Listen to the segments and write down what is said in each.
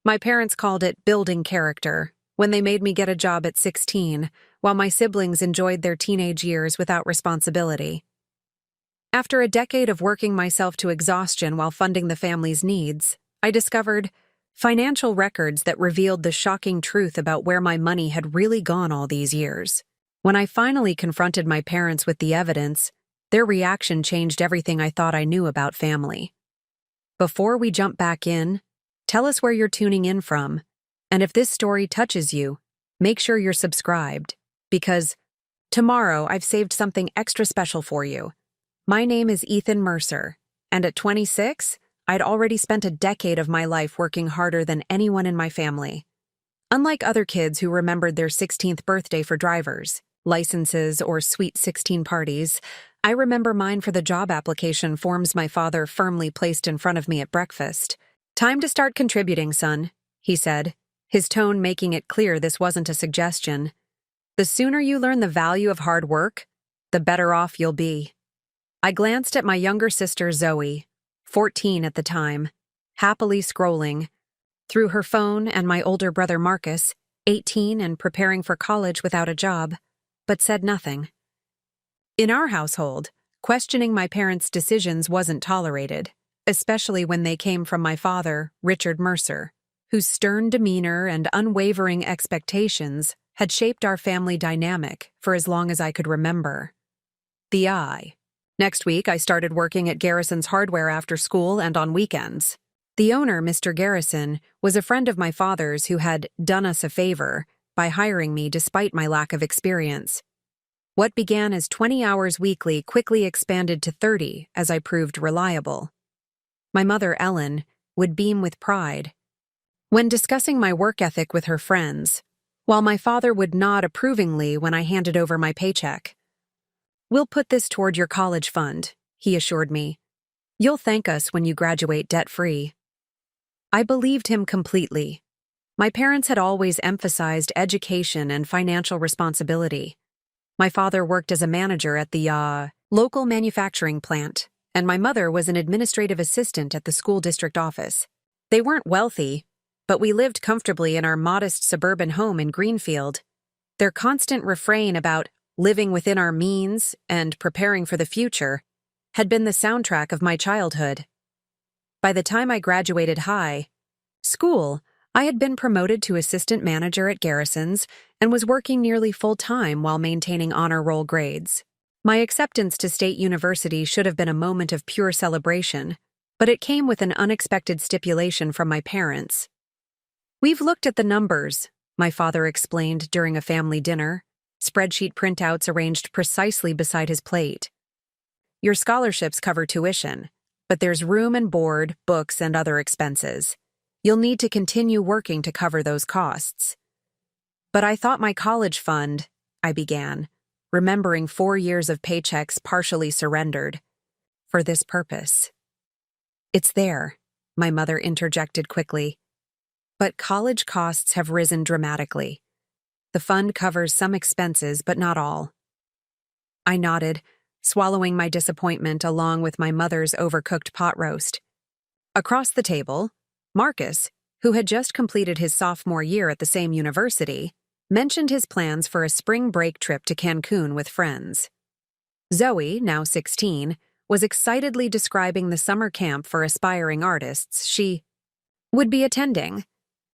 My parents called it building character when they made me get a job at 16, while my siblings enjoyed their teenage years without responsibility. After a decade of working myself to exhaustion while funding the family's needs, I discovered financial records that revealed the shocking truth about where my money had really gone all these years. When I finally confronted my parents with the evidence, their reaction changed everything I thought I knew about family. Before we jump back in, tell us where you're tuning in from, and if this story touches you, make sure you're subscribed, because tomorrow I've saved something extra special for you. My name is Ethan Mercer, and at 26, I'd already spent a decade of my life working harder than anyone in my family. Unlike other kids who remembered their 16th birthday for drivers, licenses, or sweet 16 parties, I remember mine for the job application forms my father firmly placed in front of me at breakfast. "Time to start contributing, son," he said, his tone making it clear this wasn't a suggestion. "The sooner you learn the value of hard work, the better off you'll be." I glanced at my younger sister Zoe, 14 at the time, happily scrolling through her phone, and my older brother Marcus, 18 and preparing for college without a job, but said nothing. In our household, questioning my parents' decisions wasn't tolerated, especially when they came from my father, Richard Mercer, whose stern demeanor and unwavering expectations had shaped our family dynamic for as long as I could remember. Next week, I started working at Garrison's Hardware after school and on weekends. The owner, Mr. Garrison, was a friend of my father's who had done us a favor by hiring me despite my lack of experience. What began as 20 hours weekly quickly expanded to 30 as I proved reliable. My mother, Ellen, would beam with pride when discussing my work ethic with her friends, while my father would nod approvingly when I handed over my paycheck. "We'll put this toward your college fund," he assured me. "You'll thank us when you graduate debt-free." I believed him completely. My parents had always emphasized education and financial responsibility. My father worked as a manager at the local manufacturing plant, and my mother was an administrative assistant at the school district office. They weren't wealthy, but we lived comfortably in our modest suburban home in Greenfield. Their constant refrain about living within our means and preparing for the future had been the soundtrack of my childhood. By the time I graduated high school, I had been promoted to assistant manager at Garrison's and was working nearly full-time while maintaining honor roll grades. My acceptance to State University should have been a moment of pure celebration, but it came with an unexpected stipulation from my parents. "We've looked at the numbers," my father explained during a family dinner, spreadsheet printouts arranged precisely beside his plate. "Your scholarships cover tuition, but there's room and board, books, and other expenses. You'll need to continue working to cover those costs." "But I thought my college fund," I began, remembering 4 years of paychecks partially surrendered. "For this purpose." "It's there," my mother interjected quickly. "But college costs have risen dramatically. The fund covers some expenses, but not all." I nodded, swallowing my disappointment along with my mother's overcooked pot roast. Across the table, Marcus, who had just completed his sophomore year at the same university, mentioned his plans for a spring break trip to Cancun with friends. Zoe, now 16, was excitedly describing the summer camp for aspiring artists she would be attending,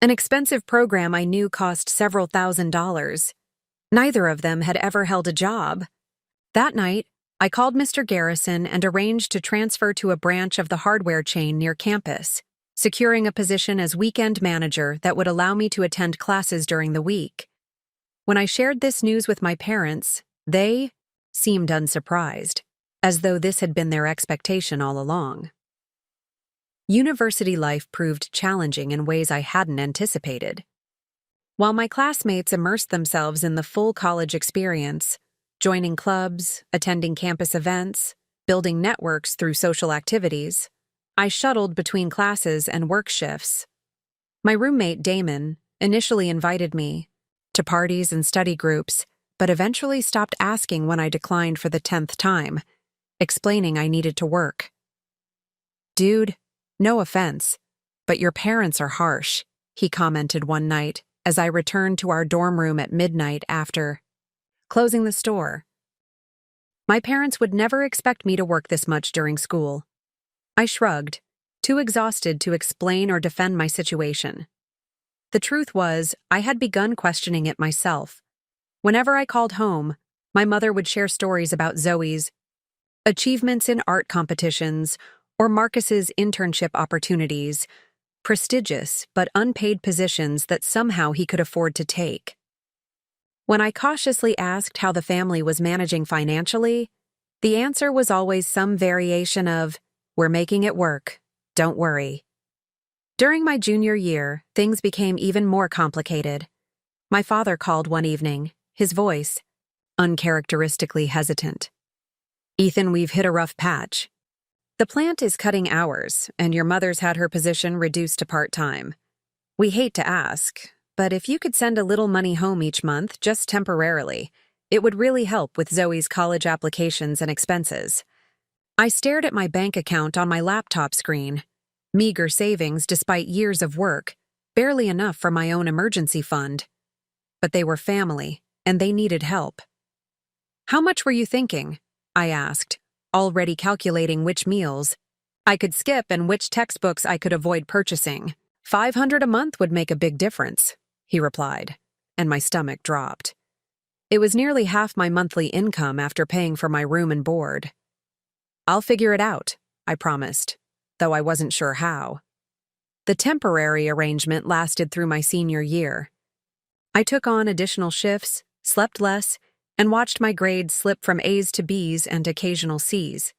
an expensive program I knew cost several $1,000s. Neither of them had ever held a job. That night, I called Mr. Garrison and arranged to transfer to a branch of the hardware chain near campus, securing a position as weekend manager that would allow me to attend classes during the week. When I shared this news with my parents, they seemed unsurprised, as though this had been their expectation all along. University life proved challenging in ways I hadn't anticipated. While my classmates immersed themselves in the full college experience, joining clubs, attending campus events, building networks through social activities, I shuttled between classes and work shifts. My roommate, Damon, initially invited me to parties and study groups, but eventually stopped asking when I declined for the 10th time, explaining I needed to work. "Dude, no offense, but your parents are harsh," he commented one night as I returned to our dorm room at midnight after closing the store. My parents would never expect me to work this much during school. I shrugged, too exhausted to explain or defend my situation. The truth was, I had begun questioning it myself. Whenever I called home, my mother would share stories about Zoe's achievements in art competitions or Marcus's internship opportunities, prestigious but unpaid positions that somehow he could afford to take. When I cautiously asked how the family was managing financially, the answer was always some variation of, "We're making it work, don't worry." During my junior year, things became even more complicated. My father called one evening, his voice uncharacteristically hesitant. "Ethan, we've hit a rough patch. The plant is cutting hours, and your mother's had her position reduced to part-time. We hate to ask, but if you could send a little money home each month, just temporarily, it would really help with Zoe's college applications and expenses." I stared at my bank account on my laptop screen. Meager savings despite years of work, barely enough for my own emergency fund. But they were family, and they needed help. "How much were you thinking?" I asked, already calculating which meals I could skip and which textbooks I could avoid purchasing. "$500 a month would make a big difference," he replied, and my stomach dropped. It was nearly half my monthly income after paying for my room and board. "I'll figure it out," I promised, though I wasn't sure how. The temporary arrangement lasted through my senior year. I took on additional shifts, slept less, and watched my grades slip from A's to B's and occasional C's.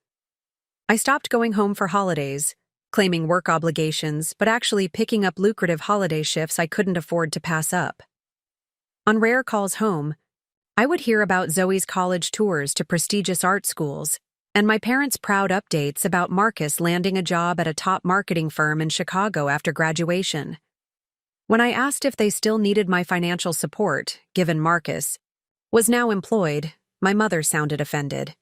I stopped going home for holidays, claiming work obligations, but actually picking up lucrative holiday shifts I couldn't afford to pass up. On rare calls home, I would hear about Zoe's college tours to prestigious art schools, and my parents' proud updates about Marcus landing a job at a top marketing firm in Chicago after graduation. When I asked if they still needed my financial support, given Marcus was now employed, my mother sounded offended.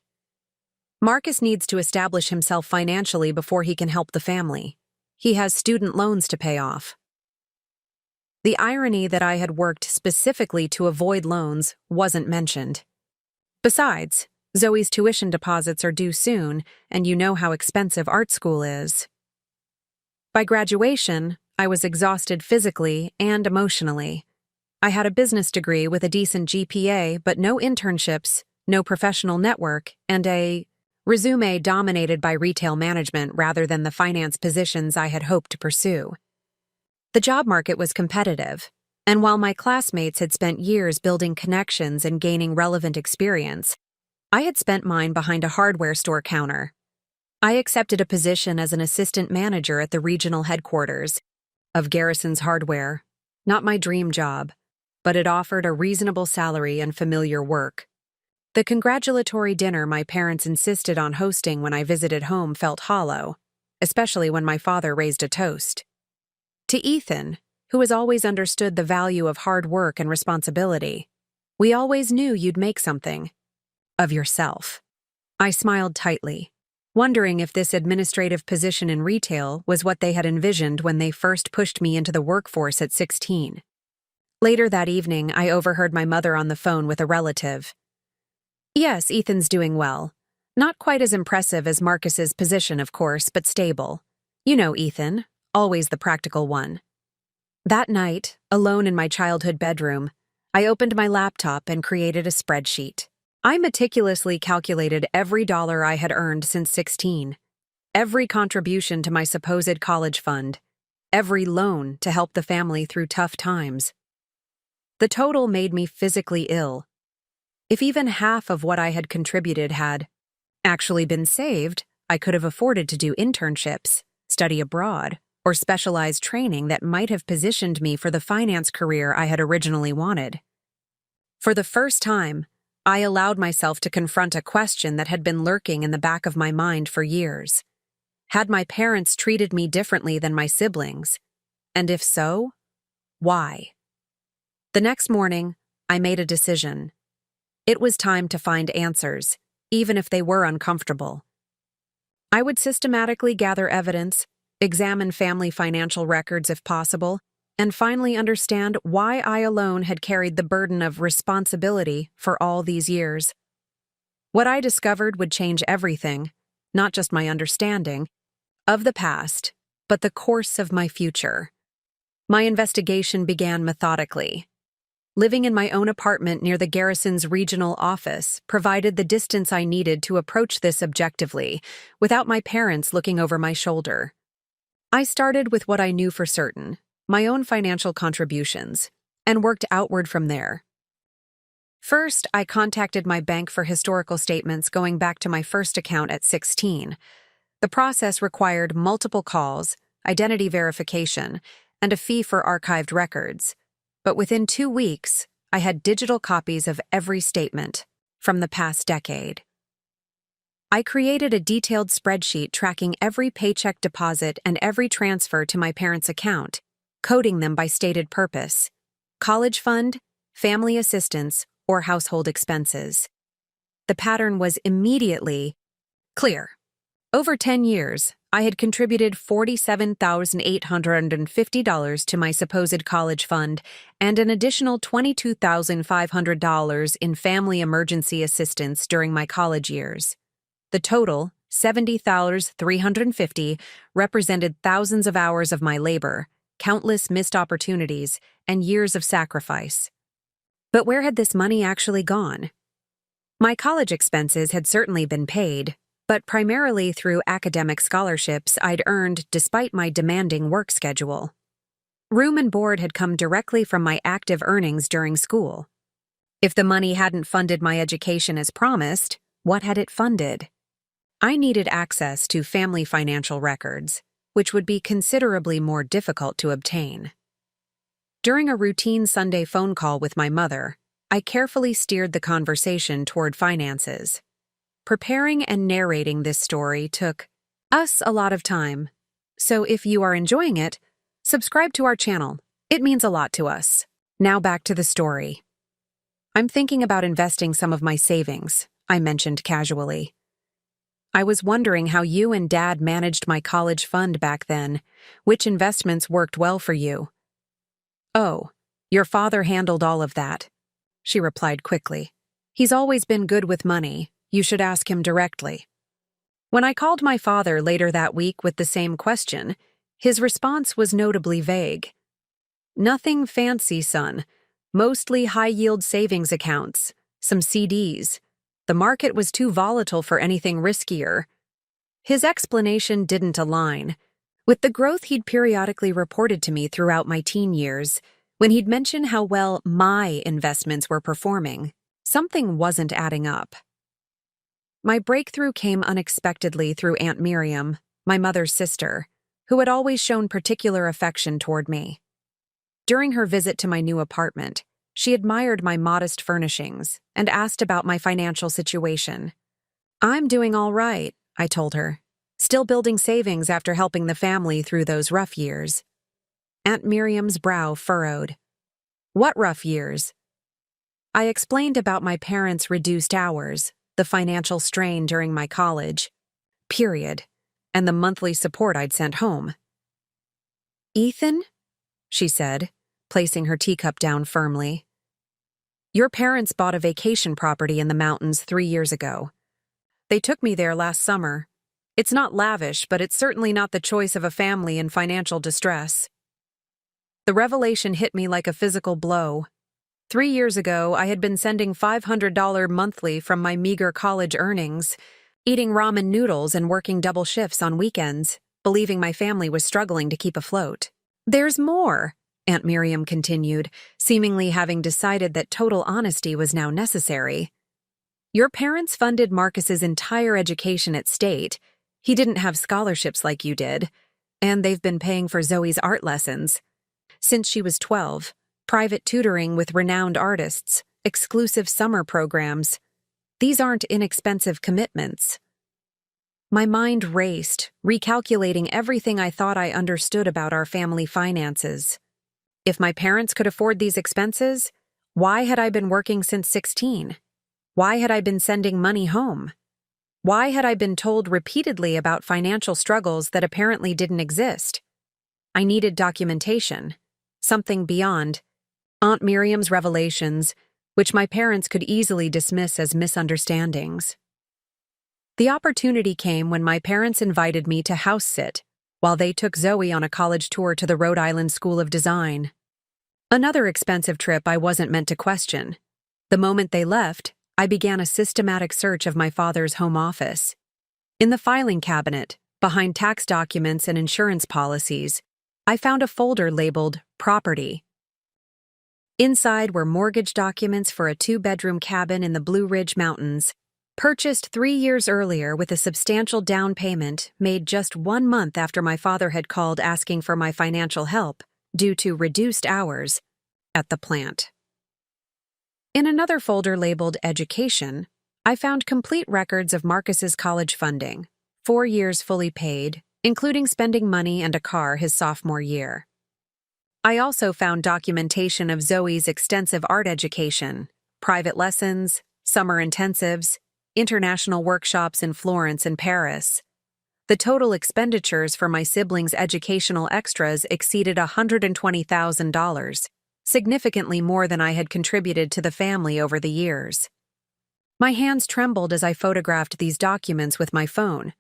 "Marcus needs to establish himself financially before he can help the family. He has student loans to pay off." The irony that I had worked specifically to avoid loans wasn't mentioned. Besides, Zoe's tuition deposits are due soon, and you know how expensive art school is. By graduation, I was exhausted physically and emotionally. I had a business degree with a decent GPA, but no internships, no professional network, and a resume dominated by retail management rather than the finance positions I had hoped to pursue. The job market was competitive, and while my classmates had spent years building connections and gaining relevant experience, I had spent mine behind a hardware store counter. I accepted a position as an assistant manager at the regional headquarters of Garrison's Hardware, not my dream job, but it offered a reasonable salary and familiar work. The congratulatory dinner my parents insisted on hosting when I visited home felt hollow, especially when my father raised a toast. To Ethan, who has always understood the value of hard work and responsibility, "We always knew you'd make something of yourself." I smiled tightly, wondering if this administrative position in retail was what they had envisioned when they first pushed me into the workforce at 16. Later that evening, I overheard my mother on the phone with a relative. "Yes, Ethan's doing well. Not quite as impressive as Marcus's position, of course, but stable. You know Ethan, always the practical one." That night, alone in my childhood bedroom, I opened my laptop and created a spreadsheet. I meticulously calculated every dollar I had earned since 16, every contribution to my supposed college fund, every loan to help the family through tough times. The total made me physically ill. If even half of what I had contributed had actually been saved, I could have afforded to do internships, study abroad, or specialized training that might have positioned me for the finance career I had originally wanted. For the first time, I allowed myself to confront a question that had been lurking in the back of my mind for years. Had my parents treated me differently than my siblings? And if so, why? The next morning, I made a decision. It was time to find answers, even if they were uncomfortable. I would systematically gather evidence, examine family financial records if possible, and finally understand why I alone had carried the burden of responsibility for all these years. What I discovered would change everything, not just my understanding of the past, but the course of my future. My investigation began methodically. Living in my own apartment near the garrison's regional office provided the distance I needed to approach this objectively, without my parents looking over my shoulder. I started with what I knew for certain, my own financial contributions, and worked outward from there. First, I contacted my bank for historical statements going back to my first account at 16. The process required multiple calls, identity verification, and a fee for archived records. But within 2 weeks, I had digital copies of every statement from the past decade. I created a detailed spreadsheet tracking every paycheck deposit and every transfer to my parents' account, coding them by stated purpose: college fund, family assistance, or household expenses. The pattern was immediately clear. Over 10 years, I had contributed $47,850 to my supposed college fund and an additional $22,500 in family emergency assistance during my college years. The total, $70,350, represented thousands of hours of my labor, countless missed opportunities, and years of sacrifice. But where had this money actually gone? My college expenses had certainly been paid, but primarily through academic scholarships I'd earned despite my demanding work schedule. Room and board had come directly from my active earnings during school. If the money hadn't funded my education as promised, what had it funded? I needed access to family financial records, which would be considerably more difficult to obtain. During a routine Sunday phone call with my mother, I carefully steered the conversation toward finances. Preparing and narrating this story took us a lot of time, so if you are enjoying it, subscribe to our channel. It means a lot to us. Now back to the story. I'm thinking about investing some of my savings, I mentioned casually. I was wondering how you and Dad managed my college fund back then. Which investments worked well for you? Oh, your father handled all of that, she replied quickly. He's always been good with money. You should ask him directly. When I called my father later that week with the same question, his response was notably vague. Nothing fancy, son. Mostly high-yield savings accounts, some CDs. The market was too volatile for anything riskier. His explanation didn't align with the growth he'd periodically reported to me throughout my teen years. When he'd mentioned how well my investments were performing, something wasn't adding up. My breakthrough came unexpectedly through Aunt Miriam, my mother's sister, who had always shown particular affection toward me. During her visit to my new apartment, she admired my modest furnishings and asked about my financial situation. I'm doing all right, I told her, still building savings after helping the family through those rough years. Aunt Miriam's brow furrowed. What rough years? I explained about my parents' reduced hours, the financial strain during my college, and the monthly support I'd sent home. Ethan, she said, placing her teacup down firmly. Your parents bought a vacation property in the mountains 3 years ago. They took me there last summer. It's not lavish, but it's certainly not the choice of a family in financial distress. The revelation hit me like a physical blow. 3 years ago, I had been sending $500 monthly from my meager college earnings, eating ramen noodles and working double shifts on weekends, believing my family was struggling to keep afloat. There's more, Aunt Miriam continued, seemingly having decided that total honesty was now necessary. Your parents funded Marcus's entire education at state. He didn't have scholarships like you did, and they've been paying for Zoe's art lessons. Since she was 12, private tutoring with renowned artists, exclusive summer programs. These aren't inexpensive commitments. My mind raced, recalculating everything I thought I understood about our family finances. If my parents could afford these expenses, why had I been working since 16? Why had I been sending money home? Why had I been told repeatedly about financial struggles that apparently didn't exist? I needed documentation. something beyond Aunt Miriam's revelations, which my parents could easily dismiss as misunderstandings. The opportunity came when my parents invited me to house sit while they took Zoe on a college tour to the Rhode Island School of Design. Another expensive trip I wasn't meant to question. The moment they left, I began a systematic search of my father's home office. In the filing cabinet, behind tax documents and insurance policies, I found a folder labeled Property. Inside were mortgage documents for a 2-bedroom cabin in the Blue Ridge Mountains, purchased 3 years earlier with a substantial down payment made just 1 month after my father had called asking for my financial help due to reduced hours at the plant. In another folder labeled Education, I found complete records of Marcus's college funding, 4 years fully paid, including spending money and a car his sophomore year. I also found documentation of Zoe's extensive art education, private lessons, summer intensives, international workshops in Florence and Paris. The total expenditures for my siblings' educational extras exceeded $120,000, significantly more than I had contributed to the family over the years. My hands trembled as I photographed these documents with my phone,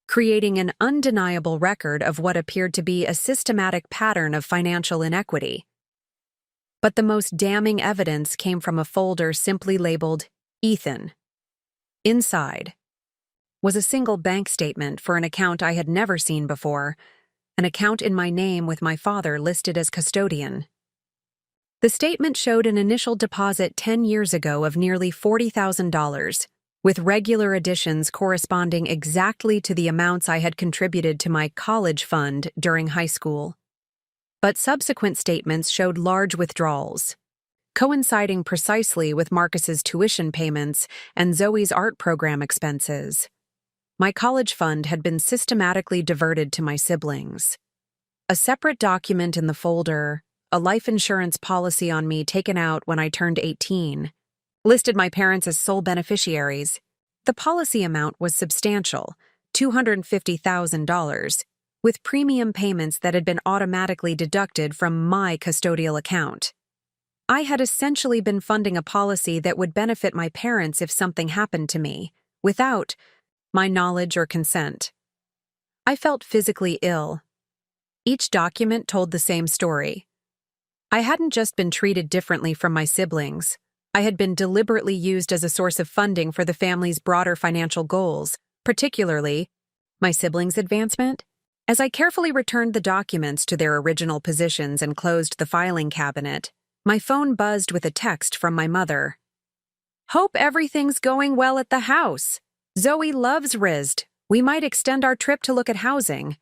creating an undeniable record of what appeared to be a systematic pattern of financial inequity. But the most damning evidence came from a folder simply labeled Ethan. Inside was a single bank statement for an account I had never seen before, an account in my name with my father listed as custodian. The statement showed an initial deposit 10 years ago of nearly $40,000, with regular additions corresponding exactly to the amounts I had contributed to my college fund during high school. But subsequent statements showed large withdrawals, coinciding precisely with Marcus's tuition payments and Zoe's art program expenses. My college fund had been systematically diverted to my siblings. A separate document in the folder, a life insurance policy on me taken out when I turned 18, listed my parents as sole beneficiaries. The policy amount was substantial, $250,000, with premium payments that had been automatically deducted from my custodial account. I had essentially been funding a policy that would benefit my parents if something happened to me, without my knowledge or consent. I felt physically ill. Each document told the same story. I hadn't just been treated differently from my siblings. I had been deliberately used as a source of funding for the family's broader financial goals, particularly my siblings' advancement. As I carefully returned the documents to their original positions and closed the filing cabinet, my phone buzzed with a text from my mother. "Hope everything's going well at the house. Zoe loves RISD. We might extend our trip to look at housing.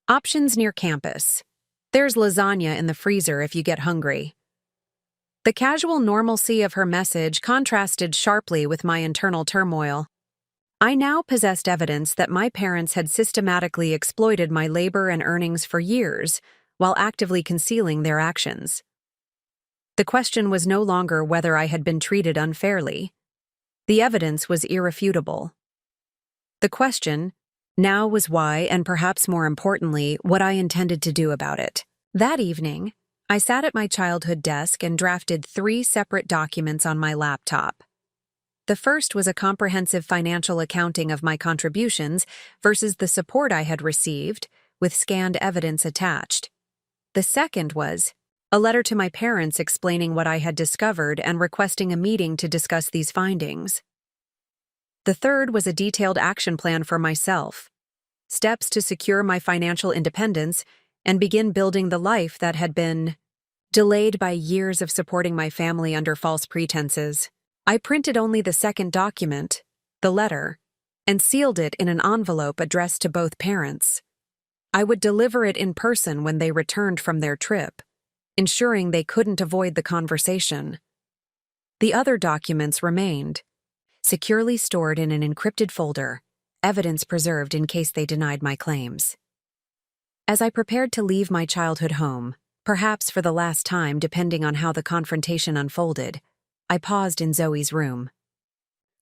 Options near campus. There's lasagna in the freezer if you get hungry." The casual normalcy of her message contrasted sharply with my internal turmoil. I now possessed evidence that my parents had systematically exploited my labor and earnings for years, while actively concealing their actions. The question was no longer whether I had been treated unfairly. The evidence was irrefutable. The question now was why, and perhaps more importantly, what I intended to do about it. That evening, I sat at my childhood desk and drafted 3 separate documents on my laptop. The first was a comprehensive financial accounting of my contributions versus the support I had received, with scanned evidence attached. The second was a letter to my parents explaining what I had discovered and requesting a meeting to discuss these findings. The third was a detailed action plan for myself, steps to secure my financial independence and begin building the life that had been delayed by years of supporting my family under false pretenses. I printed only the second document, the letter, and sealed it in an envelope addressed to both parents. I would deliver it in person when they returned from their trip, ensuring they couldn't avoid the conversation. The other documents remained, securely stored in an encrypted folder, evidence preserved in case they denied my claims. As I prepared to leave my childhood home, perhaps for the last time depending on how the confrontation unfolded, I paused in Zoe's room.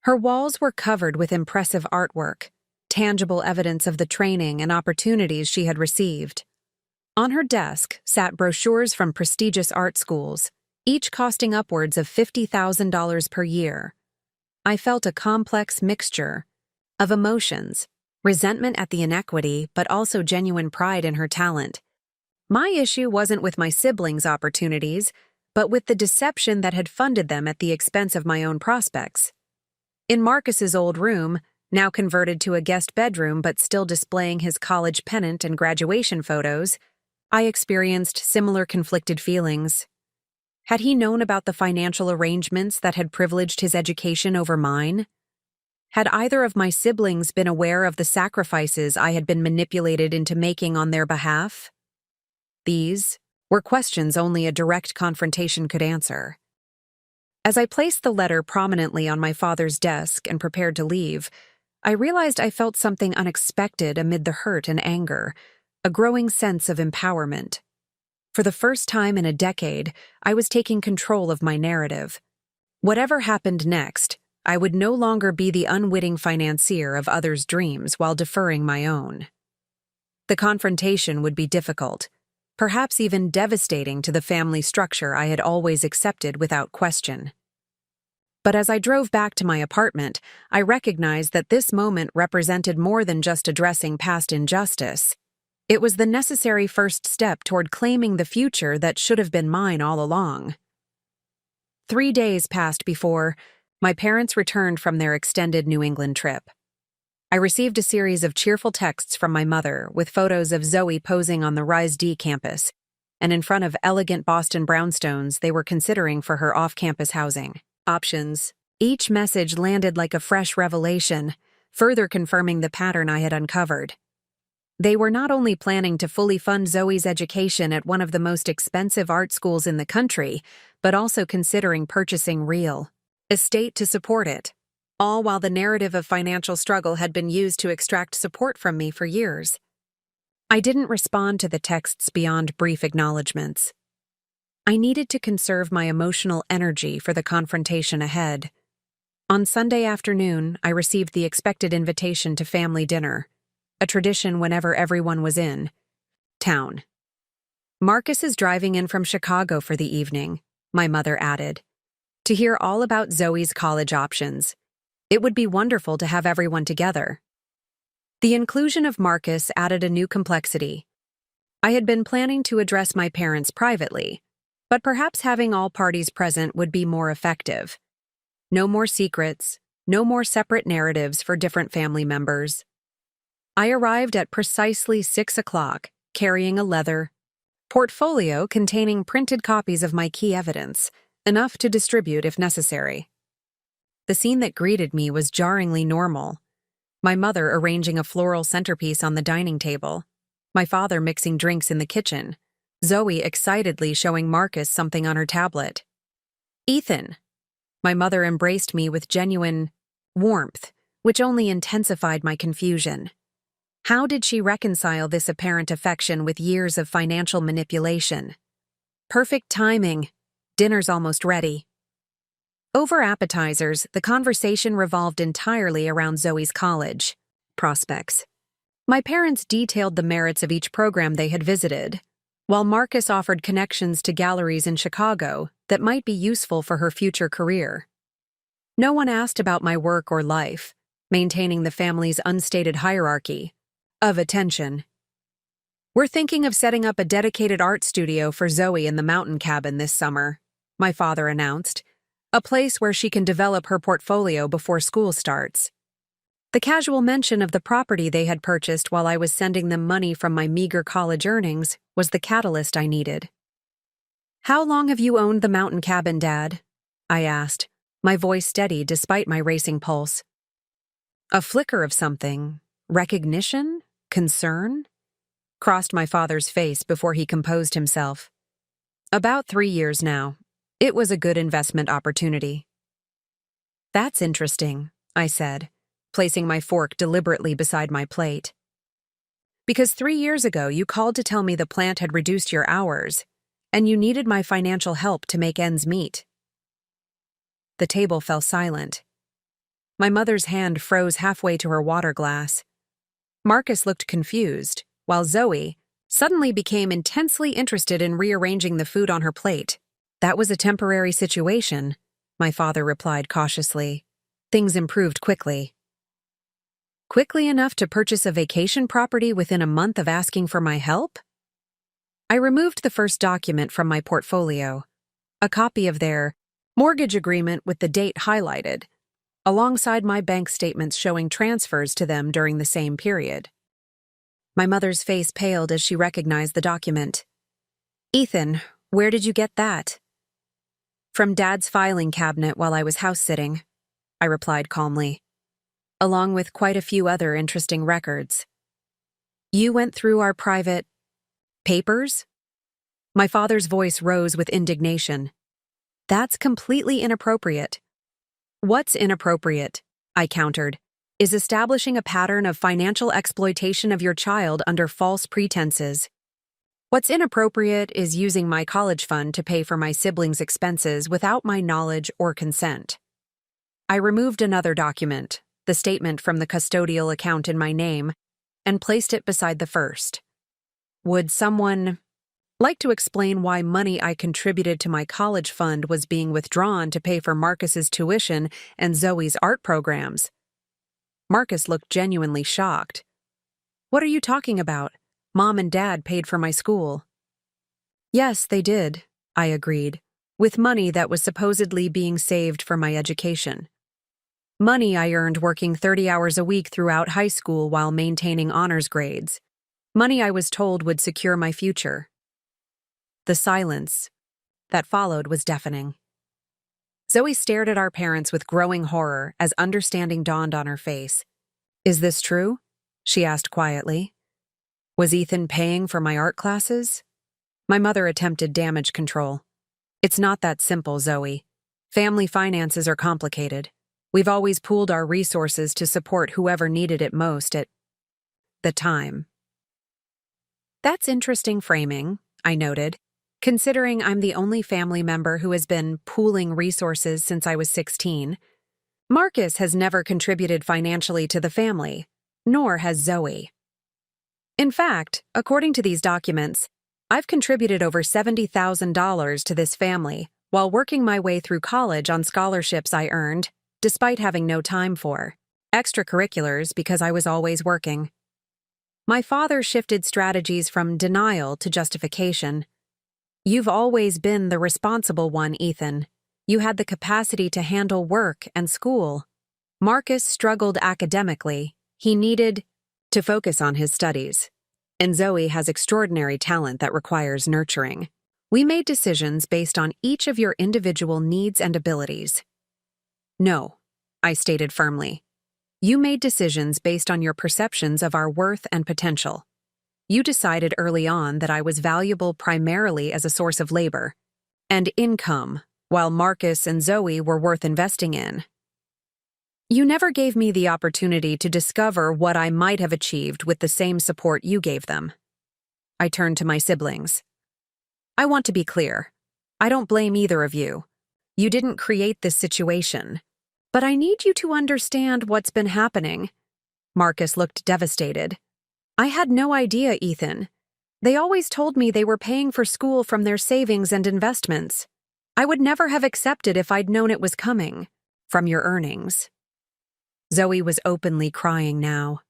Her walls were covered with impressive artwork, tangible evidence of the training and opportunities she had received. On her desk sat brochures from prestigious art schools, each costing upwards of $50,000 per year. I felt a complex mixture of emotions, resentment at the inequity, but also genuine pride in her talent. My issue wasn't with my siblings' opportunities, but with the deception that had funded them at the expense of my own prospects. In Marcus's old room, now converted to a guest bedroom but still displaying his college pennant and graduation photos, I experienced similar conflicted feelings. Had he known about the financial arrangements that had privileged his education over mine? Had either of my siblings been aware of the sacrifices I had been manipulated into making on their behalf? These were questions only a direct confrontation could answer. As I placed the letter prominently on my father's desk and prepared to leave, I realized I felt something unexpected amid the hurt and anger, a growing sense of empowerment. For the first time in a decade, I was taking control of my narrative. Whatever happened next, I would no longer be the unwitting financier of others' dreams while deferring my own. The confrontation would be difficult, perhaps even devastating to the family structure I had always accepted without question. But as I drove back to my apartment, I recognized that this moment represented more than just addressing past injustice. It was the necessary first step toward claiming the future that should have been mine all along. 3 days passed before my parents returned from their extended New England trip. I received a series of cheerful texts from my mother with photos of Zoe posing on the RISD campus, and in front of elegant Boston brownstones they were considering for her off-campus housing options. Each message landed like a fresh revelation, further confirming the pattern I had uncovered. They were not only planning to fully fund Zoe's education at one of the most expensive art schools in the country, but also considering purchasing real estate to support it, all while the narrative of financial struggle had been used to extract support from me for years. I didn't respond to the texts beyond brief acknowledgments. I needed to conserve my emotional energy for the confrontation ahead. On Sunday afternoon, I received the expected invitation to family dinner, a tradition whenever everyone was in town. Marcus is driving in from Chicago for the evening, my mother added, to hear all about Zoe's college options. It would be wonderful to have everyone together. The inclusion of Marcus added a new complexity. I had been planning to address my parents privately, but perhaps having all parties present would be more effective. No more secrets, no more separate narratives for different family members. I arrived at precisely 6 o'clock, carrying a leather portfolio containing printed copies of my key evidence, enough to distribute if necessary. The scene that greeted me was jarringly normal. My mother arranging a floral centerpiece on the dining table, my father mixing drinks in the kitchen, Zoe excitedly showing Marcus something on her tablet. "Ethan." My mother embraced me with genuine warmth, which only intensified my confusion. How did she reconcile this apparent affection with years of financial manipulation? Perfect timing. Dinner's almost ready. Over appetizers, the conversation revolved entirely around Zoe's college prospects. My parents detailed the merits of each program they had visited, while Marcus offered connections to galleries in Chicago that might be useful for her future career. No one asked about my work or life, maintaining the family's unstated hierarchy of attention. "We're thinking of setting up a dedicated art studio for Zoe in the mountain cabin this summer," my father announced, "a place where she can develop her portfolio before school starts." The casual mention of the property they had purchased while I was sending them money from my meager college earnings was the catalyst I needed. "How long have you owned the mountain cabin, Dad?" I asked, my voice steady despite my racing pulse. A flicker of something, recognition, concern, crossed my father's face before he composed himself. "About 3 years now. It was a good investment opportunity." "That's interesting," I said, placing my fork deliberately beside my plate. "Because 3 years ago you called to tell me the plant had reduced your hours, and you needed my financial help to make ends meet." The table fell silent. My mother's hand froze halfway to her water glass. Marcus looked confused, while Zoe, suddenly became intensely interested in rearranging the food on her plate. That was a temporary situation, my father replied cautiously. Things improved quickly. Quickly enough to purchase a vacation property within a month of asking for my help? I removed the first document from my portfolio, a copy of their mortgage agreement with the date highlighted, alongside my bank statements showing transfers to them during the same period. My mother's face paled as she recognized the document. "Ethan, where did you get that?" "From Dad's filing cabinet while I was house-sitting," I replied calmly, along with quite a few other interesting records. "You went through our private papers?" My father's voice rose with indignation. "That's completely inappropriate." "What's inappropriate?" I countered, "is establishing a pattern of financial exploitation of your child under false pretenses. What's inappropriate is using my college fund to pay for my siblings' expenses without my knowledge or consent." I removed another document, the statement from the custodial account in my name, and placed it beside the first. Would someone like to explain why money I contributed to my college fund was being withdrawn to pay for Marcus's tuition and Zoe's art programs? Marcus looked genuinely shocked. "What are you talking about? Mom and Dad paid for my school." "Yes, they did," I agreed, "with money that was supposedly being saved for my education. Money I earned working 30 hours a week throughout high school while maintaining honors grades. Money I was told would secure my future." The silence that followed was deafening. Zoe stared at our parents with growing horror as understanding dawned on her face. "Is this true?" she asked quietly. "Was Ethan paying for my art classes?" My mother attempted damage control. "It's not that simple, Zoe. Family finances are complicated. We've always pooled our resources to support whoever needed it most at the time." "That's interesting framing," I noted, "considering I'm the only family member who has been pooling resources since I was 16. Marcus has never contributed financially to the family, nor has Zoe. In fact, according to these documents, I've contributed over $70,000 to this family while working my way through college on scholarships I earned, despite having no time for extracurriculars because I was always working." My father shifted strategies from denial to justification. "You've always been the responsible one, Ethan. You had the capacity to handle work and school. Marcus struggled academically. He needed to focus on his studies. And Zoe has extraordinary talent that requires nurturing. We made decisions based on each of your individual needs and abilities." "No," I stated firmly. "You made decisions based on your perceptions of our worth and potential. You decided early on that I was valuable primarily as a source of labor and income, while Marcus and Zoe were worth investing in. You never gave me the opportunity to discover what I might have achieved with the same support you gave them." I turned to my siblings. "I want to be clear. I don't blame either of you. You didn't create this situation. But I need you to understand what's been happening." Marcus looked devastated. "I had no idea, Ethan. They always told me they were paying for school from their savings and investments. I would never have accepted if I'd known it was coming from your earnings." Zoe was openly crying now.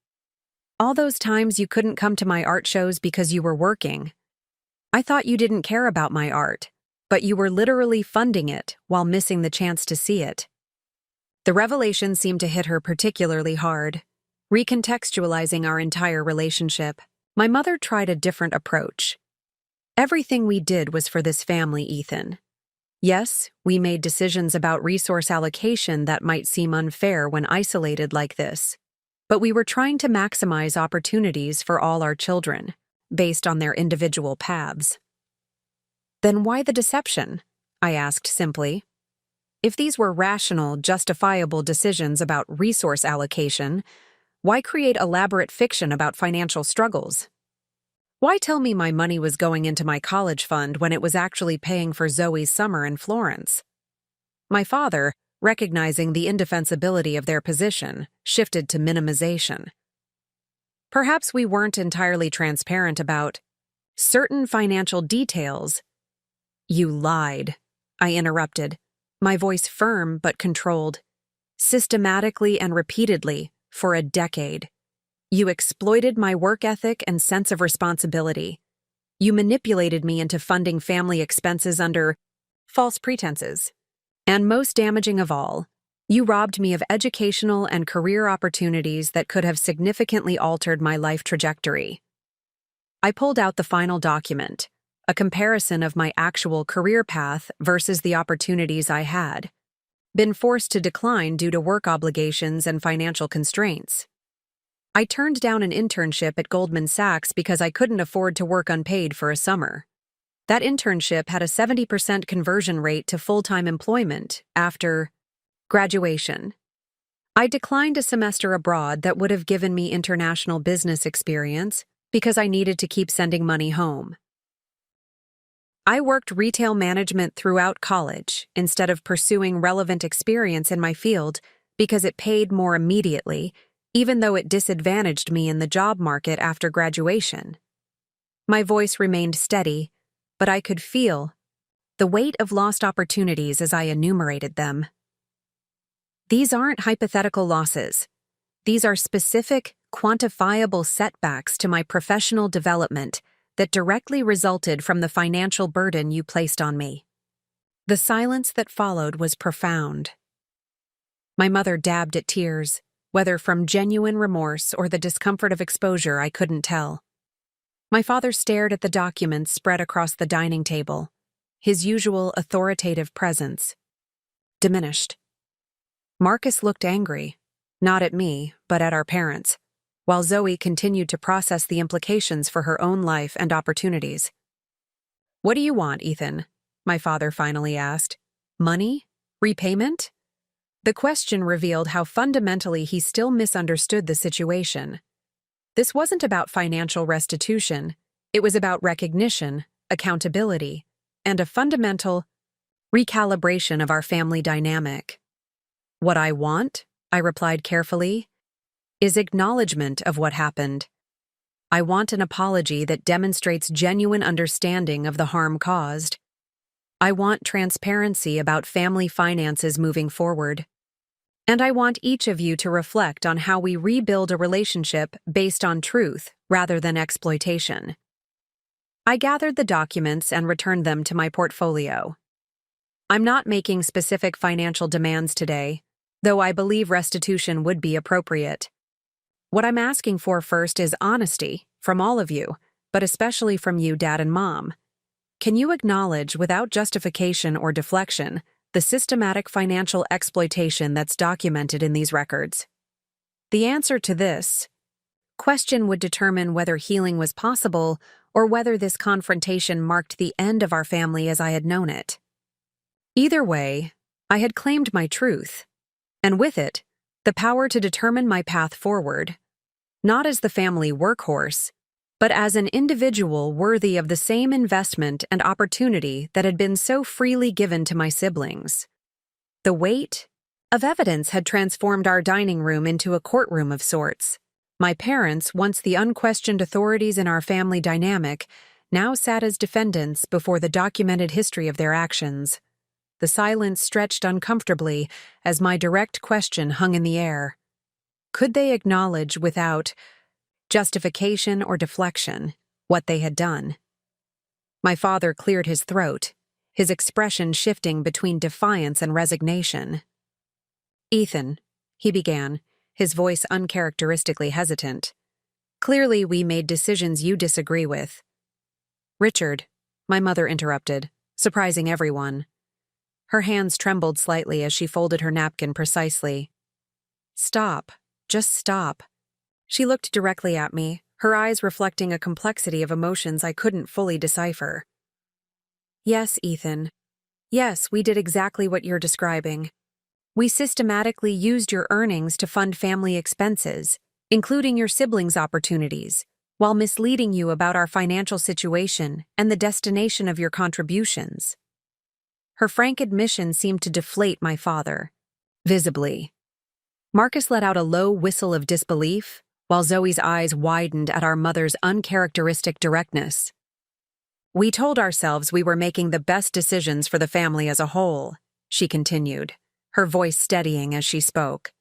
"All those times you couldn't come to my art shows because you were working. I thought you didn't care about my art, but you were literally funding it while missing the chance to see it." The revelation seemed to hit her particularly hard. Recontextualizing our entire relationship, my mother tried a different approach. "Everything we did was for this family, Ethan. Yes, we made decisions about resource allocation that might seem unfair when isolated like this, but we were trying to maximize opportunities for all our children, based on their individual paths." "Then why the deception?" I asked simply. "If these were rational, justifiable decisions about resource allocation, why create elaborate fiction about financial struggles? Why tell me my money was going into my college fund when it was actually paying for Zoe's summer in Florence?" My father, recognizing the indefensibility of their position, shifted to minimization. "Perhaps we weren't entirely transparent about certain financial details. You lied, I interrupted, my voice firm but controlled. Systematically and repeatedly, for a decade. You exploited my work ethic and sense of responsibility. You manipulated me into funding family expenses under false pretenses. And most damaging of all, you robbed me of educational and career opportunities that could have significantly altered my life trajectory. I pulled out the final document, a comparison of my actual career path versus the opportunities I had been forced to decline due to work obligations and financial constraints. I turned down an internship at Goldman Sachs because I couldn't afford to work unpaid for a summer. That internship had a 70% conversion rate to full-time employment after graduation. I declined a semester abroad that would have given me international business experience because I needed to keep sending money home. I worked retail management throughout college instead of pursuing relevant experience in my field because it paid more immediately, even though it disadvantaged me in the job market after graduation. My voice remained steady, but I could feel the weight of lost opportunities as I enumerated them. These aren't hypothetical losses. These are specific, quantifiable setbacks to my professional development that directly resulted from the financial burden you placed on me. The silence that followed was profound. My mother dabbed at tears, whether from genuine remorse or the discomfort of exposure I couldn't tell. My father stared at the documents spread across the dining table, his usual authoritative presence diminished. Marcus looked angry, not at me, but at our parents, while Zoe continued to process the implications for her own life and opportunities. "What do you want, Ethan?" my father finally asked. "Money? Repayment?" The question revealed how fundamentally he still misunderstood the situation. This wasn't about financial restitution, it was about recognition, accountability, and a fundamental recalibration of our family dynamic. "What I want," I replied carefully, "is acknowledgement of what happened. I want an apology that demonstrates genuine understanding of the harm caused. I want transparency about family finances moving forward. And I want each of you to reflect on how we rebuild a relationship based on truth rather than exploitation." I gathered the documents and returned them to my portfolio. I'm not making specific financial demands today, though I believe restitution would be appropriate. What I'm asking for first is honesty from all of you, but especially from you, Dad and Mom. Can you acknowledge, without justification or deflection, the systematic financial exploitation that's documented in these records? The answer to this question would determine whether healing was possible or whether this confrontation marked the end of our family as I had known it. Either way, I had claimed my truth, and with it, the power to determine my path forward, not as the family workhorse, but as an individual worthy of the same investment and opportunity that had been so freely given to my siblings. The weight of evidence had transformed our dining room into a courtroom of sorts. My parents, once the unquestioned authorities in our family dynamic, now sat as defendants before the documented history of their actions. The silence stretched uncomfortably as my direct question hung in the air. Could they acknowledge without justification or deflection what they had done? My father cleared his throat, his expression shifting between defiance and resignation. "Ethan," he began, his voice uncharacteristically hesitant, "clearly we made decisions you disagree with." "Richard," my mother interrupted, surprising everyone. Her hands trembled slightly as she folded her napkin precisely. "Stop. Just stop." She looked directly at me, her eyes reflecting a complexity of emotions I couldn't fully decipher. "Yes, Ethan. Yes, we did exactly what you're describing. We systematically used your earnings to fund family expenses, including your siblings' opportunities, while misleading you about our financial situation and the destination of your contributions." Her frank admission seemed to deflate my father, visibly. Marcus let out a low whistle of disbelief, while Zoe's eyes widened at our mother's uncharacteristic directness. We told ourselves we were making the best decisions for the family as a whole, she continued, her voice steadying as she spoke.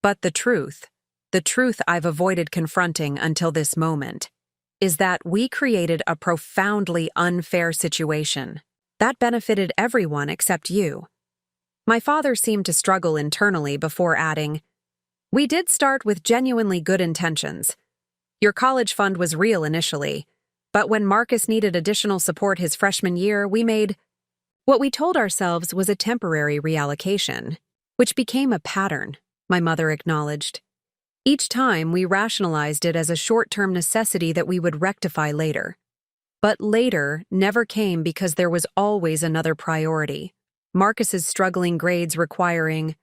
But the truth I've avoided confronting until this moment, is that we created a profoundly unfair situation that benefited everyone except you. My father seemed to struggle internally before adding, "We did start with genuinely good intentions. Your college fund was real initially, but when Marcus needed additional support his freshman year, we made what we told ourselves was a temporary reallocation, which became a pattern," my mother acknowledged. Each time we rationalized it as a short-term necessity that we would rectify later. But later never came because there was always another priority. Marcus's struggling grades requiring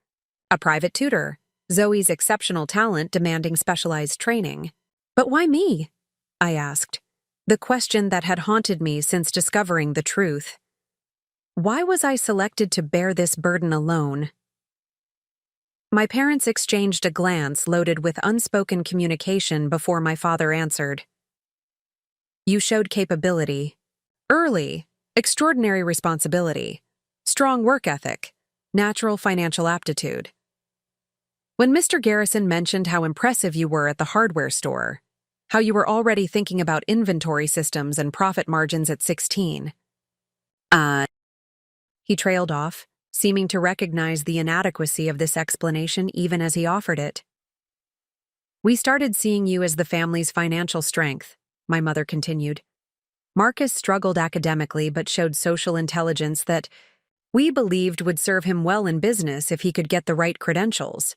a private tutor, Zoe's exceptional talent demanding specialized training. But why me? I asked, the question that had haunted me since discovering the truth. Why was I selected to bear this burden alone? My parents exchanged a glance loaded with unspoken communication before my father answered. You showed capability. Early, extraordinary responsibility, strong work ethic, natural financial aptitude. When Mr. Garrison mentioned how impressive you were at the hardware store, how you were already thinking about inventory systems and profit margins at 16. He trailed off, seeming to recognize the inadequacy of this explanation even as he offered it. We started seeing you as the family's financial strength, my mother continued. Marcus struggled academically but showed social intelligence that we believed would serve him well in business if he could get the right credentials.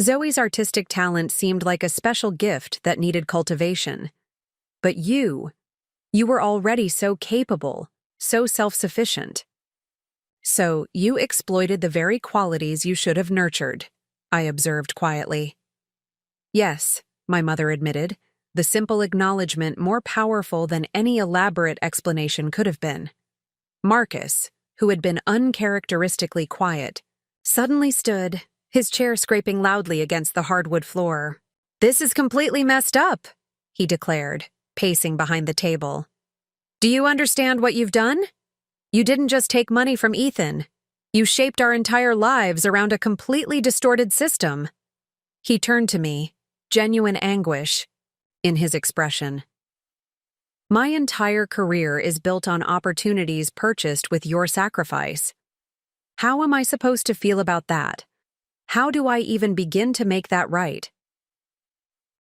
Zoe's artistic talent seemed like a special gift that needed cultivation. But you were already so capable, so self-sufficient. So you exploited the very qualities you should have nurtured, I observed quietly. Yes, my mother admitted, the simple acknowledgement more powerful than any elaborate explanation could have been. Marcus, who had been uncharacteristically quiet, suddenly stood, his chair scraping loudly against the hardwood floor. "This is completely messed up," he declared, pacing behind the table. "Do you understand what you've done? You didn't just take money from Ethan. You shaped our entire lives around a completely distorted system." He turned to me, genuine anguish in his expression. "My entire career is built on opportunities purchased with your sacrifice. How am I supposed to feel about that? How do I even begin to make that right?"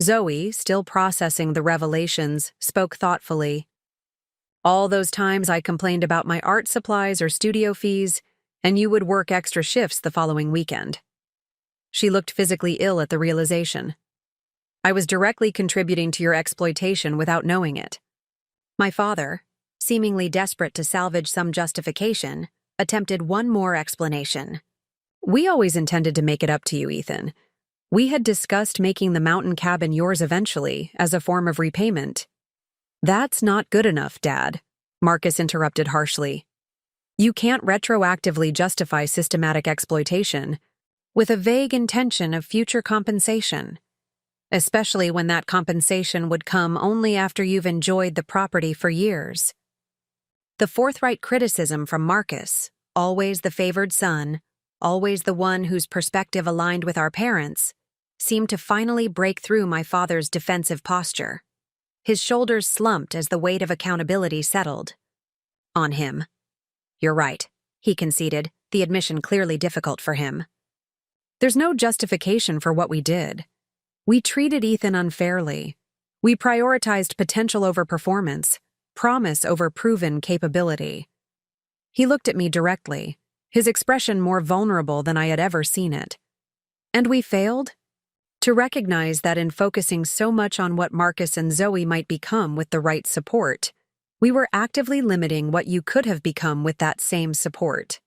Zoe, still processing the revelations, spoke thoughtfully. "All those times I complained about my art supplies or studio fees, and you would work extra shifts the following weekend." She looked physically ill at the realization. "I was directly contributing to your exploitation without knowing it." My father, seemingly desperate to salvage some justification, attempted one more explanation. "We always intended to make it up to you, Ethan. We had discussed making the mountain cabin yours eventually, as a form of repayment." "That's not good enough, Dad," Marcus interrupted harshly. "You can't retroactively justify systematic exploitation with a vague intention of future compensation, especially when that compensation would come only after you've enjoyed the property for years." The forthright criticism from Marcus, always the favored son, always the one whose perspective aligned with our parents, seemed to finally break through my father's defensive posture. His shoulders slumped as the weight of accountability settled on him. "You're right," he conceded, the admission clearly difficult for him. "There's no justification for what we did. We treated Ethan unfairly. We prioritized potential over performance, promise over proven capability." He looked at me directly, his expression more vulnerable than I had ever seen it. "And we failed?" To recognize that in focusing so much on what Marcus and Zoe might become with the right support, we were actively limiting what you could have become with that same support.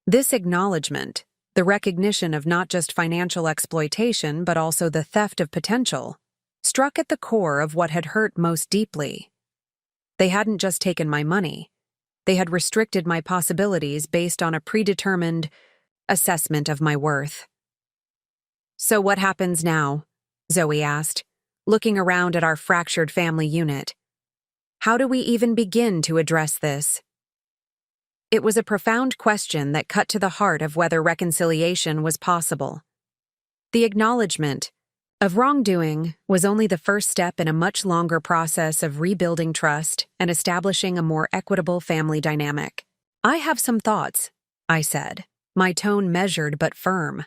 This acknowledgement, the recognition of not just financial exploitation but also the theft of potential, struck at the core of what had hurt most deeply. They hadn't just taken my money. They had restricted my possibilities based on a predetermined assessment of my worth. "So what happens now?" Zoe asked, looking around at our fractured family unit. How do we even begin to address this? It was a profound question that cut to the heart of whether reconciliation was possible. The acknowledgement of wrongdoing was only the first step in a much longer process of rebuilding trust and establishing a more equitable family dynamic. I have some thoughts, I said, my tone measured but firm.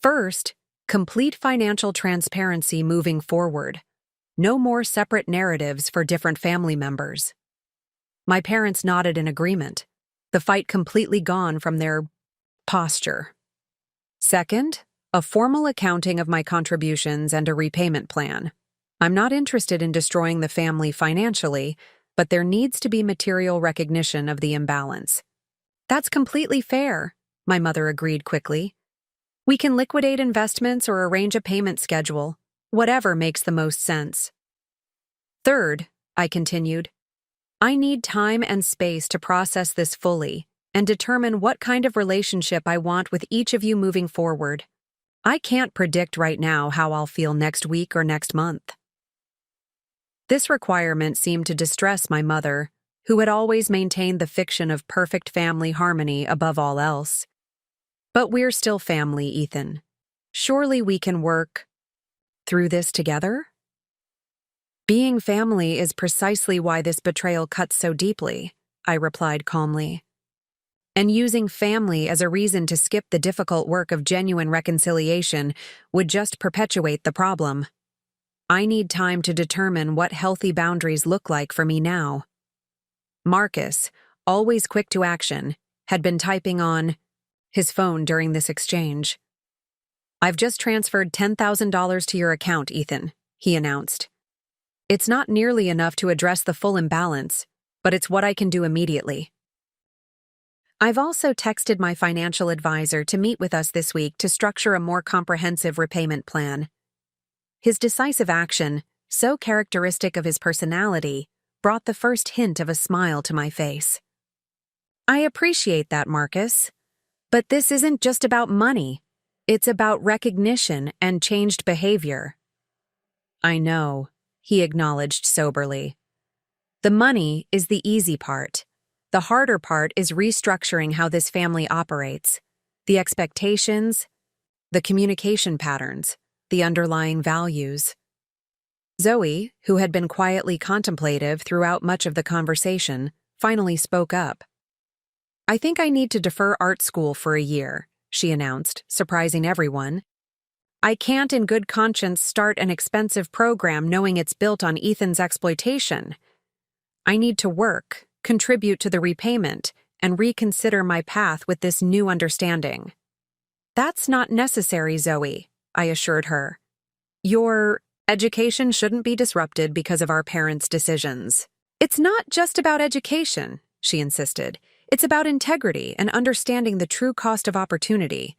First, complete financial transparency moving forward. No more separate narratives for different family members. My parents nodded in agreement, the fight completely gone from their posture. Second, a formal accounting of my contributions and a repayment plan. I'm not interested in destroying the family financially, but there needs to be material recognition of the imbalance. That's completely fair, my mother agreed quickly. We can liquidate investments or arrange a payment schedule, whatever makes the most sense. Third, I continued, I need time and space to process this fully and determine what kind of relationship I want with each of you moving forward. I can't predict right now how I'll feel next week or next month. This requirement seemed to distress my mother, who had always maintained the fiction of perfect family harmony above all else. But we're still family, Ethan. Surely we can work through this together? Being family is precisely why this betrayal cuts so deeply, I replied calmly. And using family as a reason to skip the difficult work of genuine reconciliation would just perpetuate the problem. I need time to determine what healthy boundaries look like for me now. Marcus, always quick to action, had been typing on his phone during this exchange. I've just transferred $10,000 to your account, Ethan, he announced. It's not nearly enough to address the full imbalance, but it's what I can do immediately. I've also texted my financial advisor to meet with us this week to structure a more comprehensive repayment plan. His decisive action, so characteristic of his personality, brought the first hint of a smile to my face. I appreciate that, Marcus. But this isn't just about money. It's about recognition and changed behavior. I know, he acknowledged soberly. The money is the easy part. The harder part is restructuring how this family operates, the expectations, the communication patterns, the underlying values. Zoe, who had been quietly contemplative throughout much of the conversation, finally spoke up. I think I need to defer art school for a year, she announced, surprising everyone. I can't in good conscience start an expensive program knowing it's built on Ethan's exploitation. I need to work, contribute to the repayment, and reconsider my path with this new understanding. That's not necessary, Zoe, I assured her. Your education shouldn't be disrupted because of our parents' decisions. It's not just about education, she insisted. It's about integrity and understanding the true cost of opportunity.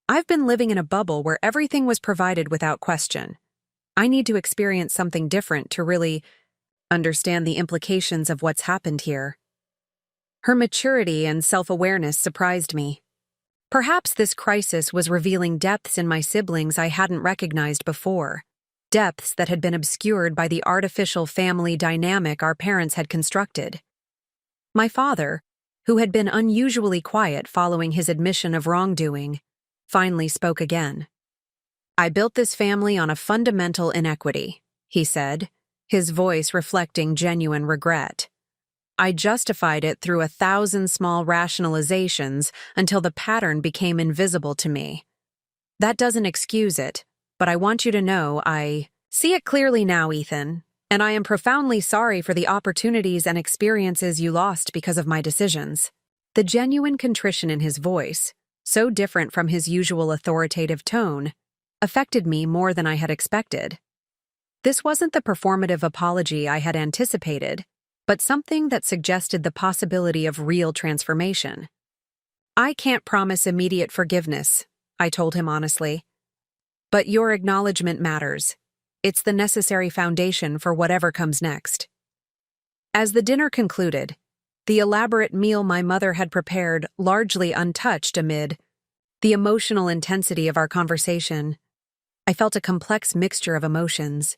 I've been living in a bubble where everything was provided without question. I need to experience something different to really understand the implications of what's happened here. Her maturity and self-awareness surprised me. Perhaps this crisis was revealing depths in my siblings I hadn't recognized before, depths that had been obscured by the artificial family dynamic our parents had constructed. My father, who had been unusually quiet following his admission of wrongdoing, finally spoke again. I built this family on a fundamental inequity, he said, his voice reflecting genuine regret. I justified it through 1,000 small rationalizations until the pattern became invisible to me. That doesn't excuse it, but I want you to know I see it clearly now, Ethan, and I am profoundly sorry for the opportunities and experiences you lost because of my decisions. The genuine contrition in his voice, so different from his usual authoritative tone, affected me more than I had expected. This wasn't the performative apology I had anticipated, but something that suggested the possibility of real transformation. I can't promise immediate forgiveness, I told him honestly. But your acknowledgement matters. It's the necessary foundation for whatever comes next. As the dinner concluded, the elaborate meal my mother had prepared largely untouched amid the emotional intensity of our conversation, I felt a complex mixture of emotions.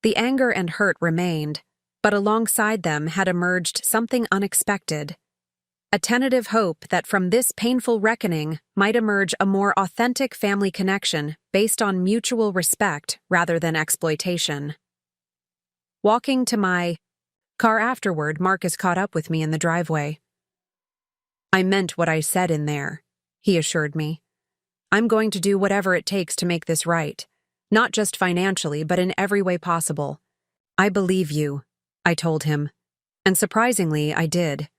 The anger and hurt remained, but alongside them had emerged something unexpected. A tentative hope that from this painful reckoning might emerge a more authentic family connection based on mutual respect rather than exploitation. Walking to my car afterward, Marcus caught up with me in the driveway. "I meant what I said in there," he assured me. "I'm going to do whatever it takes to make this right, not just financially, but in every way possible." "I believe you," I told him, and surprisingly, I did.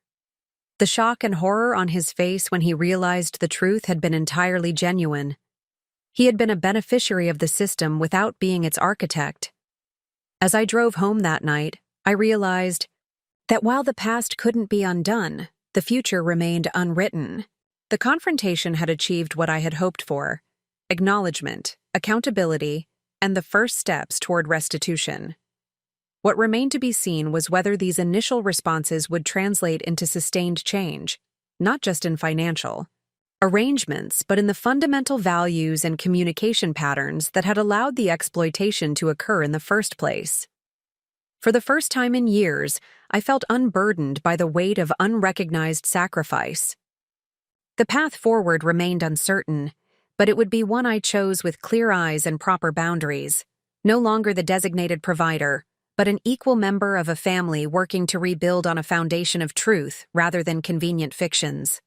The shock and horror on his face when he realized the truth had been entirely genuine. He had been a beneficiary of the system without being its architect. As I drove home that night, I realized that while the past couldn't be undone, the future remained unwritten. The confrontation had achieved what I had hoped for: acknowledgement, accountability, and the first steps toward restitution. What remained to be seen was whether these initial responses would translate into sustained change, not just in financial arrangements, but in the fundamental values and communication patterns that had allowed the exploitation to occur in the first place. For the first time in years, I felt unburdened by the weight of unrecognized sacrifice. The path forward remained uncertain, but it would be one I chose with clear eyes and proper boundaries. No longer the designated provider, but an equal member of a family working to rebuild on a foundation of truth rather than convenient fictions.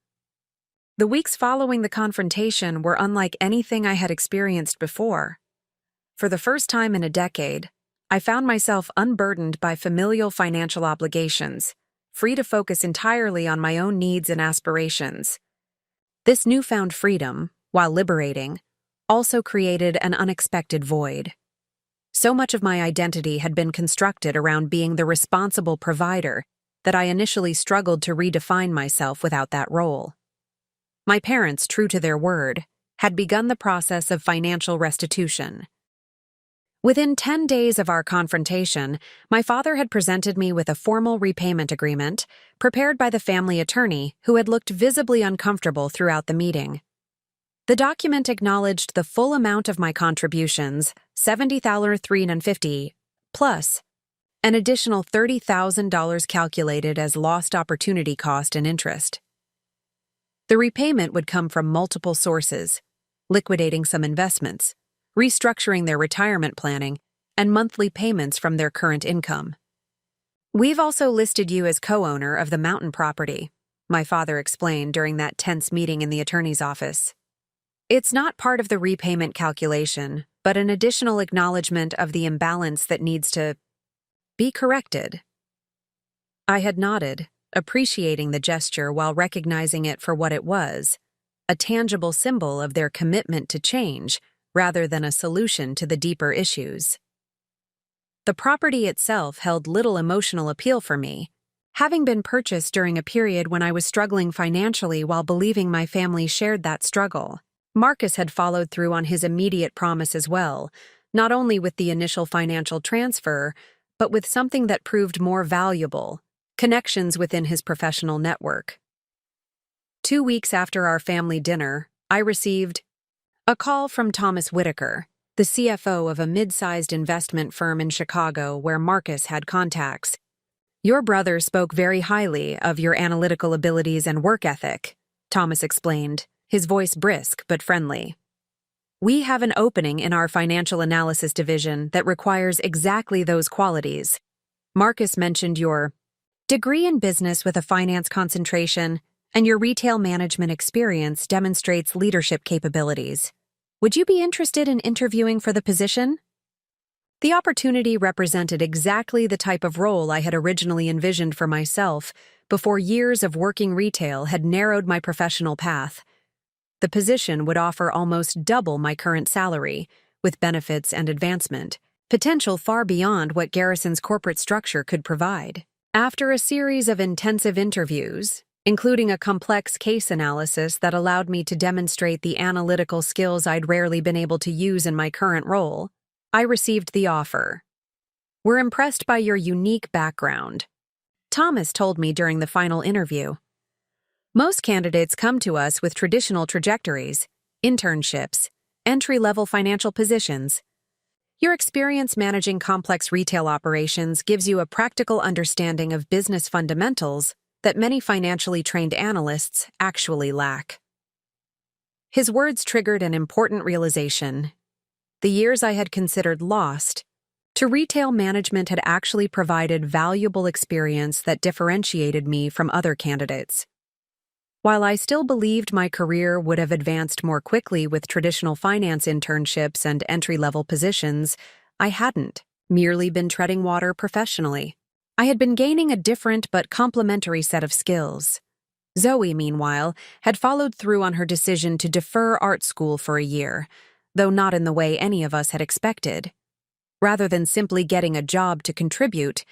The weeks following the confrontation were unlike anything I had experienced before. For the first time in a decade, I found myself unburdened by familial financial obligations, free to focus entirely on my own needs and aspirations. This newfound freedom, while liberating, also created an unexpected void. So much of my identity had been constructed around being the responsible provider that I initially struggled to redefine myself without that role. My parents, true to their word, had begun the process of financial restitution. Within 10 days of our confrontation, my father had presented me with a formal repayment agreement, prepared by the family attorney who had looked visibly uncomfortable throughout the meeting. The document acknowledged the full amount of my contributions, $70,350, plus an additional $30,000 calculated as lost opportunity cost and interest. The repayment would come from multiple sources: liquidating some investments, restructuring their retirement planning, and monthly payments from their current income. "We've also listed you as co-owner of the mountain property," my father explained during that tense meeting in the attorney's office. "It's not part of the repayment calculation, but an additional acknowledgement of the imbalance that needs to be corrected." I had nodded, appreciating the gesture while recognizing it for what it was: a tangible symbol of their commitment to change rather than a solution to the deeper issues. The property itself held little emotional appeal for me, having been purchased during a period when I was struggling financially while believing my family shared that struggle. Marcus had followed through on his immediate promise as well, not only with the initial financial transfer, but with something that proved more valuable: connections within his professional network. 2 weeks after our family dinner, I received a call from Thomas Whitaker, the CFO of a mid-sized investment firm in Chicago where Marcus had contacts. "Your brother spoke very highly of your analytical abilities and work ethic," Thomas explained, his voice brisk but friendly. "We have an opening in our financial analysis division that requires exactly those qualities. Marcus mentioned your degree in business with a finance concentration, and your retail management experience demonstrates leadership capabilities. Would you be interested in interviewing for the position?" The opportunity represented exactly the type of role I had originally envisioned for myself before years of working retail had narrowed my professional path. The position would offer almost double my current salary, with benefits and advancement, potential far beyond what Garrison's corporate structure could provide. After a series of intensive interviews, including a complex case analysis that allowed me to demonstrate the analytical skills I'd rarely been able to use in my current role, I received the offer. "We're impressed by your unique background," Thomas told me during the final interview. "Most candidates come to us with traditional trajectories, internships, entry-level financial positions. Your experience managing complex retail operations gives you a practical understanding of business fundamentals that many financially trained analysts actually lack. His words triggered an important realization. The years I had considered lost to retail management had actually provided valuable experience that differentiated me from other candidates. While I still believed my career would have advanced more quickly with traditional finance internships and entry-level positions, I hadn't merely been treading water professionally. I had been gaining a different but complementary set of skills. Zoe, meanwhile, had followed through on her decision to defer art school for a year, though not in the way any of us had expected. Rather than simply getting a job to contribute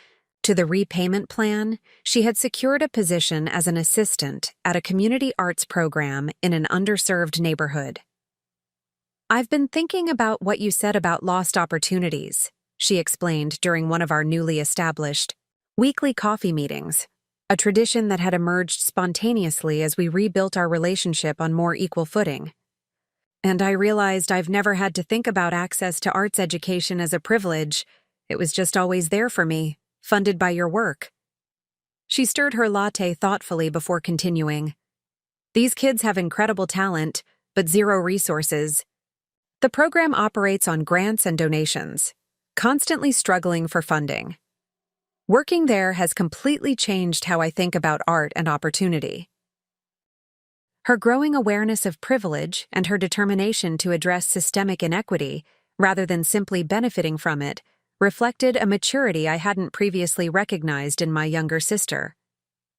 to the repayment plan, she had secured a position as an assistant at a community arts program in an underserved neighborhood. "I've been thinking about what you said about lost opportunities," she explained during one of our newly established weekly coffee meetings, a tradition that had emerged spontaneously as we rebuilt our relationship on more equal footing. "And I realized I've never had to think about access to arts education as a privilege. It was just always there for me, funded by your work." She stirred her latte thoughtfully before continuing. "These kids have incredible talent, but zero resources. The program operates on grants and donations, constantly struggling for funding. Working there has completely changed how I think about art and opportunity." Her growing awareness of privilege and her determination to address systemic inequity, rather than simply benefiting from it, reflected a maturity I hadn't previously recognized in my younger sister.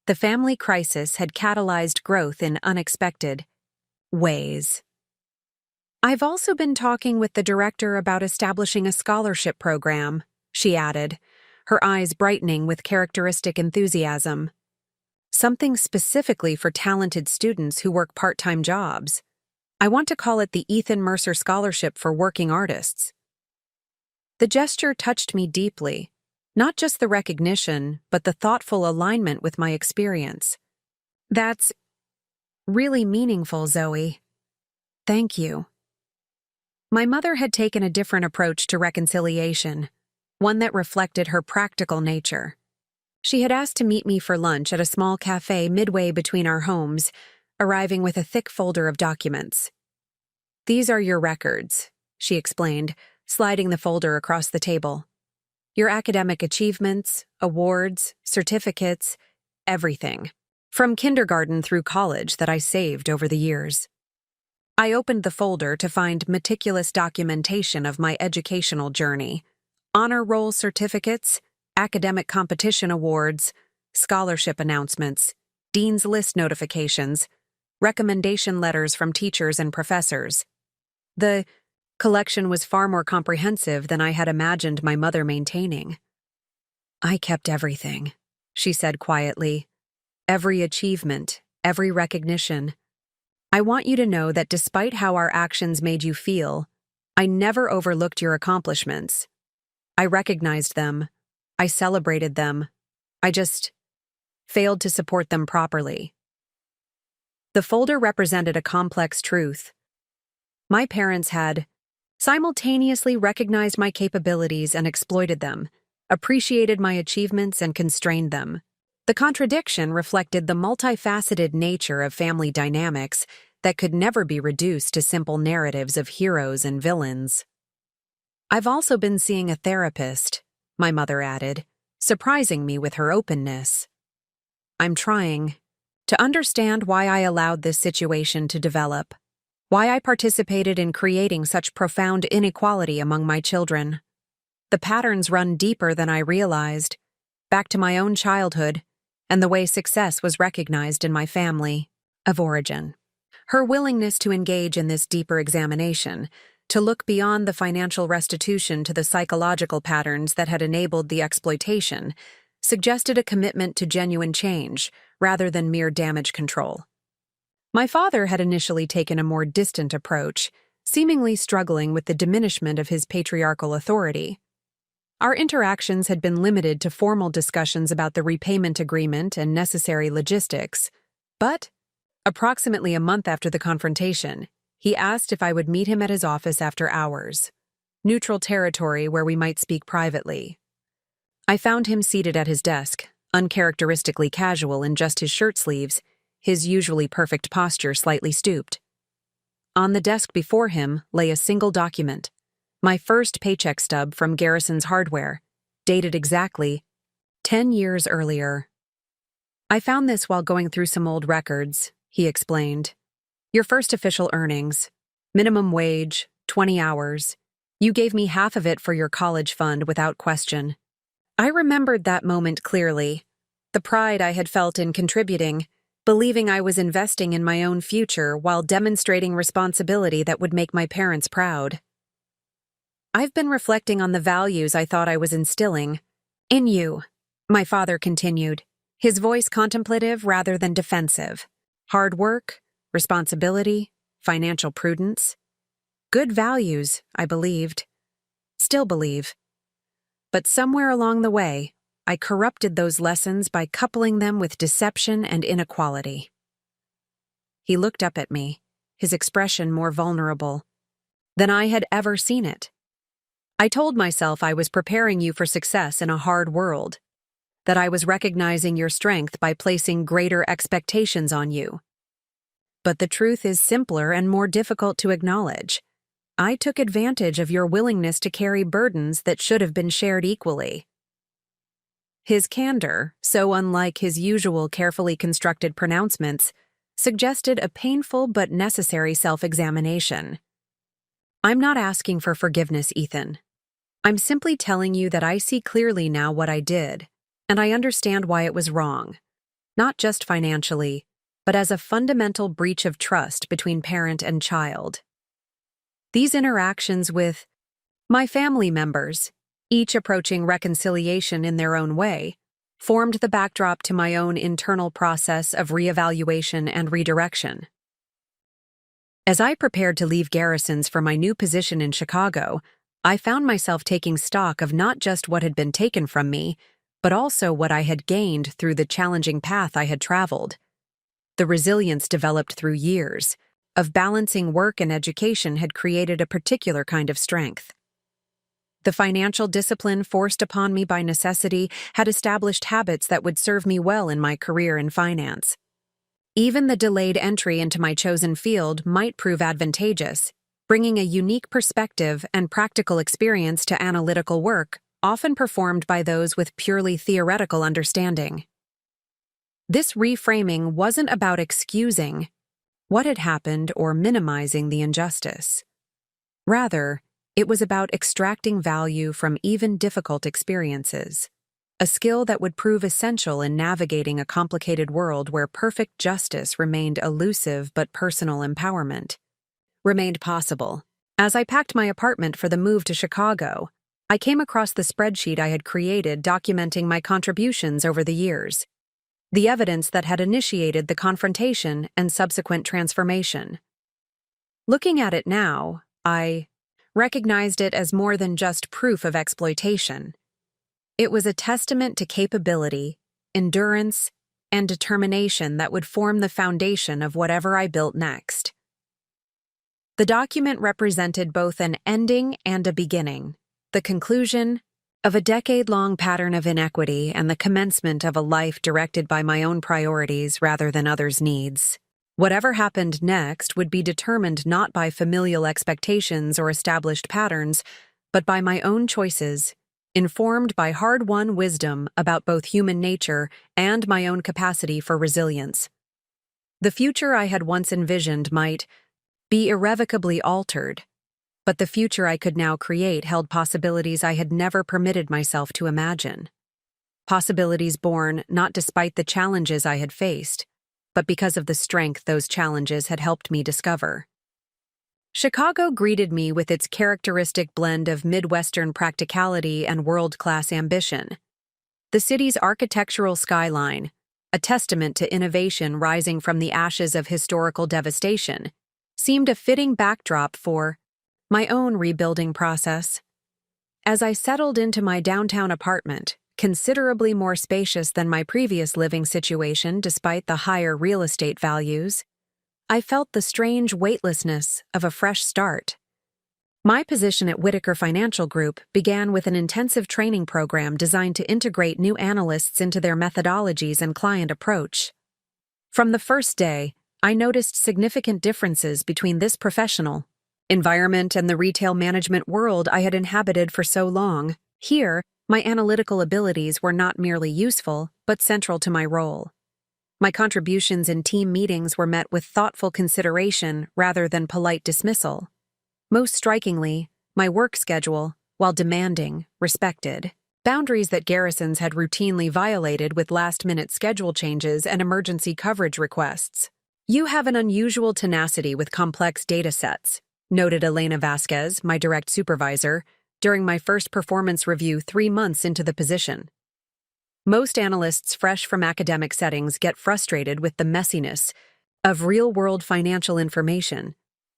The family crisis had catalyzed growth in unexpected ways. "I've also been talking with the director about establishing a scholarship program," she added, her eyes brightening with characteristic enthusiasm. "Something specifically for talented students who work part-time jobs. I want to call it the Ethan Mercer Scholarship for Working Artists." The gesture touched me deeply, not just the recognition, but the thoughtful alignment with my experience. "That's really meaningful, Zoe. Thank you." My mother had taken a different approach to reconciliation, one that reflected her practical nature. She had asked to meet me for lunch at a small cafe midway between our homes, arriving with a thick folder of documents. "These are your records," she explained, sliding the folder across the table. "Your academic achievements, awards, certificates, everything. From kindergarten through college that I saved over the years." I opened the folder to find meticulous documentation of my educational journey. Honor roll certificates, academic competition awards, scholarship announcements, dean's list notifications, recommendation letters from teachers and professors. The collection was far more comprehensive than I had imagined my mother maintaining. "I kept everything," she said quietly. "Every achievement, every recognition. I want you to know that despite how our actions made you feel, I never overlooked your accomplishments. I recognized them. I celebrated them. I just failed to support them properly." The folder represented a complex truth. My parents had simultaneously recognized my capabilities and exploited them, appreciated my achievements and constrained them. The contradiction reflected the multifaceted nature of family dynamics that could never be reduced to simple narratives of heroes and villains. "I've also been seeing a therapist," my mother added, surprising me with her openness. "I'm trying to understand why I allowed this situation to develop, why I participated in creating such profound inequality among my children. The patterns run deeper than I realized, back to my own childhood and the way success was recognized in my family of origin." Her willingness to engage in this deeper examination, to look beyond the financial restitution to the psychological patterns that had enabled the exploitation, suggested a commitment to genuine change rather than mere damage control. My father had initially taken a more distant approach, seemingly struggling with the diminishment of his patriarchal authority. Our interactions had been limited to formal discussions about the repayment agreement and necessary logistics, but approximately a month after the confrontation, he asked if I would meet him at his office after hours. neutral territory where we might speak privately. I found him seated at his desk, uncharacteristically casual in just his shirt sleeves, his usually perfect posture slightly stooped. On the desk before him lay a single document, my first paycheck stub from Garrison's Hardware, dated exactly 10 years earlier. "I found this while going through some old records," he explained. "Your first official earnings, minimum wage, 20 hours. You gave me half of it for your college fund without question." I remembered that moment clearly, the pride I had felt in contributing, believing I was investing in my own future while demonstrating responsibility that would make my parents proud. "I've been reflecting on the values I thought I was instilling in you," my father continued, his voice contemplative rather than defensive. "Hard work, responsibility, financial prudence. Good values, I believed. Still believe. But somewhere along the way, I corrupted those lessons by coupling them with deception and inequality." He looked up at me, his expression more vulnerable than I had ever seen it. "I told myself I was preparing you for success in a hard world, that I was recognizing your strength by placing greater expectations on you. But the truth is simpler and more difficult to acknowledge. I took advantage of your willingness to carry burdens that should have been shared equally." His candor, so unlike his usual carefully constructed pronouncements, suggested a painful but necessary self-examination. "I'm not asking for forgiveness, Ethan. I'm simply telling you that I see clearly now what I did, and I understand why it was wrong, not just financially, but as a fundamental breach of trust between parent and child. These interactions with my family members, each approaching reconciliation in their own way, formed the backdrop to my own internal process of reevaluation and redirection. As I prepared to leave Garrison's for my new position in Chicago, I found myself taking stock of not just what had been taken from me, but also what I had gained through the challenging path I had traveled. The resilience developed through years of balancing work and education had created a particular kind of strength. The financial discipline forced upon me by necessity had established habits that would serve me well in my career in finance. Even the delayed entry into my chosen field might prove advantageous, bringing a unique perspective and practical experience to analytical work, often performed by those with purely theoretical understanding. This reframing wasn't about excusing what had happened or minimizing the injustice. Rather, it was about extracting value from even difficult experiences, a skill that would prove essential in navigating a complicated world where perfect justice remained elusive but personal empowerment remained possible. As I packed my apartment for the move to Chicago, I came across the spreadsheet I had created documenting my contributions over the years, the evidence that had initiated the confrontation and subsequent transformation. Looking at it now, I recognized it as more than just proof of exploitation. It was a testament to capability, endurance, and determination that would form the foundation of whatever I built next. The document represented both an ending and a beginning, the conclusion of a decade-long pattern of inequity and the commencement of a life directed by my own priorities rather than others' needs. Whatever happened next would be determined not by familial expectations or established patterns, but by my own choices, informed by hard-won wisdom about both human nature and my own capacity for resilience. The future I had once envisioned might be irrevocably altered, but the future I could now create held possibilities I had never permitted myself to imagine. Possibilities born not despite the challenges I had faced, but because of the strength those challenges had helped me discover. Chicago greeted me with its characteristic blend of Midwestern practicality and world-class ambition. The city's architectural skyline, a testament to innovation rising from the ashes of historical devastation, seemed a fitting backdrop for my own rebuilding process. As I settled into my downtown apartment, considerably more spacious than my previous living situation despite the higher real estate values, I felt the strange weightlessness of a fresh start. My position at Whitaker Financial Group began with an intensive training program designed to integrate new analysts into their methodologies and client approach. From the first day, I noticed significant differences between this professional environment and the retail management world I had inhabited for so long. Here, my analytical abilities were not merely useful, but central to my role. My contributions in team meetings were met with thoughtful consideration rather than polite dismissal. Most strikingly, my work schedule, while demanding, respected boundaries that Garrisons had routinely violated with last-minute schedule changes and emergency coverage requests. "You have an unusual tenacity with complex data sets," noted Elena Vasquez, my direct supervisor, during my first performance review 3 months into the position. "Most analysts fresh from academic settings get frustrated with the messiness of real-world financial information,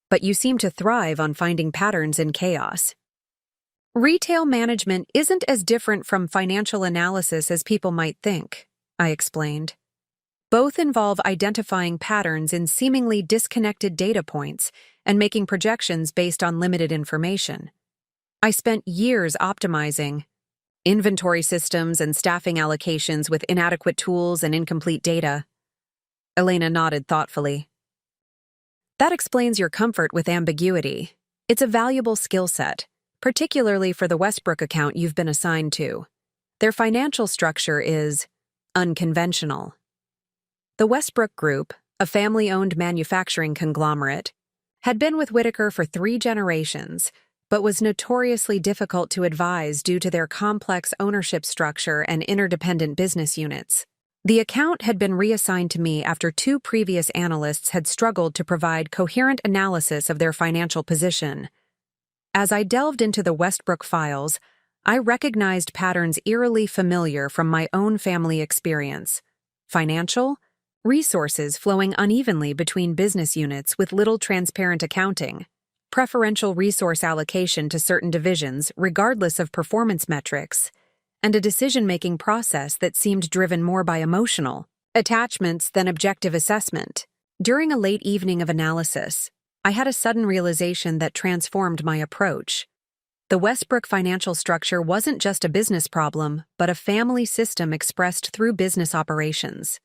but you seem to thrive on finding patterns in chaos." "Retail management isn't as different from financial analysis as people might think," I explained. "Both involve identifying patterns in seemingly disconnected data points and making projections based on limited information. I spent years optimizing inventory systems and staffing allocations with inadequate tools and incomplete data." Elena nodded thoughtfully. "That explains your comfort with ambiguity. It's a valuable skill set, particularly for the Westbrook account you've been assigned to. Their financial structure is unconventional." The Westbrook Group, a family-owned manufacturing conglomerate, had been with Whitaker for 3 generations, but was notoriously difficult to advise due to their complex ownership structure and interdependent business units. The account had been reassigned to me after 2 previous analysts had struggled to provide coherent analysis of their financial position. As I delved into the Westbrook files, I recognized patterns eerily familiar from my own family experience. Financial resources flowing unevenly between business units with little transparent accounting, preferential resource allocation to certain divisions regardless of performance metrics, and a decision-making process that seemed driven more by emotional attachments than objective assessment. During a late evening of analysis, I had a sudden realization that transformed my approach. The Westbrook financial structure wasn't just a business problem, but a family system expressed through business operations.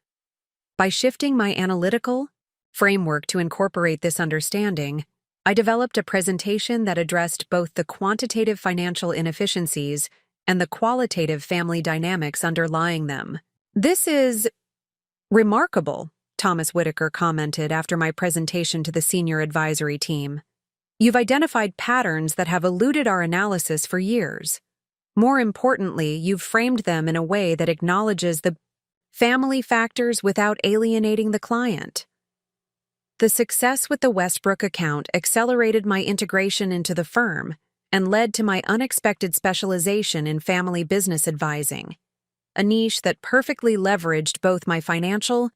By shifting my analytical framework to incorporate this understanding, I developed a presentation that addressed both the quantitative financial inefficiencies and the qualitative family dynamics underlying them. "This is remarkable," Thomas Whitaker commented after my presentation to the senior advisory team. "You've identified patterns that have eluded our analysis for years. More importantly, you've framed them in a way that acknowledges the family factors without alienating the client." The success with the Westbrook account accelerated my integration into the firm and led to my unexpected specialization in family business advising, a niche that perfectly leveraged both my financial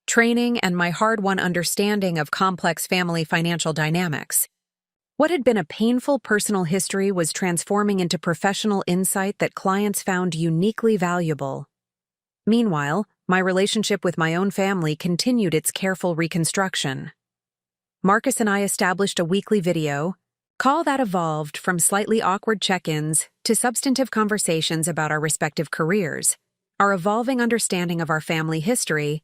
training and my hard-won understanding of complex family financial dynamics. What had been a painful personal history was transforming into professional insight that clients found uniquely valuable. Meanwhile, my relationship with my own family continued its careful reconstruction. Marcus and I established a weekly video call that evolved from slightly awkward check-ins to substantive conversations about our respective careers, our evolving understanding of our family history,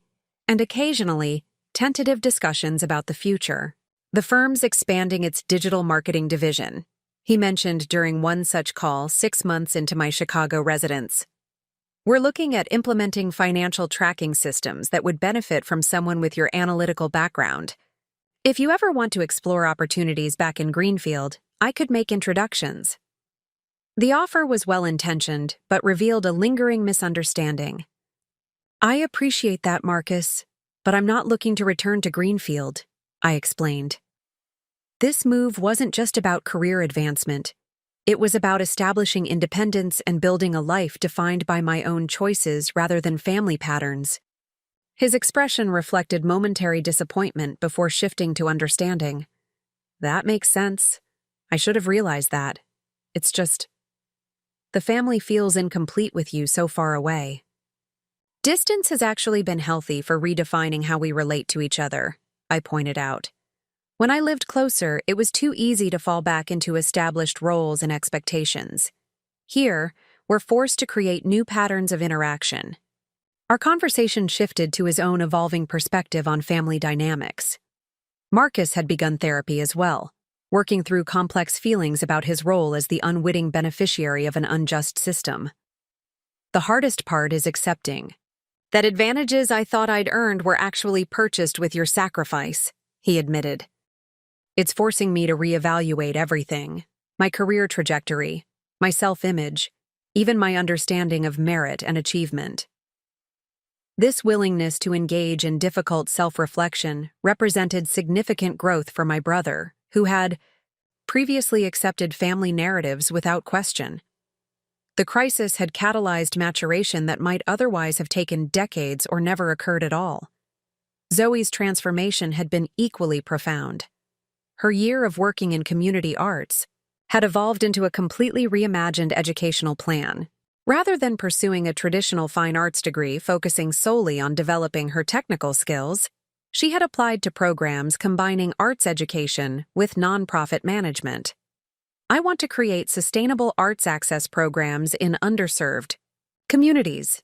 and occasionally, tentative discussions about the future. "The firm's expanding its digital marketing division," he mentioned during one such call 6 months into my Chicago residence. "We're looking at implementing financial tracking systems that would benefit from someone with your analytical background. If you ever want to explore opportunities back in Greenfield, I could make introductions." The offer was well-intentioned, but revealed a lingering misunderstanding. "I appreciate that, Marcus, but I'm not looking to return to Greenfield," I explained. This move wasn't just about career advancement. It was about establishing independence and building a life defined by my own choices rather than family patterns. His expression reflected momentary disappointment before shifting to understanding. "That makes sense. I should have realized that. It's just, the family feels incomplete with you so far away." "Distance has actually been healthy for redefining how we relate to each other," I pointed out. When I lived closer, it was too easy to fall back into established roles and expectations. Here, we're forced to create new patterns of interaction. Our conversation shifted to his own evolving perspective on family dynamics. Marcus had begun therapy as well, working through complex feelings about his role as the unwitting beneficiary of an unjust system. The hardest part is accepting that advantages I thought I'd earned were actually purchased with your sacrifice, he admitted. It's forcing me to reevaluate everything: my career trajectory, my self-image, even my understanding of merit and achievement. This willingness to engage in difficult self-reflection represented significant growth for my brother, who had previously accepted family narratives without question. The crisis had catalyzed maturation that might otherwise have taken decades or never occurred at all. Zoe's transformation had been equally profound. Her year of working in community arts had evolved into a completely reimagined educational plan. Rather than pursuing a traditional fine arts degree focusing solely on developing her technical skills, she had applied to programs combining arts education with nonprofit management. I want to create sustainable arts access programs in underserved communities,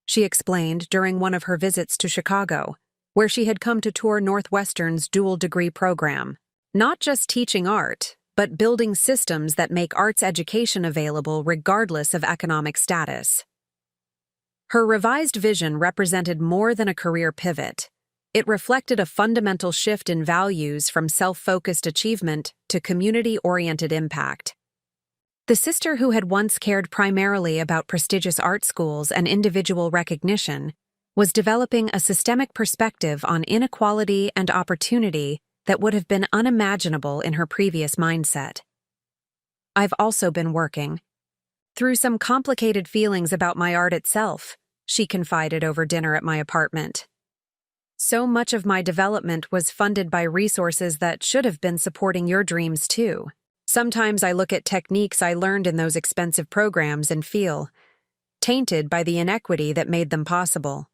she explained during one of her visits to Chicago, where she had come to tour Northwestern's dual degree program. Not just teaching art, but building systems that make arts education available regardless of economic status. Her revised vision represented more than a career pivot. It reflected a fundamental shift in values from self-focused achievement to community-oriented impact. The sister who had once cared primarily about prestigious art schools and individual recognition was developing a systemic perspective on inequality and opportunity that would have been unimaginable in her previous mindset. I've also been working through some complicated feelings about my art itself, she confided over dinner at my apartment. So much of my development was funded by resources that should have been supporting your dreams too. Sometimes I look at techniques I learned in those expensive programs and feel tainted by the inequity that made them possible.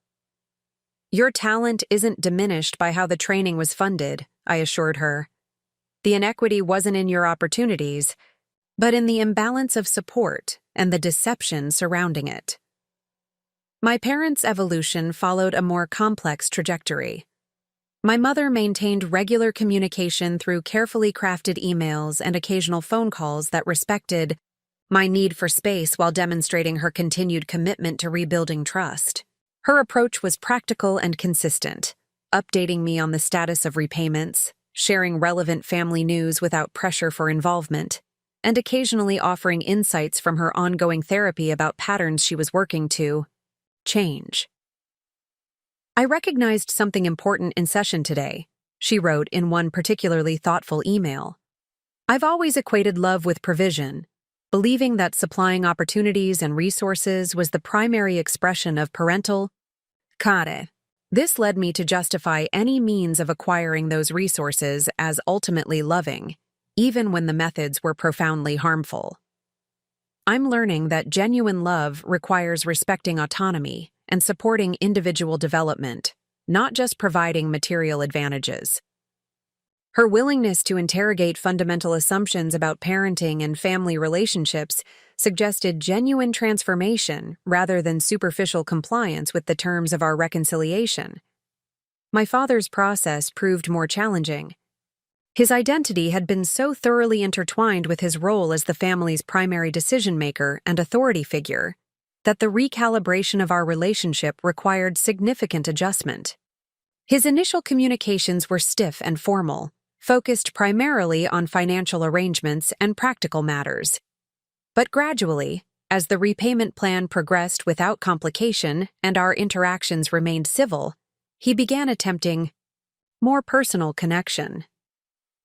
Your talent isn't diminished by how the training was funded, I assured her. The inequity wasn't in your opportunities, but in the imbalance of support and the deception surrounding it. My parents' evolution followed a more complex trajectory. My mother maintained regular communication through carefully crafted emails and occasional phone calls that respected my need for space while demonstrating her continued commitment to rebuilding trust. Her approach was practical and consistent, updating me on the status of repayments, sharing relevant family news without pressure for involvement, and occasionally offering insights from her ongoing therapy about patterns she was working to change. I recognized something important in session today, she wrote in one particularly thoughtful email. I've always equated love with provision, believing that supplying opportunities and resources was the primary expression of parental care. This led me to justify any means of acquiring those resources as ultimately loving, even when the methods were profoundly harmful. I'm learning that genuine love requires respecting autonomy and supporting individual development, not just providing material advantages. Her willingness to interrogate fundamental assumptions about parenting and family relationships suggested genuine transformation rather than superficial compliance with the terms of our reconciliation. My father's process proved more challenging. His identity had been so thoroughly intertwined with his role as the family's primary decision-maker and authority figure that the recalibration of our relationship required significant adjustment. His initial communications were stiff and formal, focused primarily on financial arrangements and practical matters. But gradually, as the repayment plan progressed without complication and our interactions remained civil, he began attempting more personal connection.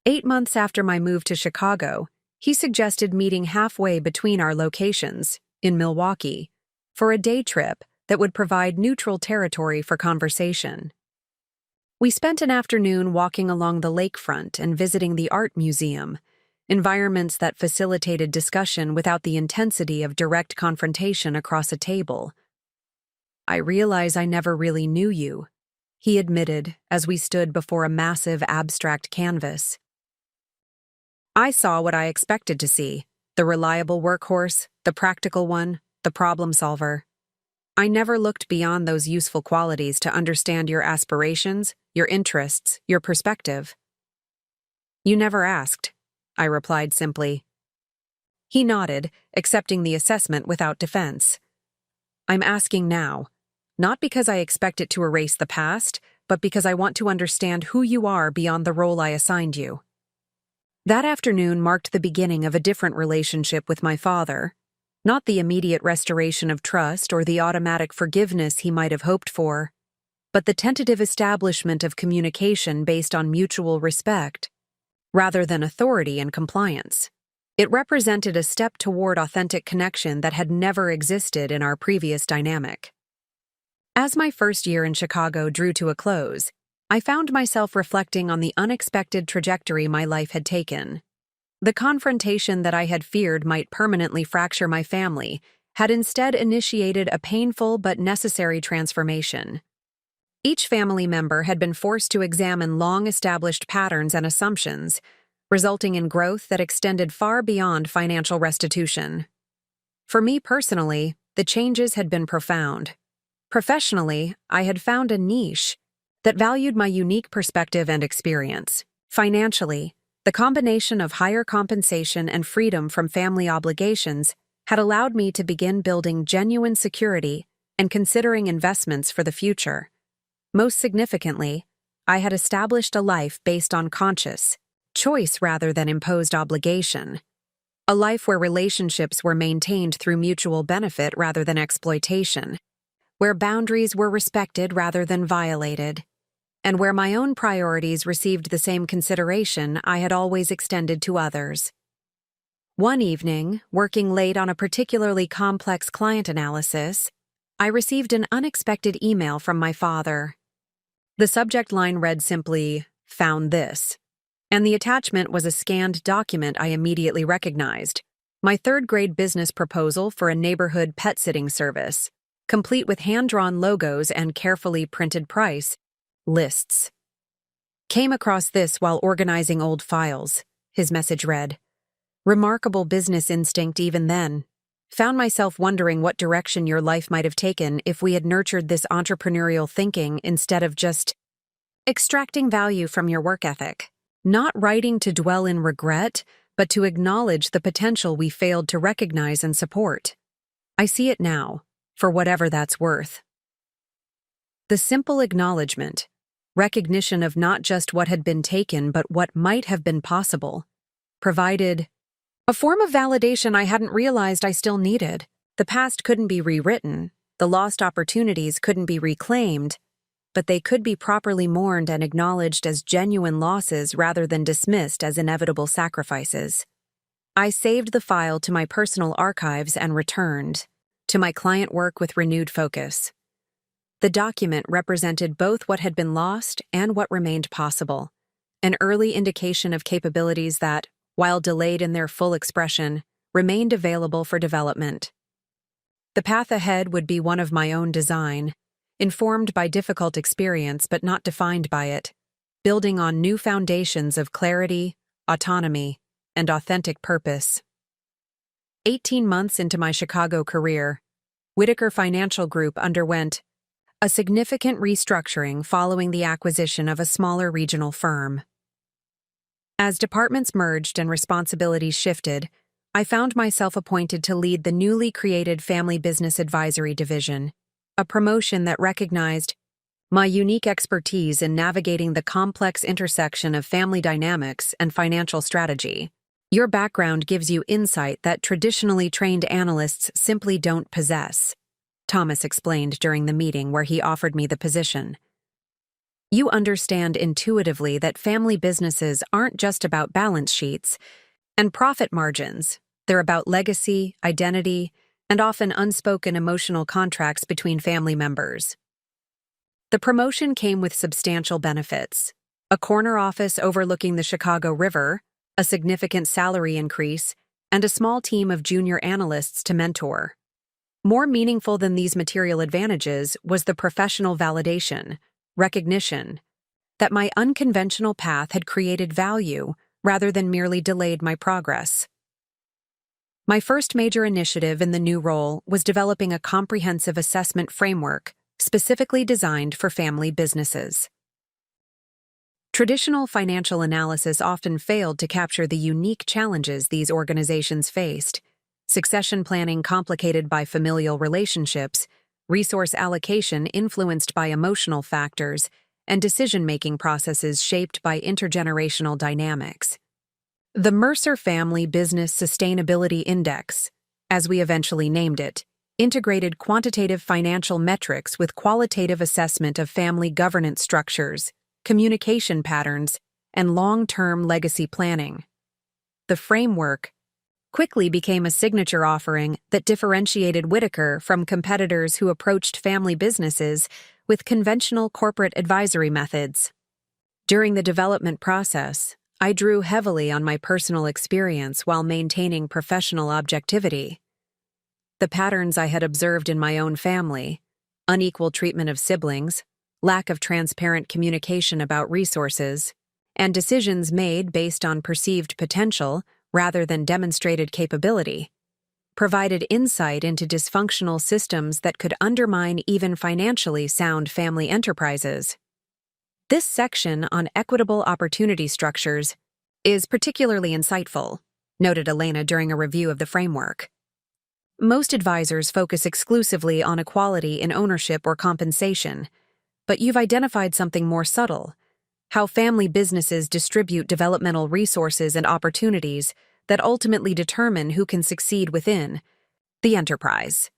8 months after my move to Chicago, he suggested meeting halfway between our locations, in Milwaukee, for a day trip that would provide neutral territory for conversation. We spent an afternoon walking along the lakefront and visiting the art museum, environments that facilitated discussion without the intensity of direct confrontation across a table. I realize I never really knew you, he admitted as we stood before a massive abstract canvas. I saw what I expected to see: the reliable workhorse, the practical one, the problem solver. I never looked beyond those useful qualities to understand your aspirations, your interests, your perspective. You never asked, I replied simply. He nodded, accepting the assessment without defense. I'm asking now, not because I expect it to erase the past, but because I want to understand who you are beyond the role I assigned you. That afternoon marked the beginning of a different relationship with my father. Not the immediate restoration of trust or the automatic forgiveness he might have hoped for, but the tentative establishment of communication based on mutual respect, rather than authority and compliance. It represented a step toward authentic connection that had never existed in our previous dynamic. As my first year in Chicago drew to a close, I found myself reflecting on the unexpected trajectory my life had taken. The confrontation that I had feared might permanently fracture my family had instead initiated a painful but necessary transformation. Each family member had been forced to examine long-established patterns and assumptions, resulting in growth that extended far beyond financial restitution. For me personally, the changes had been profound. Professionally, I had found a niche that valued my unique perspective and experience. Financially, the combination of higher compensation and freedom from family obligations had allowed me to begin building genuine security and considering investments for the future. Most significantly, I had established a life based on conscious choice rather than imposed obligation. A life where relationships were maintained through mutual benefit rather than exploitation, where boundaries were respected rather than violated, and where my own priorities received the same consideration I had always extended to others. One evening, working late on a particularly complex client analysis, I received an unexpected email from my father. The subject line read simply, "Found this," and the attachment was a scanned document I immediately recognized: my third-grade business proposal for a neighborhood pet-sitting service, complete with hand-drawn logos and carefully printed price lists. Came across this while organizing old files, his message read. Remarkable business instinct even then. Found myself wondering what direction your life might have taken if we had nurtured this entrepreneurial thinking instead of just extracting value from your work ethic. Not writing to dwell in regret, but to acknowledge the potential we failed to recognize and support. I see it now, for whatever that's worth. The simple acknowledgement, recognition of not just what had been taken but what might have been possible, provided a form of validation I hadn't realized I still needed. The past couldn't be rewritten, the lost opportunities couldn't be reclaimed, but they could be properly mourned and acknowledged as genuine losses rather than dismissed as inevitable sacrifices. I saved the file to my personal archives and returned to my client work with renewed focus. The document represented both what had been lost and what remained possible, an early indication of capabilities that, while delayed in their full expression, remained available for development. The path ahead would be one of my own design, informed by difficult experience but not defined by it, building on new foundations of clarity, autonomy, and authentic purpose. 18 months into my Chicago career, Whitaker Financial Group underwent a significant restructuring following the acquisition of a smaller regional firm. As departments merged and responsibilities shifted, I found myself appointed to lead the newly created Family Business Advisory Division, a promotion that recognized my unique expertise in navigating the complex intersection of family dynamics and financial strategy. Your background gives you insight that traditionally trained analysts simply don't possess, Thomas explained during the meeting where he offered me the position. You understand intuitively that family businesses aren't just about balance sheets and profit margins. They're about legacy, identity, and often unspoken emotional contracts between family members. The promotion came with substantial benefits: a corner office overlooking the Chicago River, a significant salary increase, and a small team of junior analysts to mentor. More meaningful than these material advantages was the professional validation, recognition, that my unconventional path had created value, rather than merely delayed my progress. My first major initiative in the new role was developing a comprehensive assessment framework specifically designed for family businesses. Traditional financial analysis often failed to capture the unique challenges these organizations faced: succession planning complicated by familial relationships, resource allocation influenced by emotional factors, and decision-making processes shaped by intergenerational dynamics. The Mercer Family Business Sustainability Index, as we eventually named it, integrated quantitative financial metrics with qualitative assessment of family governance structures, communication patterns, and long-term legacy planning. The framework quickly became a signature offering that differentiated Whitaker from competitors who approached family businesses with conventional corporate advisory methods. During the development process, I drew heavily on my personal experience while maintaining professional objectivity. The patterns I had observed in my own family, unequal treatment of siblings, lack of transparent communication about resources, and decisions made based on perceived potential rather than demonstrated capability, provided insight into dysfunctional systems that could undermine even financially sound family enterprises. This section on equitable opportunity structures is particularly insightful, noted Elena during a review of the framework. Most advisors focus exclusively on equality in ownership or compensation, but you've identified something more subtle: how family businesses distribute developmental resources and opportunities that ultimately determine who can succeed within the enterprise.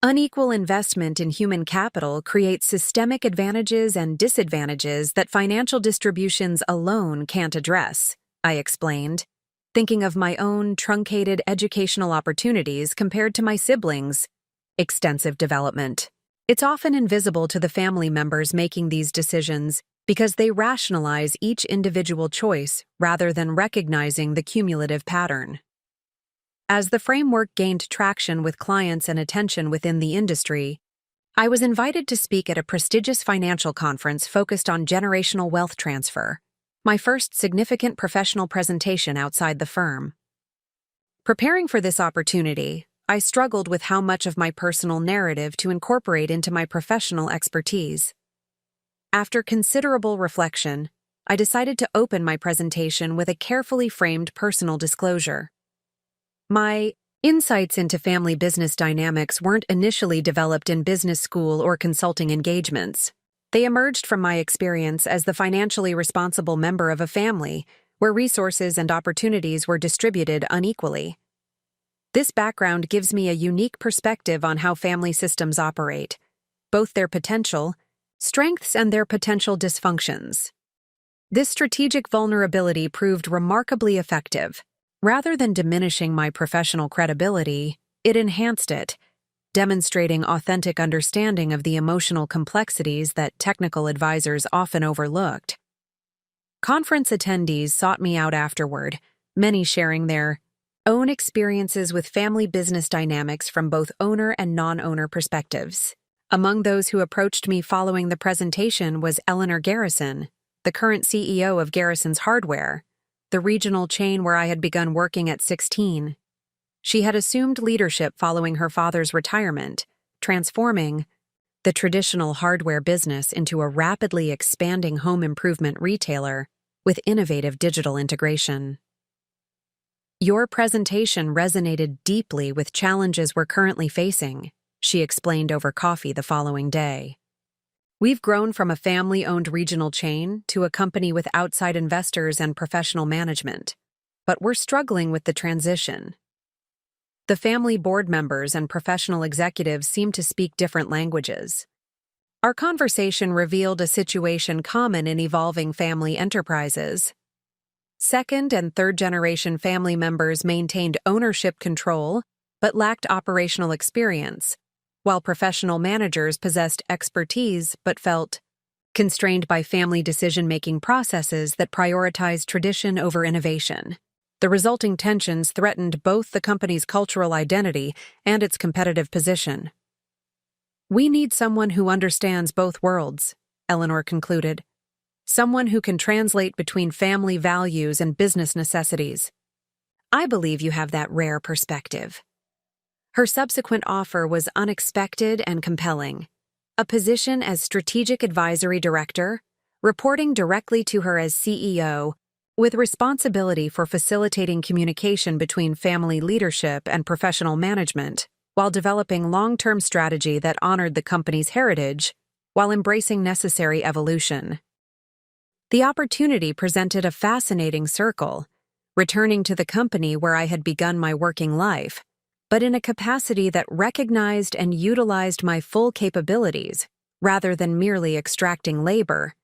Unequal investment in human capital creates systemic advantages and disadvantages that financial distributions alone can't address, I explained, thinking of my own truncated educational opportunities compared to my siblings' extensive development. It's often invisible to the family members making these decisions because they rationalize each individual choice rather than recognizing the cumulative pattern. As the framework gained traction with clients and attention within the industry, I was invited to speak at a prestigious financial conference focused on generational wealth transfer, my first significant professional presentation outside the firm. Preparing for this opportunity, I struggled with how much of my personal narrative to incorporate into my professional expertise. After considerable reflection, I decided to open my presentation with a carefully framed personal disclosure. My insights into family business dynamics weren't initially developed in business school or consulting engagements. They emerged from my experience as the financially responsible member of a family where resources and opportunities were distributed unequally. This background gives me a unique perspective on how family systems operate, both their potential strengths and their potential dysfunctions. This strategic vulnerability proved remarkably effective. Rather than diminishing my professional credibility, it enhanced it, demonstrating authentic understanding of the emotional complexities that technical advisors often overlooked. Conference attendees sought me out afterward, many sharing their own experiences with family business dynamics from both owner and non-owner perspectives. Among those who approached me following the presentation was Eleanor Garrison, the current CEO of Garrison's Hardware, the regional chain where I had begun working at 16. She had assumed leadership following her father's retirement, transforming the traditional hardware business into a rapidly expanding home improvement retailer with innovative digital integration. Your presentation resonated deeply with challenges we're currently facing, she explained over coffee the following day. We've grown from a family-owned regional chain to a company with outside investors and professional management, but we're struggling with the transition. The family board members and professional executives seem to speak different languages. Our conversation revealed a situation common in evolving family enterprises. Second- and third-generation family members maintained ownership control but lacked operational experience, while professional managers possessed expertise but felt constrained by family decision-making processes that prioritized tradition over innovation. The resulting tensions threatened both the company's cultural identity and its competitive position. We need someone who understands both worlds, Eleanor concluded, someone who can translate between family values and business necessities. I believe you have that rare perspective. Her subsequent offer was unexpected and compelling. A position as Strategic Advisory Director, reporting directly to her as CEO, with responsibility for facilitating communication between family leadership and professional management, while developing long-term strategy that honored the company's heritage, while embracing necessary evolution. The opportunity presented a fascinating circle, returning to the company where I had begun my working life, but in a capacity that recognized and utilized my full capabilities, rather than merely extracting labor.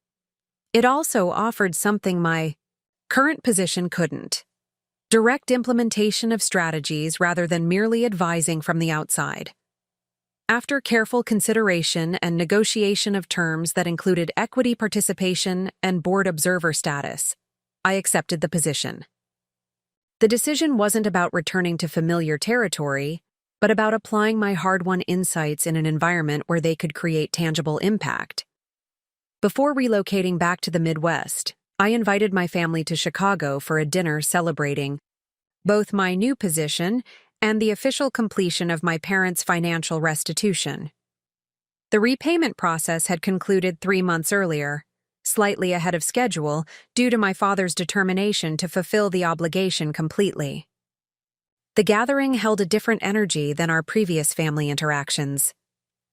It also offered something my current position couldn't: direct implementation of strategies rather than merely advising from the outside. After careful consideration and negotiation of terms that included equity participation and board observer status, I accepted the position. The decision wasn't about returning to familiar territory, but about applying my hard-won insights in an environment where they could create tangible impact. Before relocating back to the Midwest, I invited my family to Chicago for a dinner celebrating both my new position and the official completion of my parents' financial restitution. The repayment process had concluded 3 months earlier, slightly ahead of schedule due to my father's determination to fulfill the obligation completely. The gathering held a different energy than our previous family interactions.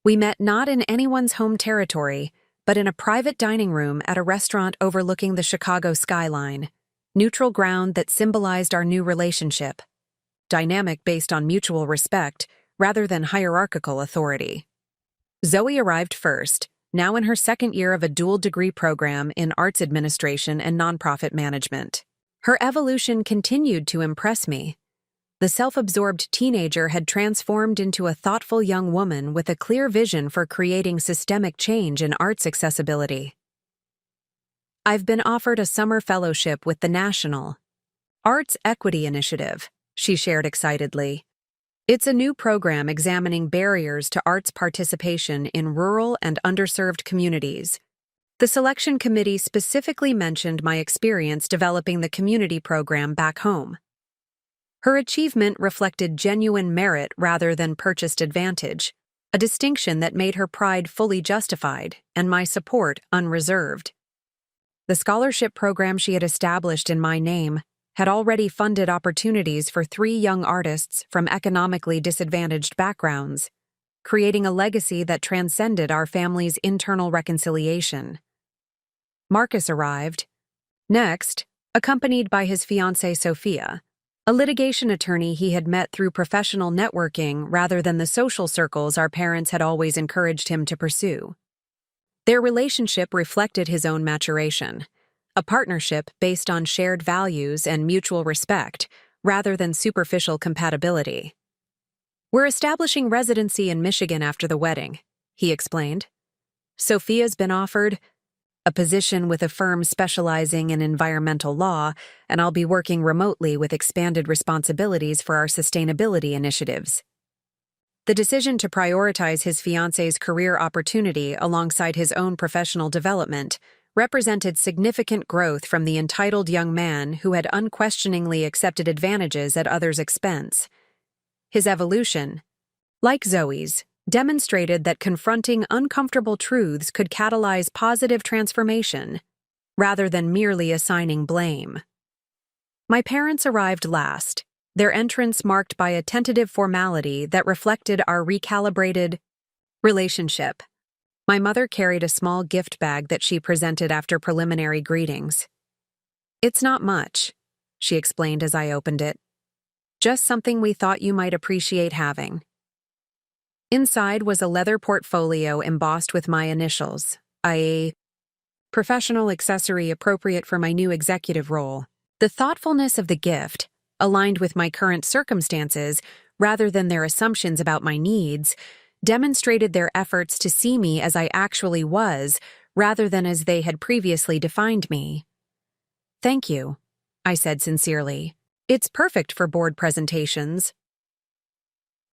We met not in anyone's home territory, but in a private dining room at a restaurant overlooking the Chicago skyline, neutral ground that symbolized our new relationship, dynamic based on mutual respect rather than hierarchical authority. Zoe arrived first, now in her second year of a dual-degree program in arts administration and nonprofit management. Her evolution continued to impress me. The self-absorbed teenager had transformed into a thoughtful young woman with a clear vision for creating systemic change in arts accessibility. I've been offered a summer fellowship with the National Arts Equity Initiative, she shared excitedly. It's a new program examining barriers to arts participation in rural and underserved communities. The selection committee specifically mentioned my experience developing the community program back home. Her achievement reflected genuine merit rather than purchased advantage, a distinction that made her pride fully justified and my support unreserved. The scholarship program she had established in my name had already funded opportunities for 3 young artists from economically disadvantaged backgrounds, creating a legacy that transcended our family's internal reconciliation. Marcus arrived, next, accompanied by his fiancée Sophia, a litigation attorney he had met through professional networking rather than the social circles our parents had always encouraged him to pursue. Their relationship reflected his own maturation, a partnership based on shared values and mutual respect rather than superficial compatibility. We're establishing residency in Michigan after the wedding, he explained. Sophia's been offered a position with a firm specializing in environmental law, and I'll be working remotely with expanded responsibilities for our sustainability initiatives. The decision to prioritize his fiancée's career opportunity alongside his own professional development represented significant growth from the entitled young man who had unquestioningly accepted advantages at others' expense. His evolution, like Zoe's, demonstrated that confronting uncomfortable truths could catalyze positive transformation, rather than merely assigning blame. My parents arrived last, their entrance marked by a tentative formality that reflected our recalibrated relationship. My mother carried a small gift bag that she presented after preliminary greetings. "It's not much," she explained as I opened it. "Just something we thought you might appreciate having." Inside was a leather portfolio embossed with my initials, a professional accessory appropriate for my new executive role. The thoughtfulness of the gift, aligned with my current circumstances rather than their assumptions about my needs, demonstrated their efforts to see me as I actually was rather than as they had previously defined me. "Thank you," I said sincerely. "It's perfect for board presentations."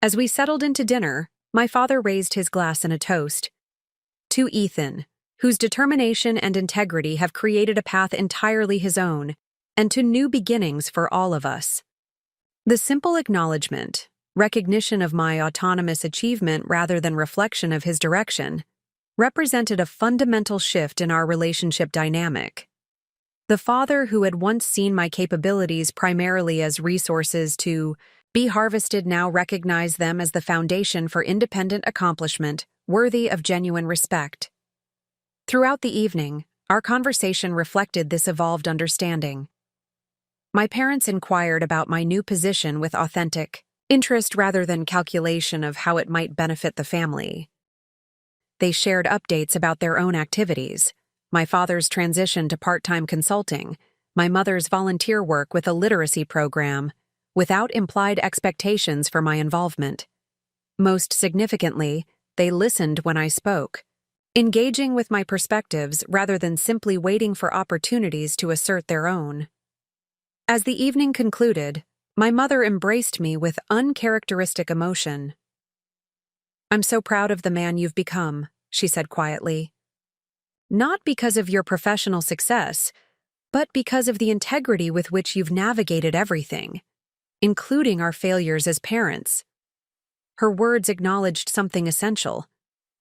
As we settled into dinner, my father raised his glass in a toast. "To Ethan," whose determination and integrity have created a path entirely his own, and to new beginnings for all of us. The simple acknowledgement, recognition of my autonomous achievement rather than reflection of his direction, represented a fundamental shift in our relationship dynamic. The father who had once seen my capabilities primarily as resources to be harvested now recognized them as the foundation for independent accomplishment, worthy of genuine respect. Throughout the evening, our conversation reflected this evolved understanding. My parents inquired about my new position with authentic interest rather than calculation of how it might benefit the family. They shared updates about their own activities, my father's transition to part-time consulting, my mother's volunteer work with a literacy program, without implied expectations for my involvement. Most significantly, they listened when I spoke, engaging with my perspectives rather than simply waiting for opportunities to assert their own. As the evening concluded, my mother embraced me with uncharacteristic emotion. "I'm so proud of the man you've become," she said quietly. "Not because of your professional success, but because of the integrity with which you've navigated everything, including our failures as parents." Her words acknowledged something essential,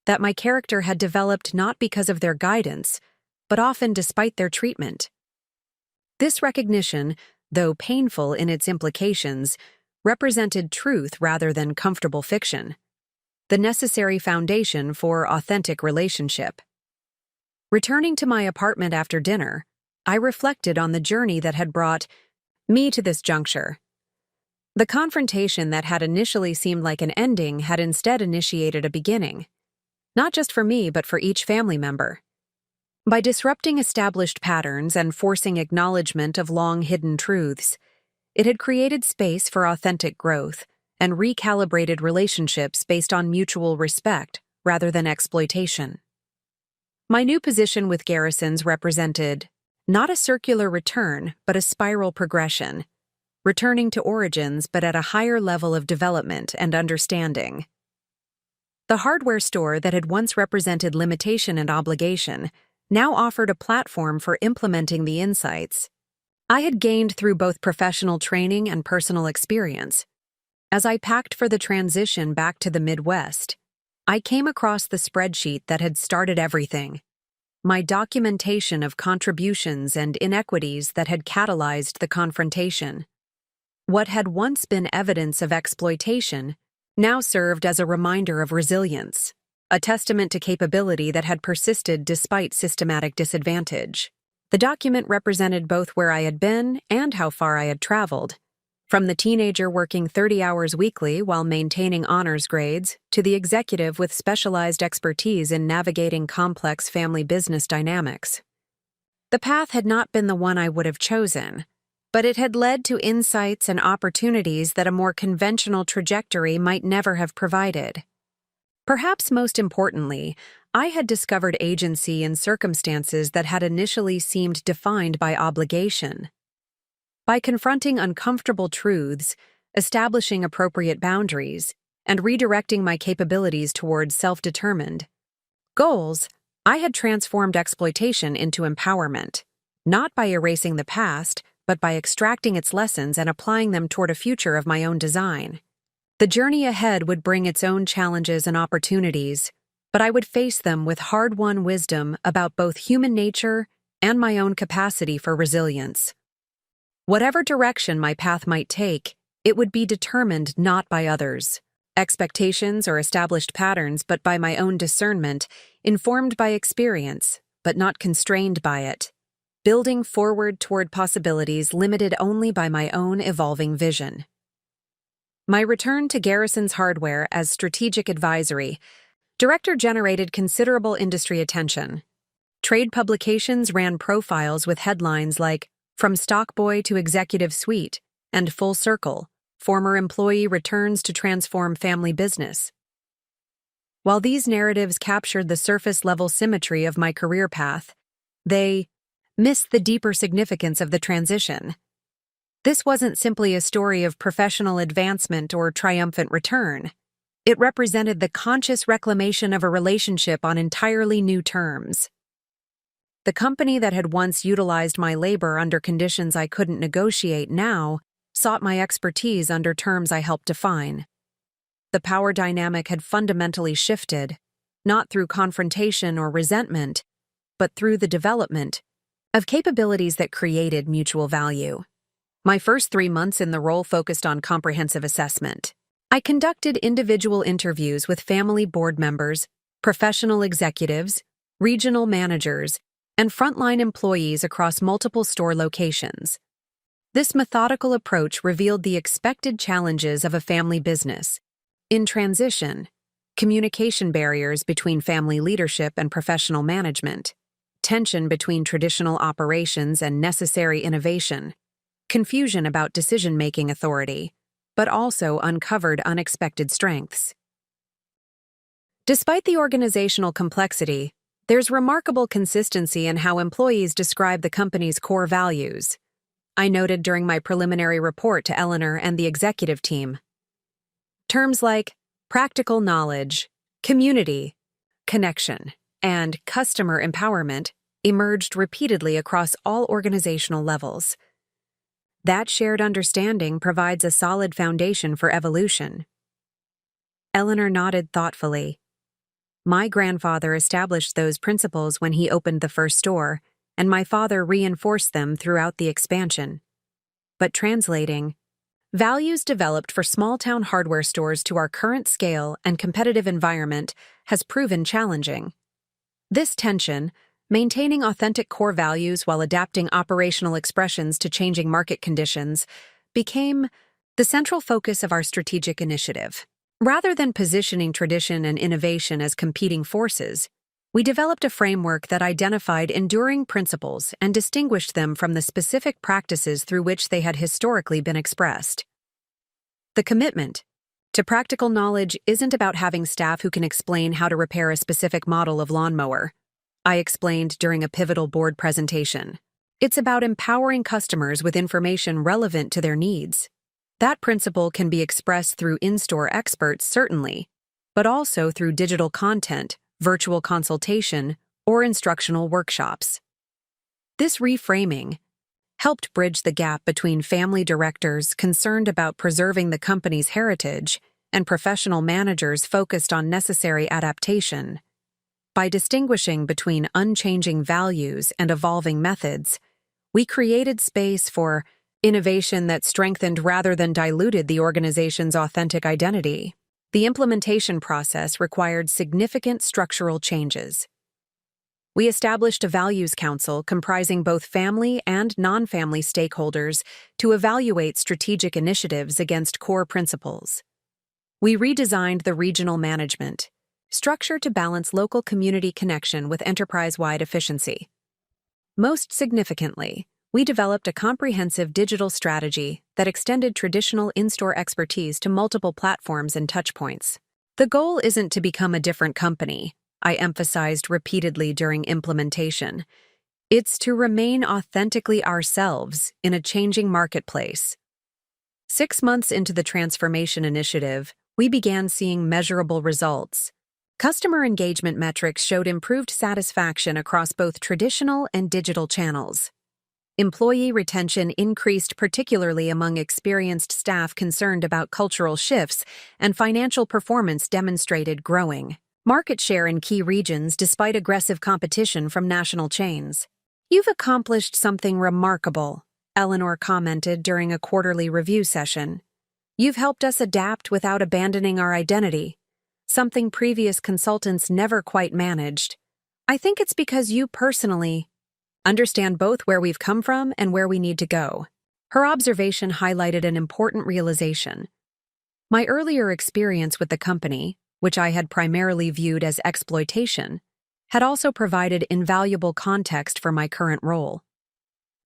that my character had developed not because of their guidance, but often despite their treatment. This recognition, though painful in its implications, represented truth rather than comfortable fiction, the necessary foundation for authentic relationship. Returning to my apartment after dinner, I reflected on the journey that had brought me to this juncture. The confrontation that had initially seemed like an ending had instead initiated a beginning, not just for me but for each family member. By disrupting established patterns and forcing acknowledgement of long-hidden truths, it had created space for authentic growth and recalibrated relationships based on mutual respect rather than exploitation. My new position with Garrisons represented not a circular return, but a spiral progression, returning to origins but at a higher level of development and understanding. The hardware store that had once represented limitation and obligation now offered a platform for implementing the insights I had gained through both professional training and personal experience. As I packed for the transition back to the Midwest, I came across the spreadsheet that had started everything, my documentation of contributions and inequities that had catalyzed the confrontation. What had once been evidence of exploitation now served as a reminder of resilience, a testament to capability that had persisted despite systematic disadvantage. The document represented both where I had been and how far I had traveled, from the teenager working 30 hours weekly while maintaining honors grades to the executive with specialized expertise in navigating complex family business dynamics. The path had not been the one I would have chosen, but it had led to insights and opportunities that a more conventional trajectory might never have provided. Perhaps most importantly, I had discovered agency in circumstances that had initially seemed defined by obligation. By confronting uncomfortable truths, establishing appropriate boundaries, and redirecting my capabilities towards self-determined goals, I had transformed exploitation into empowerment, not by erasing the past, but by extracting its lessons and applying them toward a future of my own design. The journey ahead would bring its own challenges and opportunities, but I would face them with hard-won wisdom about both human nature and my own capacity for resilience. Whatever direction my path might take, it would be determined not by others' expectations or established patterns, but by my own discernment, informed by experience, but not constrained by it, building forward toward possibilities limited only by my own evolving vision. My return to Garrisons Hardware as strategic advisory director generated considerable industry attention. Trade publications ran profiles with headlines like "From Stockboy to Executive Suite" and "Full Circle, Former Employee Returns to Transform Family Business." While these narratives captured the surface-level symmetry of my career path, they missed the deeper significance of the transition. This wasn't simply a story of professional advancement or triumphant return. It represented the conscious reclamation of a relationship on entirely new terms. The company that had once utilized my labor under conditions I couldn't negotiate now sought my expertise under terms I helped define. The power dynamic had fundamentally shifted, not through confrontation or resentment, but through the development of capabilities that created mutual value. My first 3 months in the role focused on comprehensive assessment. I conducted individual interviews with family board members, professional executives, regional managers, and frontline employees across multiple store locations. This methodical approach revealed the expected challenges of a family business. In transition, communication barriers between family leadership and professional management, tension between traditional operations and necessary innovation, confusion about decision-making authority, but also uncovered unexpected strengths. Despite the organizational complexity, there's remarkable consistency in how employees describe the company's core values. I noted during my preliminary report to Eleanor and the executive team. Terms like practical knowledge, community, connection, and customer empowerment emerged repeatedly across all organizational levels. That shared understanding provides a solid foundation for evolution. Eleanor nodded thoughtfully. My grandfather established those principles when he opened the first store, and my father reinforced them throughout the expansion. But translating values developed for small-town hardware stores to our current scale and competitive environment has proven challenging. This tension, maintaining authentic core values while adapting operational expressions to changing market conditions, became the central focus of our strategic initiative. Rather than positioning tradition and innovation as competing forces, we developed a framework that identified enduring principles and distinguished them from the specific practices through which they had historically been expressed. The commitment to practical knowledge isn't about having staff who can explain how to repair a specific model of lawnmower, I explained during a pivotal board presentation. It's about empowering customers with information relevant to their needs. That principle can be expressed through in-store experts, certainly, but also through digital content, virtual consultation, or instructional workshops. This reframing helped bridge the gap between family directors concerned about preserving the company's heritage and professional managers focused on necessary adaptation. By distinguishing between unchanging values and evolving methods, we created space for innovation that strengthened rather than diluted the organization's authentic identity. The implementation process required significant structural changes. We established a values council comprising both family and non-family stakeholders to evaluate strategic initiatives against core principles. We redesigned the regional management structure to balance local community connection with enterprise-wide efficiency. Most significantly, we developed a comprehensive digital strategy that extended traditional in-store expertise to multiple platforms and touchpoints. The goal isn't to become a different company, I emphasized repeatedly during implementation. It's to remain authentically ourselves in a changing marketplace. 6 months into the transformation initiative, we began seeing measurable results. Customer engagement metrics showed improved satisfaction across both traditional and digital channels. Employee retention increased particularly among experienced staff concerned about cultural shifts, and financial performance demonstrated growing market share in key regions despite aggressive competition from national chains. You've accomplished something remarkable, Eleanor commented during a quarterly review session. You've helped us adapt without abandoning our identity, something previous consultants never quite managed. I think it's because you personally understand both where we've come from and where we need to go. Her observation highlighted an important realization. My earlier experience with the company, which I had primarily viewed as exploitation, had also provided invaluable context for my current role.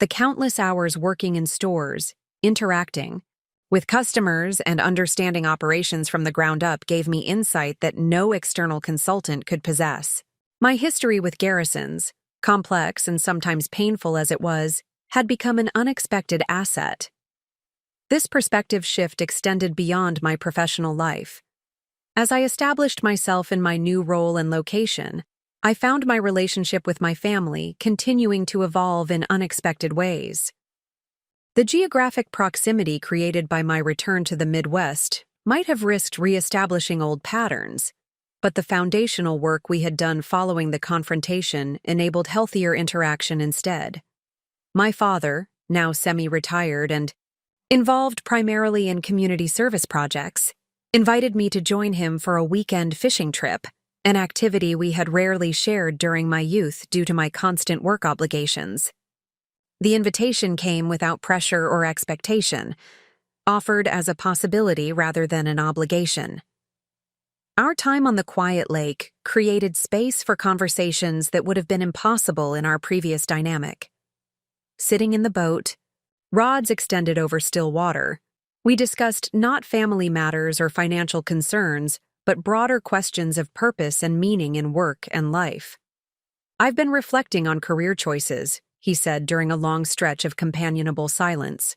The countless hours working in stores, interacting with customers and understanding operations from the ground up gave me insight that no external consultant could possess. My history with Garrisons, complex and sometimes painful as it was, had become an unexpected asset. This perspective shift extended beyond my professional life. As I established myself in my new role and location, I found my relationship with my family continuing to evolve in unexpected ways. The geographic proximity created by my return to the Midwest might have risked re-establishing old patterns, but the foundational work we had done following the confrontation enabled healthier interaction instead. My father, now semi-retired and involved primarily in community service projects, invited me to join him for a weekend fishing trip, an activity we had rarely shared during my youth due to my constant work obligations. The invitation came without pressure or expectation, offered as a possibility rather than an obligation. Our time on the quiet lake created space for conversations that would have been impossible in our previous dynamic. Sitting in the boat, rods extended over still water, we discussed not family matters or financial concerns, but broader questions of purpose and meaning in work and life. "I've been reflecting on career choices," he said during a long stretch of companionable silence.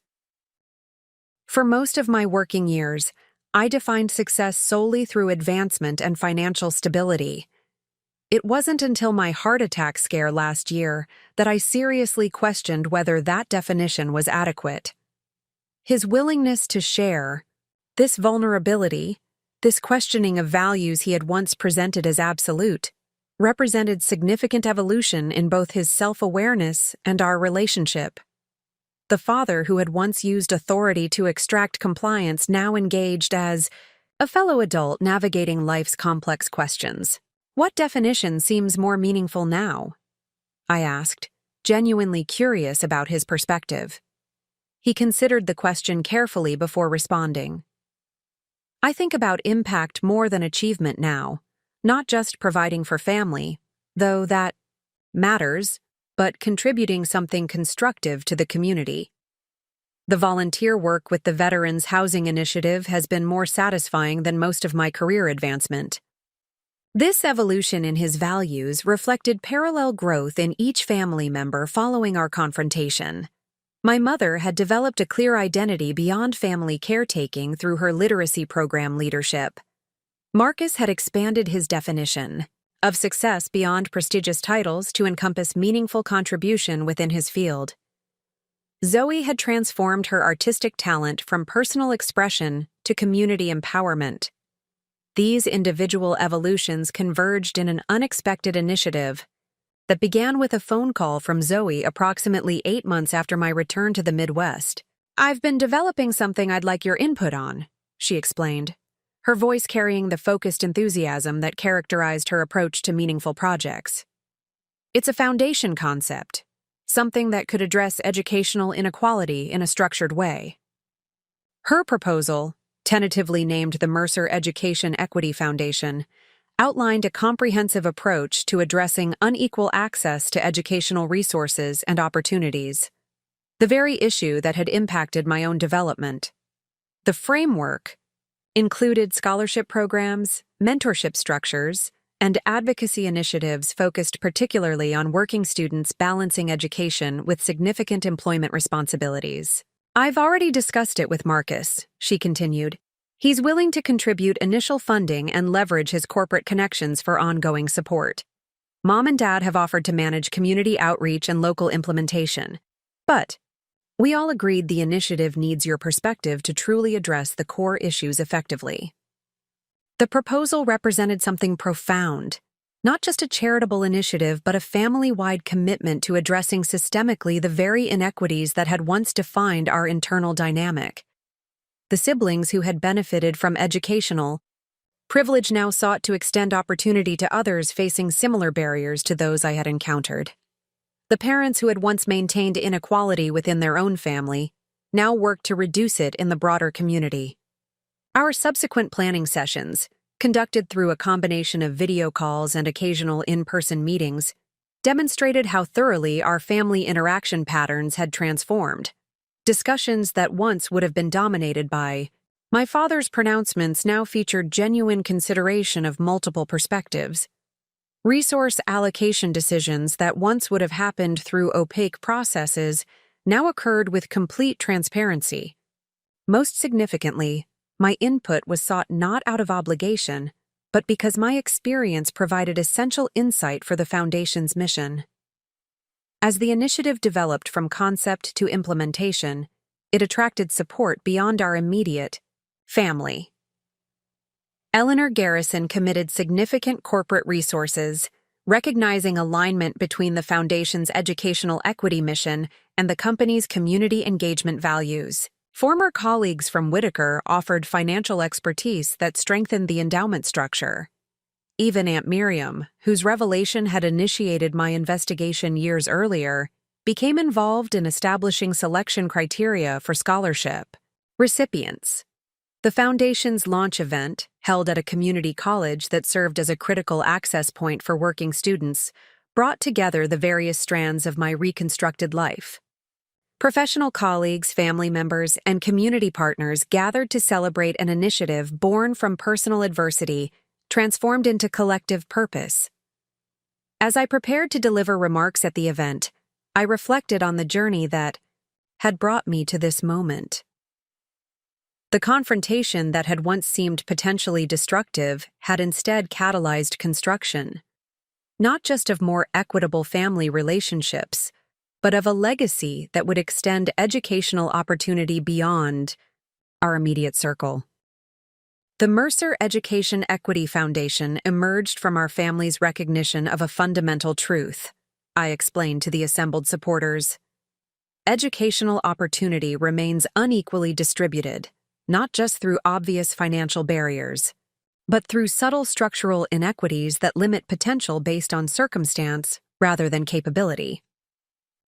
"For most of my working years, I defined success solely through advancement and financial stability. It wasn't until my heart attack scare last year that I seriously questioned whether that definition was adequate." His willingness to share, this vulnerability, this questioning of values he had once presented as absolute, represented significant evolution in both his self-awareness and our relationship. The father who had once used authority to extract compliance now engaged as a fellow adult navigating life's complex questions. "What definition seems more meaningful now?" I asked, genuinely curious about his perspective. He considered the question carefully before responding. "I think about impact more than achievement now, not just providing for family, though that matters, but contributing something constructive to the community. The volunteer work with the Veterans Housing Initiative has been more satisfying than most of my career advancement." This evolution in his values reflected parallel growth in each family member following our confrontation. My mother had developed a clear identity beyond family caretaking through her literacy program leadership. Marcus had expanded his definition of success beyond prestigious titles to encompass meaningful contribution within his field. Zoe had transformed her artistic talent from personal expression to community empowerment. These individual evolutions converged in an unexpected initiative that began with a phone call from Zoe approximately 8 months after my return to the Midwest. "I've been developing something I'd like your input on," she explained, her voice carrying the focused enthusiasm that characterized her approach to meaningful projects. "It's a foundation concept, something that could address educational inequality in a structured way." Her proposal, tentatively named the Mercer Education Equity Foundation, outlined a comprehensive approach to addressing unequal access to educational resources and opportunities, the very issue that had impacted my own development. The framework included scholarship programs, mentorship structures, and advocacy initiatives focused particularly on working students balancing education with significant employment responsibilities. "I've already discussed it with Marcus," she continued. "He's willing to contribute initial funding and leverage his corporate connections for ongoing support. Mom and Dad have offered to manage community outreach and local implementation. But we all agreed the initiative needs your perspective to truly address the core issues effectively." The proposal represented something profound, not just a charitable initiative, but a family-wide commitment to addressing systemically the very inequities that had once defined our internal dynamic. The siblings who had benefited from educational privilege now sought to extend opportunity to others facing similar barriers to those I had encountered. The parents who had once maintained inequality within their own family now worked to reduce it in the broader community. Our subsequent planning sessions, conducted through a combination of video calls and occasional in-person meetings, demonstrated how thoroughly our family interaction patterns had transformed. Discussions that once would have been dominated by my father's pronouncements now featured genuine consideration of multiple perspectives. Resource allocation decisions that once would have happened through opaque processes now occurred with complete transparency. Most significantly, my input was sought not out of obligation, but because my experience provided essential insight for the Foundation's mission. As the initiative developed from concept to implementation, it attracted support beyond our immediate family. Eleanor Garrison committed significant corporate resources, recognizing alignment between the Foundation's educational equity mission and the company's community engagement values. Former colleagues from Whitaker offered financial expertise that strengthened the endowment structure. Even Aunt Miriam, whose revelation had initiated my investigation years earlier, became involved in establishing selection criteria for scholarship recipients. The Foundation's launch event, held at a community college that served as a critical access point for working students, brought together the various strands of my reconstructed life. Professional colleagues, family members, and community partners gathered to celebrate an initiative born from personal adversity, transformed into collective purpose. As I prepared to deliver remarks at the event, I reflected on the journey that had brought me to this moment. The confrontation that had once seemed potentially destructive had instead catalyzed construction, not just of more equitable family relationships, but of a legacy that would extend educational opportunity beyond our immediate circle. The Mercer Education Equity Foundation emerged from our family's recognition of a fundamental truth, I explained to the assembled supporters. Educational opportunity remains unequally distributed, not just through obvious financial barriers, but through subtle structural inequities that limit potential based on circumstance rather than capability.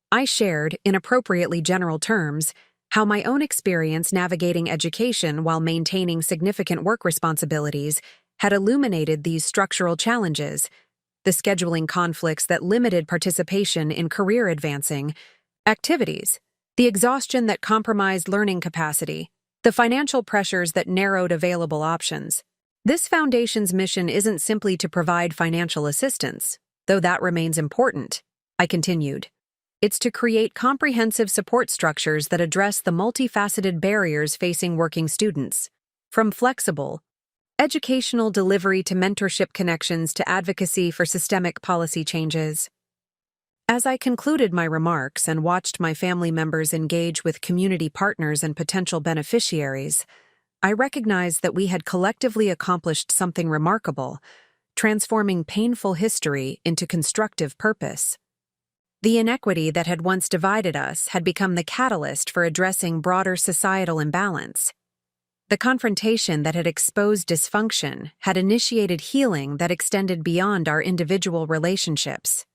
I shared, in appropriately general terms, how my own experience navigating education while maintaining significant work responsibilities had illuminated these structural challenges, the scheduling conflicts that limited participation in career-advancing activities, the exhaustion that compromised learning capacity, the financial pressures that narrowed available options. This foundation's mission isn't simply to provide financial assistance, though that remains important, I continued. It's to create comprehensive support structures that address the multifaceted barriers facing working students, from flexible educational delivery to mentorship connections to advocacy for systemic policy changes. As I concluded my remarks and watched my family members engage with community partners and potential beneficiaries, I recognized that we had collectively accomplished something remarkable, transforming painful history into constructive purpose. The inequity that had once divided us had become the catalyst for addressing broader societal imbalance. The confrontation that had exposed dysfunction had initiated healing that extended beyond our individual relationships.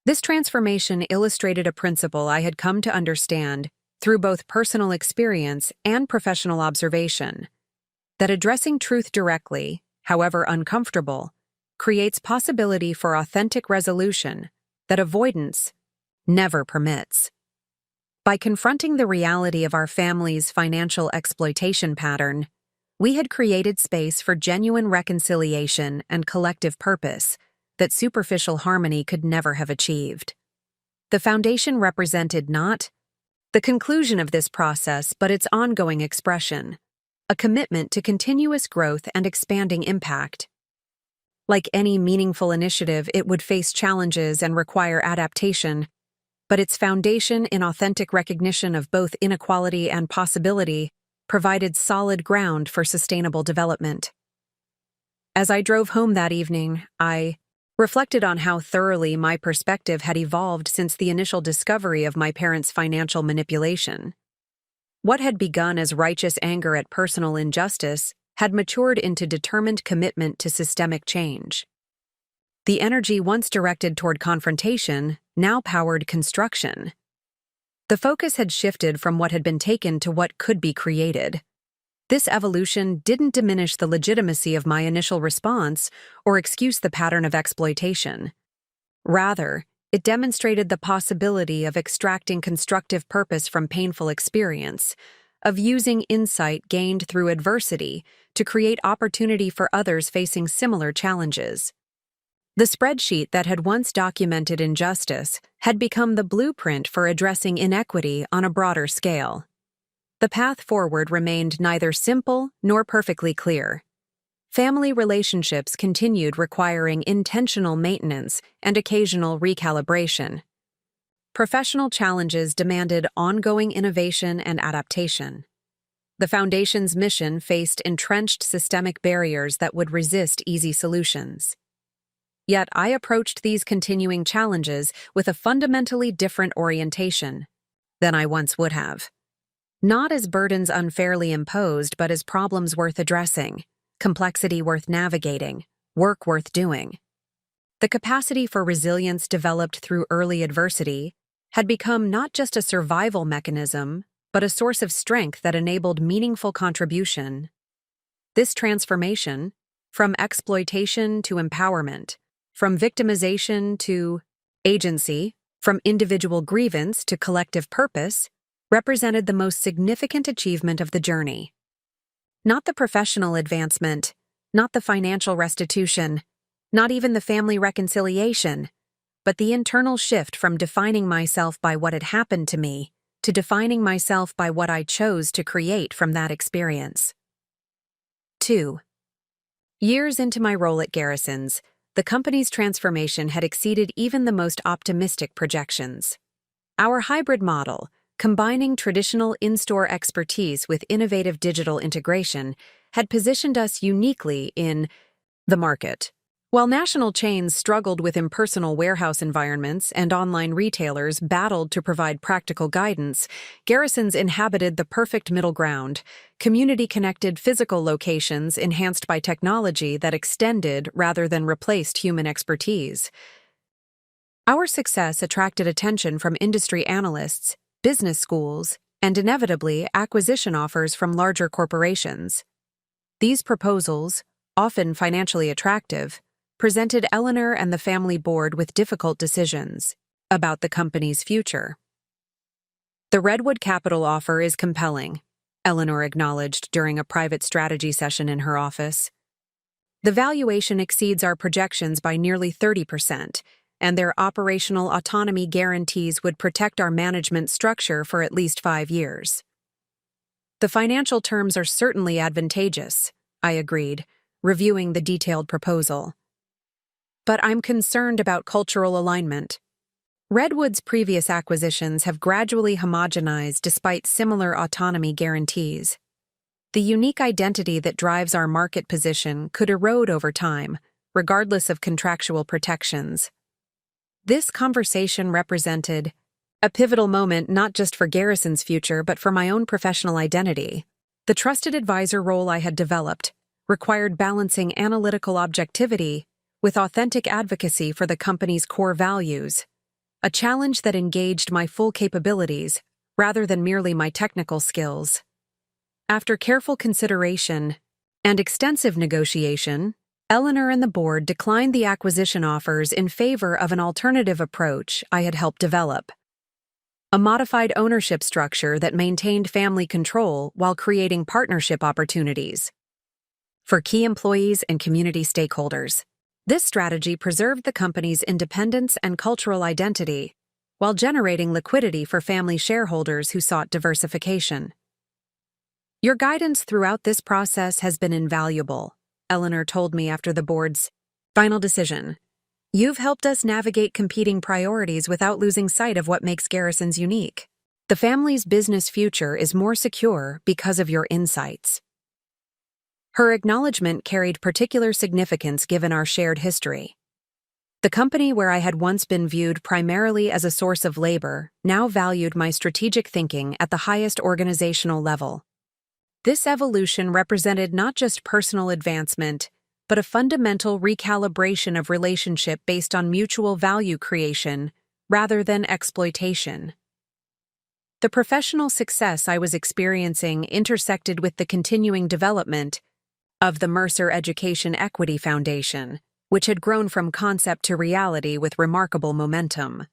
This transformation illustrated a principle I had come to understand through both personal experience and professional observation, that addressing truth directly, however uncomfortable, creates possibility for authentic resolution that avoidance never permits. By confronting the reality of our family's financial exploitation pattern, we had created space for genuine reconciliation and collective purpose that superficial harmony could never have achieved. The foundation represented not the conclusion of this process, but its ongoing expression, a commitment to continuous growth and expanding impact. Like any meaningful initiative, it would face challenges and require adaptation, but its foundation in authentic recognition of both inequality and possibility provided solid ground for sustainable development. As I drove home that evening, I reflected on how thoroughly my perspective had evolved since the initial discovery of my parents' financial manipulation. What had begun as righteous anger at personal injustice had matured into determined commitment to systemic change. The energy once directed toward confrontation now powered construction. The focus had shifted from what had been taken to what could be created. This evolution didn't diminish the legitimacy of my initial response or excuse the pattern of exploitation. Rather, it demonstrated the possibility of extracting constructive purpose from painful experience, of using insight gained through adversity to create opportunity for others facing similar challenges. The spreadsheet that had once documented injustice had become the blueprint for addressing inequity on a broader scale. The path forward remained neither simple nor perfectly clear. Family relationships continued requiring intentional maintenance and occasional recalibration. Professional challenges demanded ongoing innovation and adaptation. The Foundation's mission faced entrenched systemic barriers that would resist easy solutions. Yet I approached these continuing challenges with a fundamentally different orientation than I once would have. Not as burdens unfairly imposed, but as problems worth addressing, complexity worth navigating, work worth doing. The capacity for resilience developed through early adversity had become not just a survival mechanism, but a source of strength that enabled meaningful contribution. This transformation, from exploitation to empowerment, from victimization to agency, from individual grievance to collective purpose, represented the most significant achievement of the journey. Not the professional advancement, not the financial restitution, not even the family reconciliation, but the internal shift from defining myself by what had happened to me to defining myself by what I chose to create from that experience. 2. Years into my role at Garrisons, the company's transformation had exceeded even the most optimistic projections. Our hybrid model, combining traditional in-store expertise with innovative digital integration, had positioned us uniquely in the market. While national chains struggled with impersonal warehouse environments and online retailers battled to provide practical guidance, Garrisons inhabited the perfect middle ground, community-connected physical locations enhanced by technology that extended rather than replaced human expertise. Our success attracted attention from industry analysts, business schools, and inevitably acquisition offers from larger corporations. These proposals, often financially attractive, presented Eleanor and the family board with difficult decisions about the company's future. The Redwood Capital offer is compelling, Eleanor acknowledged during a private strategy session in her office. The valuation exceeds our projections by nearly 30%, and their operational autonomy guarantees would protect our management structure for at least 5 years. The financial terms are certainly advantageous, I agreed, reviewing the detailed proposal. But I'm concerned about cultural alignment. Redwood's previous acquisitions have gradually homogenized despite similar autonomy guarantees. The unique identity that drives our market position could erode over time, regardless of contractual protections. This conversation represented a pivotal moment not just for Garrison's future but for my own professional identity. The trusted advisor role I had developed required balancing analytical objectivity with authentic advocacy for the company's core values, a challenge that engaged my full capabilities rather than merely my technical skills. After careful consideration and extensive negotiation, Eleanor and the board declined the acquisition offers in favor of an alternative approach I had helped develop. A modified ownership structure that maintained family control while creating partnership opportunities for key employees and community stakeholders. This strategy preserved the company's independence and cultural identity, while generating liquidity for family shareholders who sought diversification. Your guidance throughout this process has been invaluable, Eleanor told me after the board's final decision. You've helped us navigate competing priorities without losing sight of what makes Garrisons unique. The family's business future is more secure because of your insights. Her acknowledgement carried particular significance given our shared history. The company where I had once been viewed primarily as a source of labor now valued my strategic thinking at the highest organizational level. This evolution represented not just personal advancement, but a fundamental recalibration of relationship based on mutual value creation rather than exploitation. The professional success I was experiencing intersected with the continuing development of the Mercer Education Equity Foundation, which had grown from concept to reality with remarkable momentum.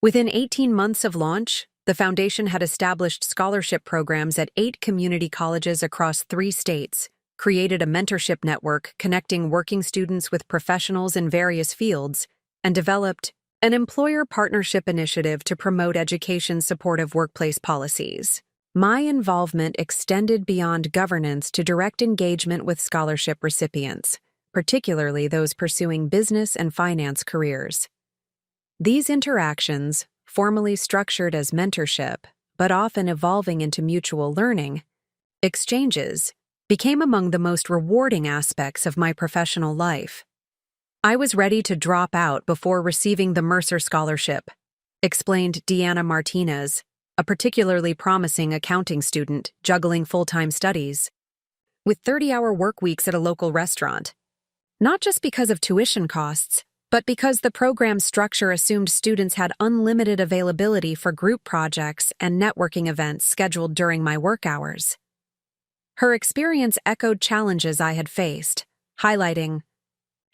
Within 18 months of launch, the foundation had established scholarship programs at 8 community colleges across 3 states, created a mentorship network connecting working students with professionals in various fields, and developed an employer partnership initiative to promote education-supportive workplace policies. My involvement extended beyond governance to direct engagement with scholarship recipients, particularly those pursuing business and finance careers. These interactions, formally structured as mentorship, but often evolving into mutual learning, exchanges, became among the most rewarding aspects of my professional life. I was ready to drop out before receiving the Mercer Scholarship, explained Deanna Martinez, a particularly promising accounting student juggling full-time studies, with 30-hour work weeks at a local restaurant. Not just because of tuition costs, but because the program's structure assumed students had unlimited availability for group projects and networking events scheduled during my work hours. Her experience echoed challenges I had faced, highlighting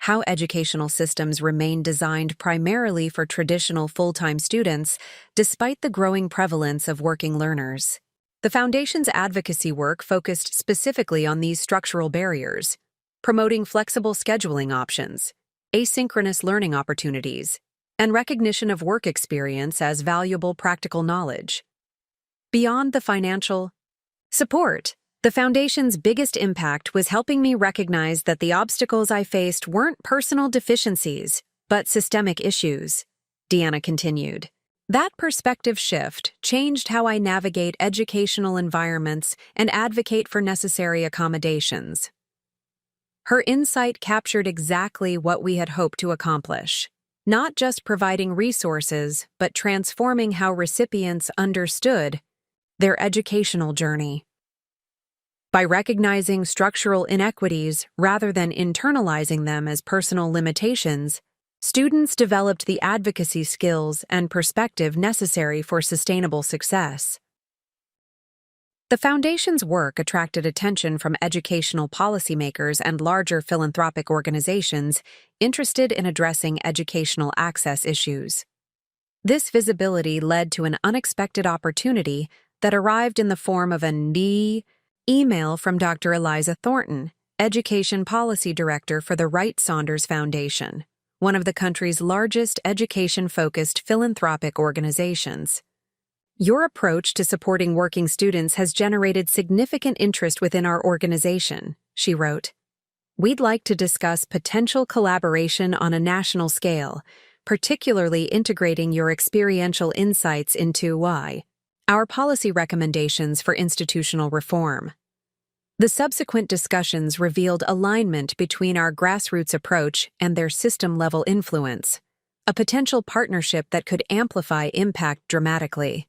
how educational systems remain designed primarily for traditional full-time students, despite the growing prevalence of working learners. The Foundation's advocacy work focused specifically on these structural barriers, promoting flexible scheduling options, asynchronous learning opportunities, and recognition of work experience as valuable practical knowledge. Beyond the financial support, the Foundation's biggest impact was helping me recognize that the obstacles I faced weren't personal deficiencies, but systemic issues, Deanna continued. That perspective shift changed how I navigate educational environments and advocate for necessary accommodations. Her insight captured exactly what we had hoped to accomplish, not just providing resources, but transforming how recipients understood their educational journey. By recognizing structural inequities rather than internalizing them as personal limitations, students developed the advocacy skills and perspective necessary for sustainable success. The Foundation's work attracted attention from educational policymakers and larger philanthropic organizations interested in addressing educational access issues. This visibility led to an unexpected opportunity that arrived in the form of an email from Dr. Eliza Thornton, Education Policy Director for the Wright Saunders Foundation, one of the country's largest education-focused philanthropic organizations. Your approach to supporting working students has generated significant interest within our organization, she wrote. We'd like to discuss potential collaboration on a national scale, particularly integrating your experiential insights into our policy recommendations for institutional reform. The subsequent discussions revealed alignment between our grassroots approach and their system-level influence, a potential partnership that could amplify impact dramatically.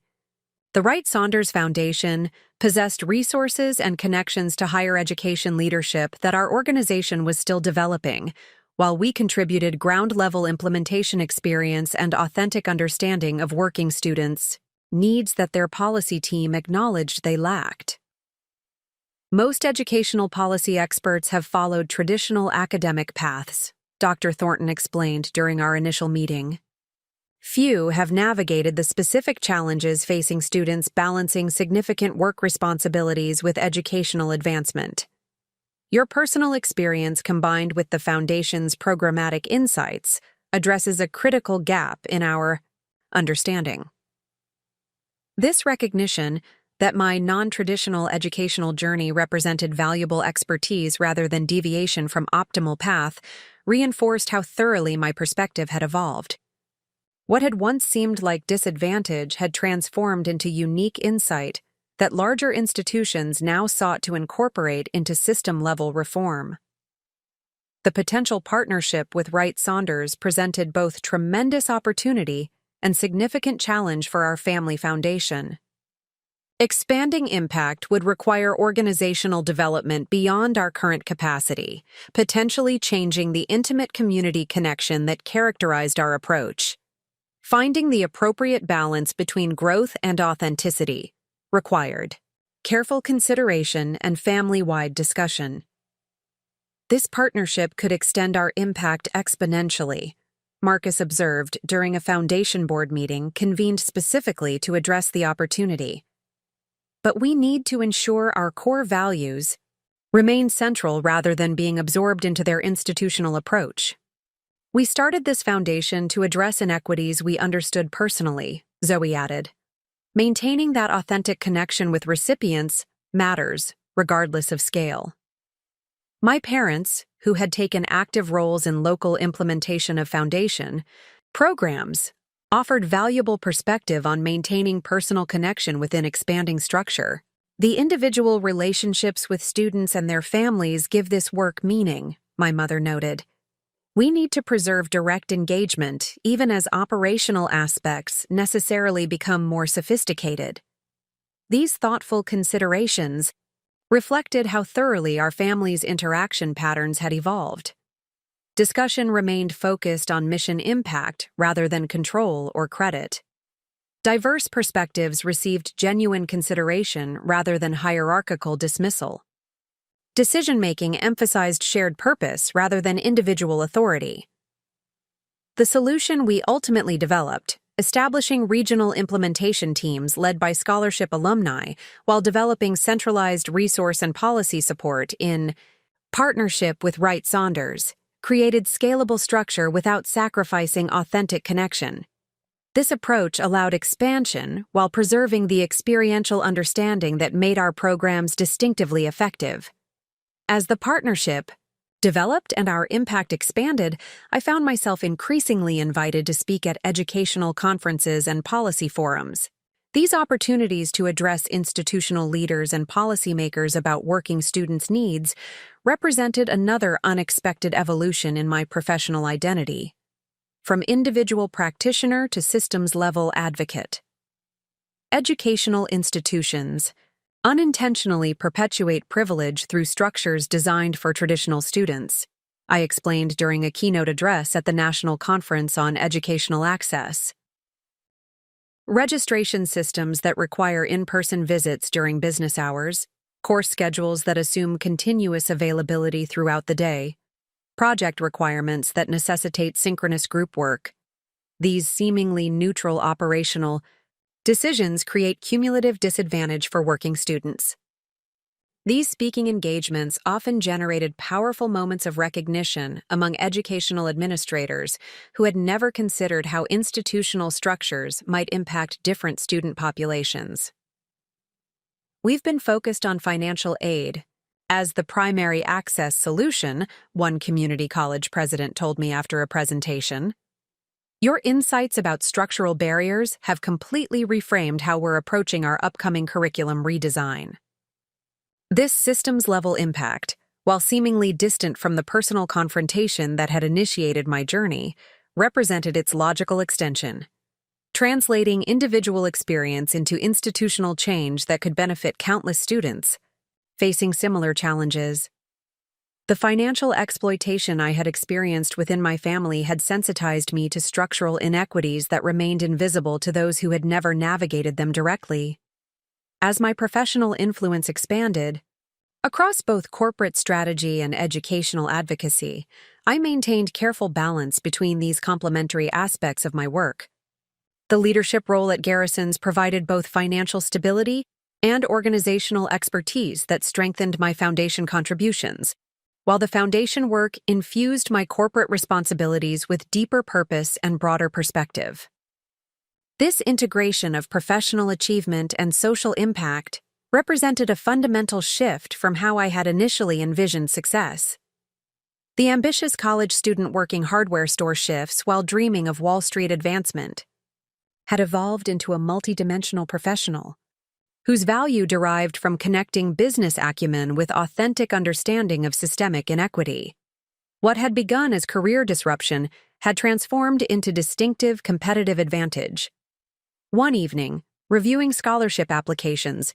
The Wright Saunders Foundation possessed resources and connections to higher education leadership that our organization was still developing, while we contributed ground-level implementation experience and authentic understanding of working students' needs that their policy team acknowledged they lacked. Most educational policy experts have followed traditional academic paths, Dr. Thornton explained during our initial meeting. Few have navigated the specific challenges facing students balancing significant work responsibilities with educational advancement. Your personal experience combined with the Foundation's programmatic insights addresses a critical gap in our understanding. This recognition that my non-traditional educational journey represented valuable expertise rather than deviation from optimal path reinforced how thoroughly my perspective had evolved. What had once seemed like disadvantage had transformed into unique insight that larger institutions now sought to incorporate into system-level reform. The potential partnership with Wright Saunders presented both tremendous opportunity and significant challenge for our family foundation. Expanding impact would require organizational development beyond our current capacity, potentially changing the intimate community connection that characterized our approach. Finding the appropriate balance between growth and authenticity required careful consideration and family-wide discussion. This partnership could extend our impact exponentially, Marcus observed during a Foundation Board meeting convened specifically to address the opportunity. But we need to ensure our core values remain central rather than being absorbed into their institutional approach. We started this foundation to address inequities we understood personally, Zoe added. Maintaining that authentic connection with recipients matters, regardless of scale. My parents, who had taken active roles in local implementation of foundation programs, offered valuable perspective on maintaining personal connection within expanding structure. The individual relationships with students and their families give this work meaning, my mother noted. We need to preserve direct engagement, even as operational aspects necessarily become more sophisticated. These thoughtful considerations reflected how thoroughly our family's interaction patterns had evolved. Discussion remained focused on mission impact rather than control or credit. Diverse perspectives received genuine consideration rather than hierarchical dismissal. Decision-making emphasized shared purpose rather than individual authority. The solution we ultimately developed, establishing regional implementation teams led by scholarship alumni while developing centralized resource and policy support in partnership with Wright Saunders, created scalable structure without sacrificing authentic connection. This approach allowed expansion while preserving the experiential understanding that made our programs distinctively effective. As the partnership developed and our impact expanded, I found myself increasingly invited to speak at educational conferences and policy forums. These opportunities to address institutional leaders and policymakers about working students' needs represented another unexpected evolution in my professional identity. From individual practitioner to systems-level advocate. Educational institutions unintentionally perpetuate privilege through structures designed for traditional students, I explained during a keynote address at the National Conference on Educational Access. Registration systems that require in-person visits during business hours, course schedules that assume continuous availability throughout the day, project requirements that necessitate synchronous group work. These seemingly neutral operational decisions create cumulative disadvantage for working students. These speaking engagements often generated powerful moments of recognition among educational administrators who had never considered how institutional structures might impact different student populations. We've been focused on financial aid as the primary access solution, one community college president told me after a presentation. Your insights about structural barriers have completely reframed how we're approaching our upcoming curriculum redesign. This systems-level impact, while seemingly distant from the personal confrontation that had initiated my journey, represented its logical extension, translating individual experience into institutional change that could benefit countless students facing similar challenges. The financial exploitation I had experienced within my family had sensitized me to structural inequities that remained invisible to those who had never navigated them directly. As my professional influence expanded, across both corporate strategy and educational advocacy, I maintained careful balance between these complementary aspects of my work. The leadership role at Garrison's provided both financial stability and organizational expertise that strengthened my foundation contributions, while the foundation work infused my corporate responsibilities with deeper purpose and broader perspective. This integration of professional achievement and social impact represented a fundamental shift from how I had initially envisioned success. The ambitious college student working hardware store shifts while dreaming of Wall Street advancement had evolved into a multidimensional professional whose value derived from connecting business acumen with authentic understanding of systemic inequity. What had begun as career disruption had transformed into distinctive competitive advantage. One evening, reviewing scholarship applications,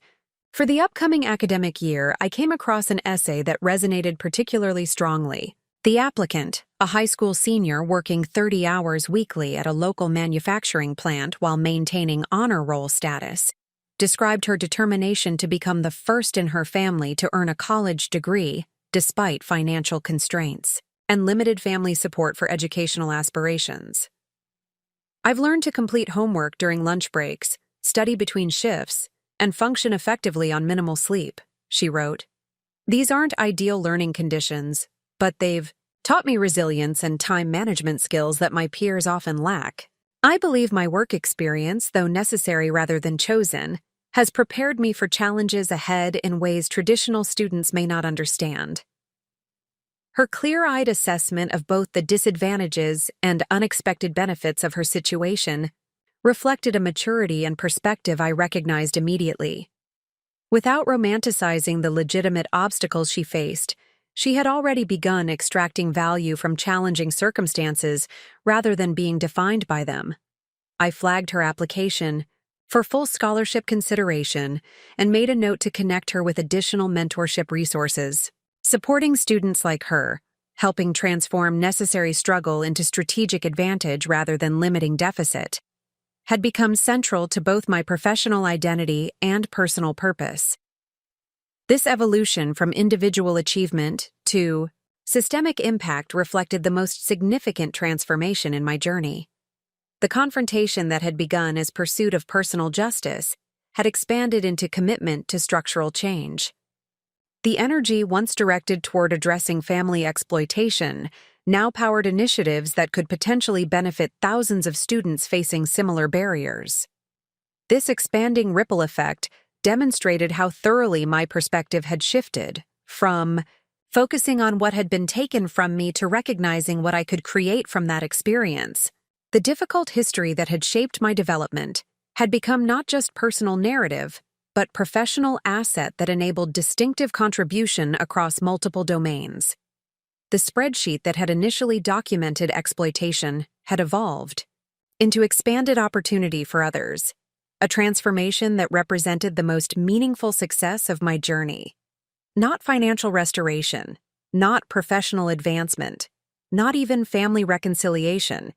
for the upcoming academic year, I came across an essay that resonated particularly strongly. The applicant, a high school senior working 30 hours weekly at a local manufacturing plant while maintaining honor roll status, described her determination to become the first in her family to earn a college degree despite financial constraints and limited family support for educational aspirations. I've learned to complete homework during lunch breaks, study between shifts, and function effectively on minimal sleep, she wrote. These aren't ideal learning conditions, but they've taught me resilience and time management skills that my peers often lack. I believe my work experience, though necessary rather than chosen, has prepared me for challenges ahead in ways traditional students may not understand. Her clear-eyed assessment of both the disadvantages and unexpected benefits of her situation reflected a maturity and perspective I recognized immediately. Without romanticizing the legitimate obstacles she faced, she had already begun extracting value from challenging circumstances rather than being defined by them. I flagged her application for full scholarship consideration and made a note to connect her with additional mentorship resources. Supporting students like her, helping transform necessary struggle into strategic advantage rather than limiting deficit, had become central to both my professional identity and personal purpose. This evolution from individual achievement to systemic impact reflected the most significant transformation in my journey. The confrontation that had begun as pursuit of personal justice had expanded into commitment to structural change. The energy once directed toward addressing family exploitation now powered initiatives that could potentially benefit thousands of students facing similar barriers. This expanding ripple effect demonstrated how thoroughly my perspective had shifted, from focusing on what had been taken from me to recognizing what I could create from that experience. The difficult history that had shaped my development had become not just personal narrative, but professional asset that enabled distinctive contribution across multiple domains. The spreadsheet that had initially documented exploitation had evolved into expanded opportunity for others, a transformation that represented the most meaningful success of my journey. Not financial restoration, not professional advancement, not even family reconciliation,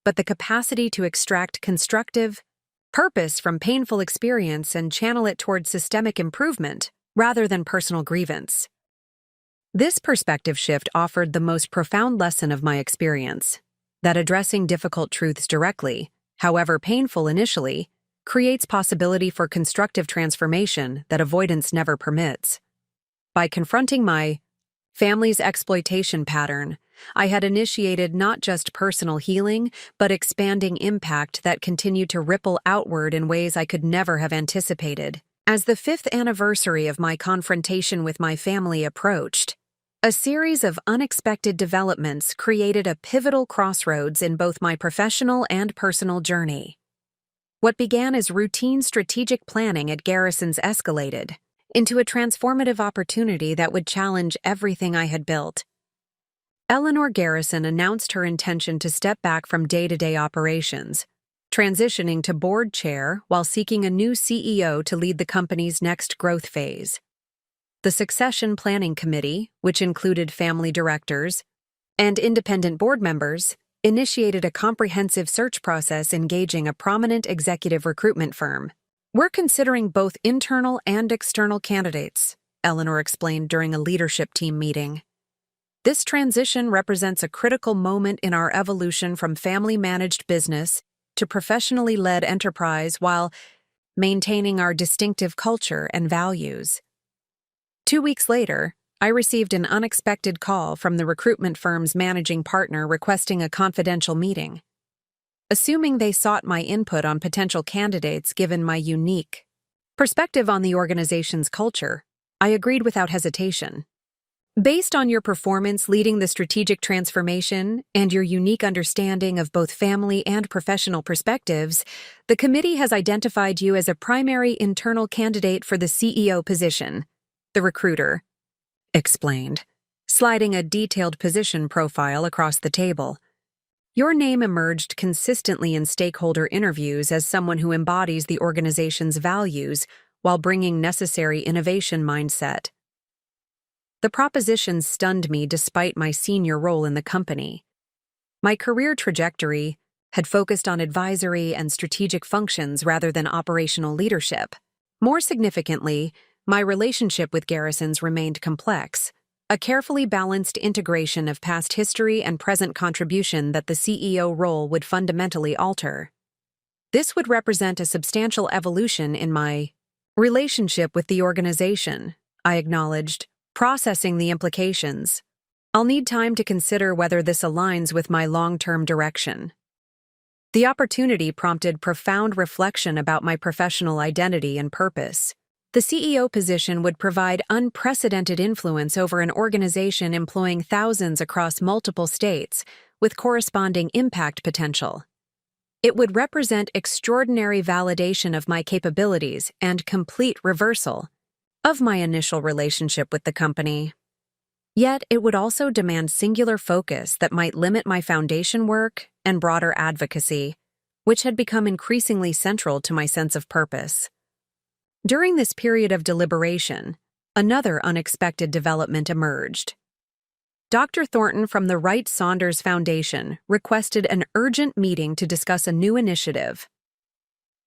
but the capacity to extract constructive purpose from painful experience and channel it toward systemic improvement rather than personal grievance. This perspective shift offered the most profound lesson of my experience, that addressing difficult truths directly, however painful initially, creates possibility for constructive transformation that avoidance never permits. By confronting my family's exploitation pattern, I had initiated not just personal healing, but expanding impact that continued to ripple outward in ways I could never have anticipated. As the 5th anniversary of my confrontation with my family approached, a series of unexpected developments created a pivotal crossroads in both my professional and personal journey. What began as routine strategic planning at Garrison's escalated into a transformative opportunity that would challenge everything I had built. Eleanor Garrison announced her intention to step back from day-to-day operations, transitioning to board chair while seeking a new CEO to lead the company's next growth phase. The succession planning committee, which included family directors and independent board members, initiated a comprehensive search process engaging a prominent executive recruitment firm. "We're considering both internal and external candidates," Eleanor explained during a leadership team meeting. "This transition represents a critical moment in our evolution from family-managed business to professionally led enterprise while maintaining our distinctive culture and values." 2 weeks later, I received an unexpected call from the recruitment firm's managing partner requesting a confidential meeting. Assuming they sought my input on potential candidates given my unique perspective on the organization's culture, I agreed without hesitation. "Based on your performance leading the strategic transformation and your unique understanding of both family and professional perspectives, the committee has identified you as a primary internal candidate for the CEO position," the recruiter explained, sliding a detailed position profile across the table. "Your name emerged consistently in stakeholder interviews as someone who embodies the organization's values while bringing necessary innovation mindset." The proposition stunned me despite my senior role in the company. My career trajectory had focused on advisory and strategic functions rather than operational leadership. More significantly, my relationship with Garrisons remained complex, a carefully balanced integration of past history and present contribution that the CEO role would fundamentally alter. This would represent a substantial evolution in my relationship with the organization, I acknowledged, processing the implications. "I'll need time to consider whether this aligns with my long-term direction." The opportunity prompted profound reflection about my professional identity and purpose. The CEO position would provide unprecedented influence over an organization employing thousands across multiple states, with corresponding impact potential. It would represent extraordinary validation of my capabilities and complete reversal of my initial relationship with the company. Yet, it would also demand singular focus that might limit my foundation work and broader advocacy, which had become increasingly central to my sense of purpose. During this period of deliberation, another unexpected development emerged. Dr. Thornton from the Wright Saunders Foundation requested an urgent meeting to discuss a new initiative.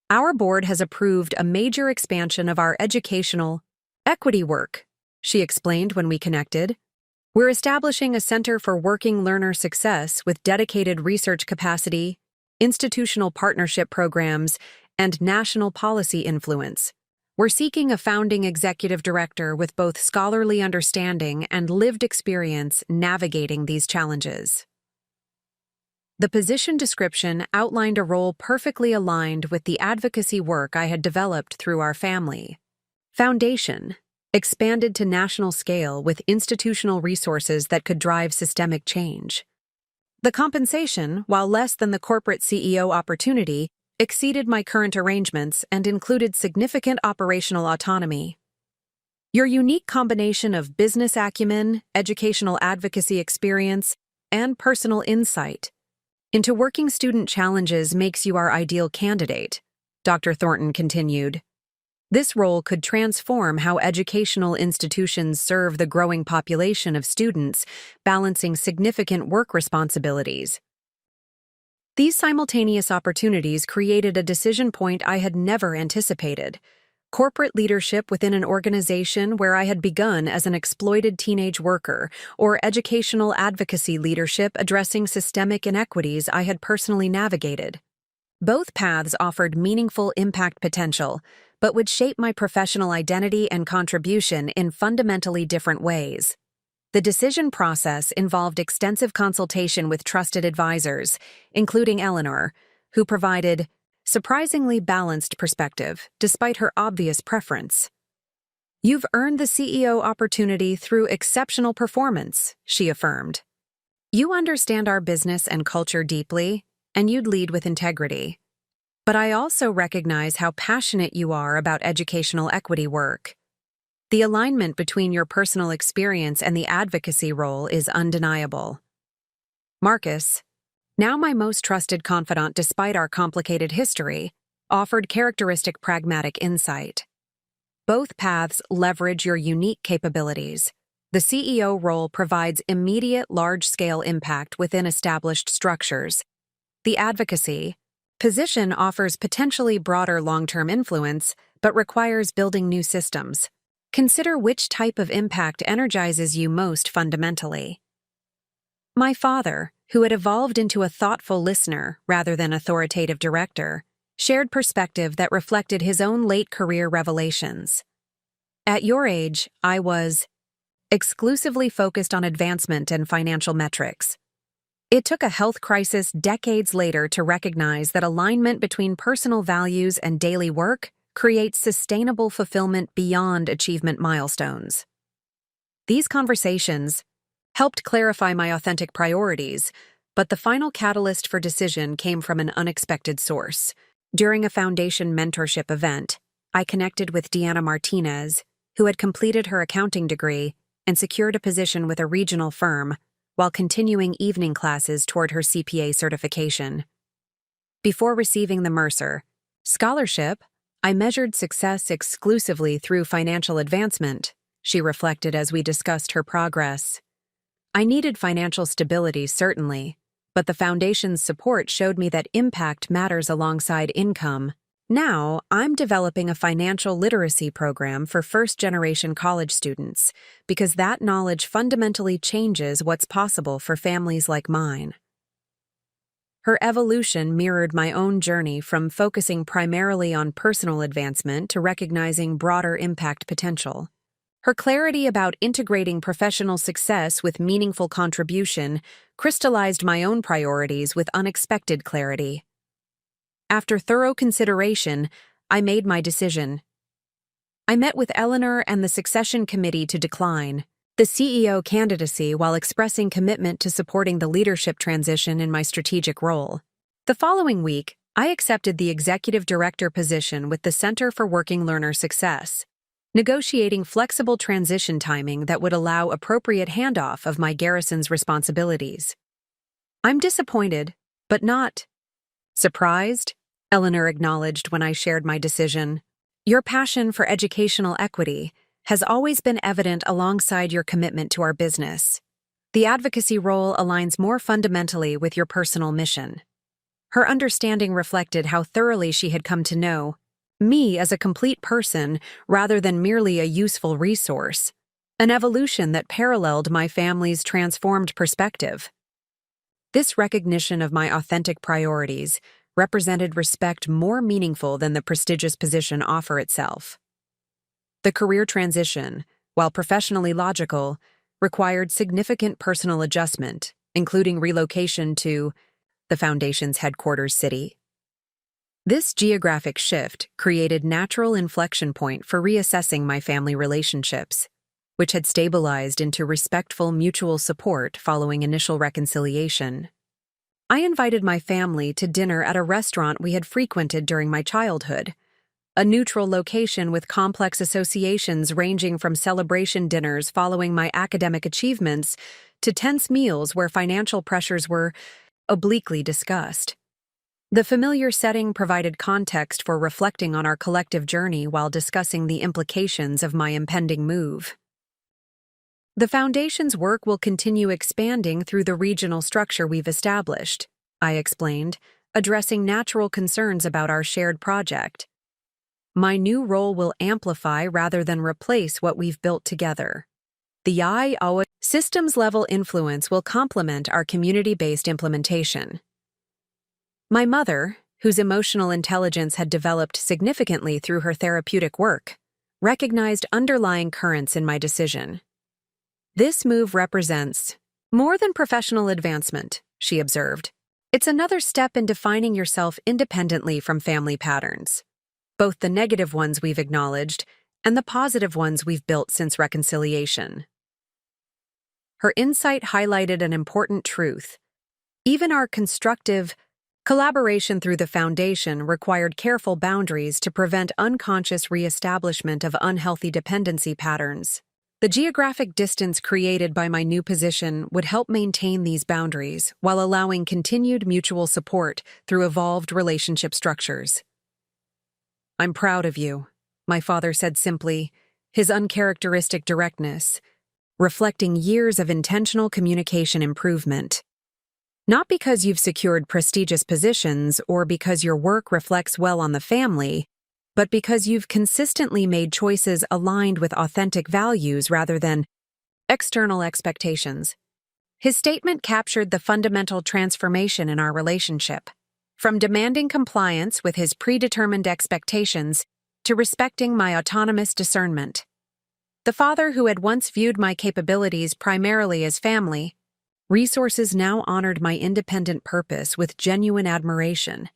Our board has approved a major expansion of our educational equity work, she explained when we connected. We're establishing a center for working learner success with dedicated research capacity, institutional partnership programs, and national policy influence. We're seeking a founding executive director with both scholarly understanding and lived experience navigating these challenges. The position description outlined a role perfectly aligned with the advocacy work I had developed through our family. Foundation, expanded to national scale with institutional resources that could drive systemic change. The compensation, while less than the corporate CEO opportunity, exceeded my current arrangements and included significant operational autonomy. Your unique combination of business acumen, educational advocacy experience, and personal insight into working student challenges makes you our ideal candidate, Dr. Thornton continued. This role could transform how educational institutions serve the growing population of students, balancing significant work responsibilities. These simultaneous opportunities created a decision point I had never anticipated: corporate leadership within an organization where I had begun as an exploited teenage worker, or educational advocacy leadership addressing systemic inequities I had personally navigated. Both paths offered meaningful impact potential, but would shape my professional identity and contribution in fundamentally different ways. The decision process involved extensive consultation with trusted advisors, including Eleanor, who provided surprisingly balanced perspective despite her obvious preference. "You've earned the CEO opportunity through exceptional performance," she affirmed. "You understand our business and culture deeply, and you'd lead with integrity. But I also recognize how passionate you are about educational equity work. The alignment between your personal experience and the advocacy role is undeniable." Marcus, now my most trusted confidant despite our complicated history, offered characteristic pragmatic insight. Both paths leverage your unique capabilities. The CEO role provides immediate large-scale impact within established structures. The advocacy position offers potentially broader long-term influence, but requires building new systems. Consider which type of impact energizes you most fundamentally. My father, who had evolved into a thoughtful listener rather than authoritative director, shared perspective that reflected his own late career revelations. "At your age, I was exclusively focused on advancement and financial metrics. It took a health crisis decades later to recognize that alignment between personal values and daily work creates sustainable fulfillment beyond achievement milestones." These conversations helped clarify my authentic priorities, but the final catalyst for decision came from an unexpected source. During a foundation mentorship event, I connected with Deanna Martinez, who had completed her accounting degree and secured a position with a regional firm while continuing evening classes toward her CPA certification. Before receiving the Mercer scholarship, I measured success exclusively through financial advancement, she reflected as we discussed her progress. I needed financial stability, certainly, but the foundation's support showed me that impact matters alongside income. Now, I'm developing a financial literacy program for first-generation college students because that knowledge fundamentally changes what's possible for families like mine. Her evolution mirrored my own journey from focusing primarily on personal advancement to recognizing broader impact potential. Her clarity about integrating professional success with meaningful contribution crystallized my own priorities with unexpected clarity. After thorough consideration, I made my decision. I met with Eleanor and the succession committee to decline the CEO candidacy while expressing commitment to supporting the leadership transition in my strategic role. The following week, I accepted the executive director position with the Center for Working Learner Success, negotiating flexible transition timing that would allow appropriate handoff of my garrison's responsibilities. I'm disappointed, but not surprised, Eleanor acknowledged when I shared my decision. Your passion for educational equity has always been evident alongside your commitment to our business. The advocacy role aligns more fundamentally with your personal mission. Her understanding reflected how thoroughly she had come to know me as a complete person rather than merely a useful resource, an evolution that paralleled my family's transformed perspective. This recognition of my authentic priorities represented respect more meaningful than the prestigious position offer itself. The career transition, while professionally logical, required significant personal adjustment, including relocation to the Foundation's headquarters city. This geographic shift created natural inflection point for reassessing my family relationships, which had stabilized into respectful mutual support following initial reconciliation. I invited my family to dinner at a restaurant we had frequented during my childhood, a neutral location with complex associations ranging from celebration dinners following my academic achievements to tense meals where financial pressures were obliquely discussed. The familiar setting provided context for reflecting on our collective journey while discussing the implications of my impending move. The Foundation's work will continue expanding through the regional structure we've established, I explained, addressing natural concerns about our shared project. My new role will amplify rather than replace what we've built together. The IOA systems-level influence will complement our community-based implementation. My mother, whose emotional intelligence had developed significantly through her therapeutic work, recognized underlying currents in my decision. This move represents more than professional advancement, she observed. It's another step in defining yourself independently from family patterns, both the negative ones we've acknowledged and the positive ones we've built since reconciliation. Her insight highlighted an important truth. Even our constructive collaboration through the Foundation required careful boundaries to prevent unconscious reestablishment of unhealthy dependency patterns. The geographic distance created by my new position would help maintain these boundaries while allowing continued mutual support through evolved relationship structures. I'm proud of you, my father said simply, his uncharacteristic directness reflecting years of intentional communication improvement. Not because you've secured prestigious positions or because your work reflects well on the family, but because you've consistently made choices aligned with authentic values rather than external expectations. His statement captured the fundamental transformation in our relationship, from demanding compliance with his predetermined expectations to respecting my autonomous discernment. The father who had once viewed my capabilities primarily as family resources now honored my independent purpose with genuine admiration.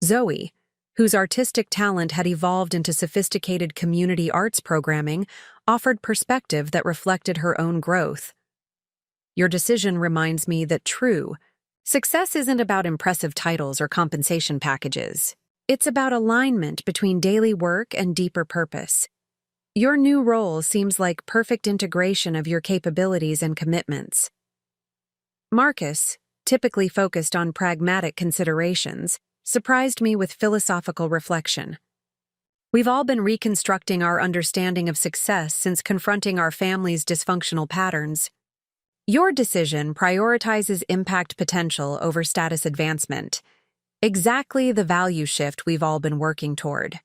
Zoe, whose artistic talent had evolved into sophisticated community arts programming, offered perspective that reflected her own growth. Your decision reminds me that true success isn't about impressive titles or compensation packages. It's about alignment between daily work and deeper purpose. Your new role seems like perfect integration of your capabilities and commitments. Marcus, typically focused on pragmatic considerations, surprised me with philosophical reflection. We've all been reconstructing our understanding of success since confronting our family's dysfunctional patterns. Your decision prioritizes impact potential over status advancement, exactly the value shift we've all been working toward.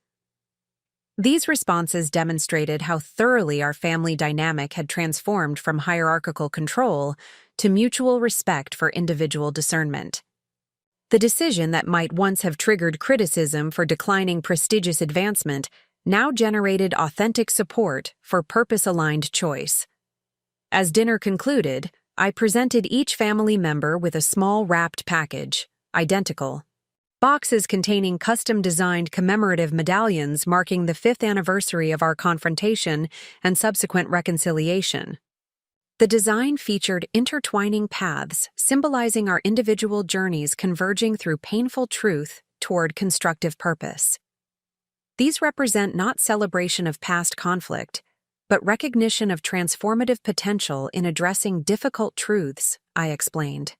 These responses demonstrated how thoroughly our family dynamic had transformed from hierarchical control to mutual respect for individual discernment. The decision that might once have triggered criticism for declining prestigious advancement now generated authentic support for purpose-aligned choice. As dinner concluded, I presented each family member with a small wrapped package, identical, boxes containing custom-designed commemorative medallions marking the 5th anniversary of our confrontation and subsequent reconciliation. The design featured intertwining paths, symbolizing our individual journeys converging through painful truth toward constructive purpose. These represent not celebration of past conflict, but recognition of transformative potential in addressing difficult truths, I explained.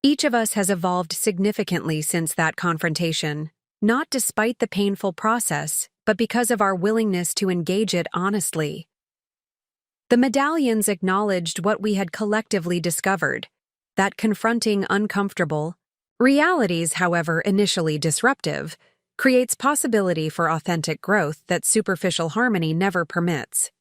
Each of us has evolved significantly since that confrontation, not despite the painful process, but because of our willingness to engage it honestly. The medallions acknowledged what we had collectively discovered, that confronting uncomfortable realities, however initially disruptive, creates possibility for authentic growth that superficial harmony never permits.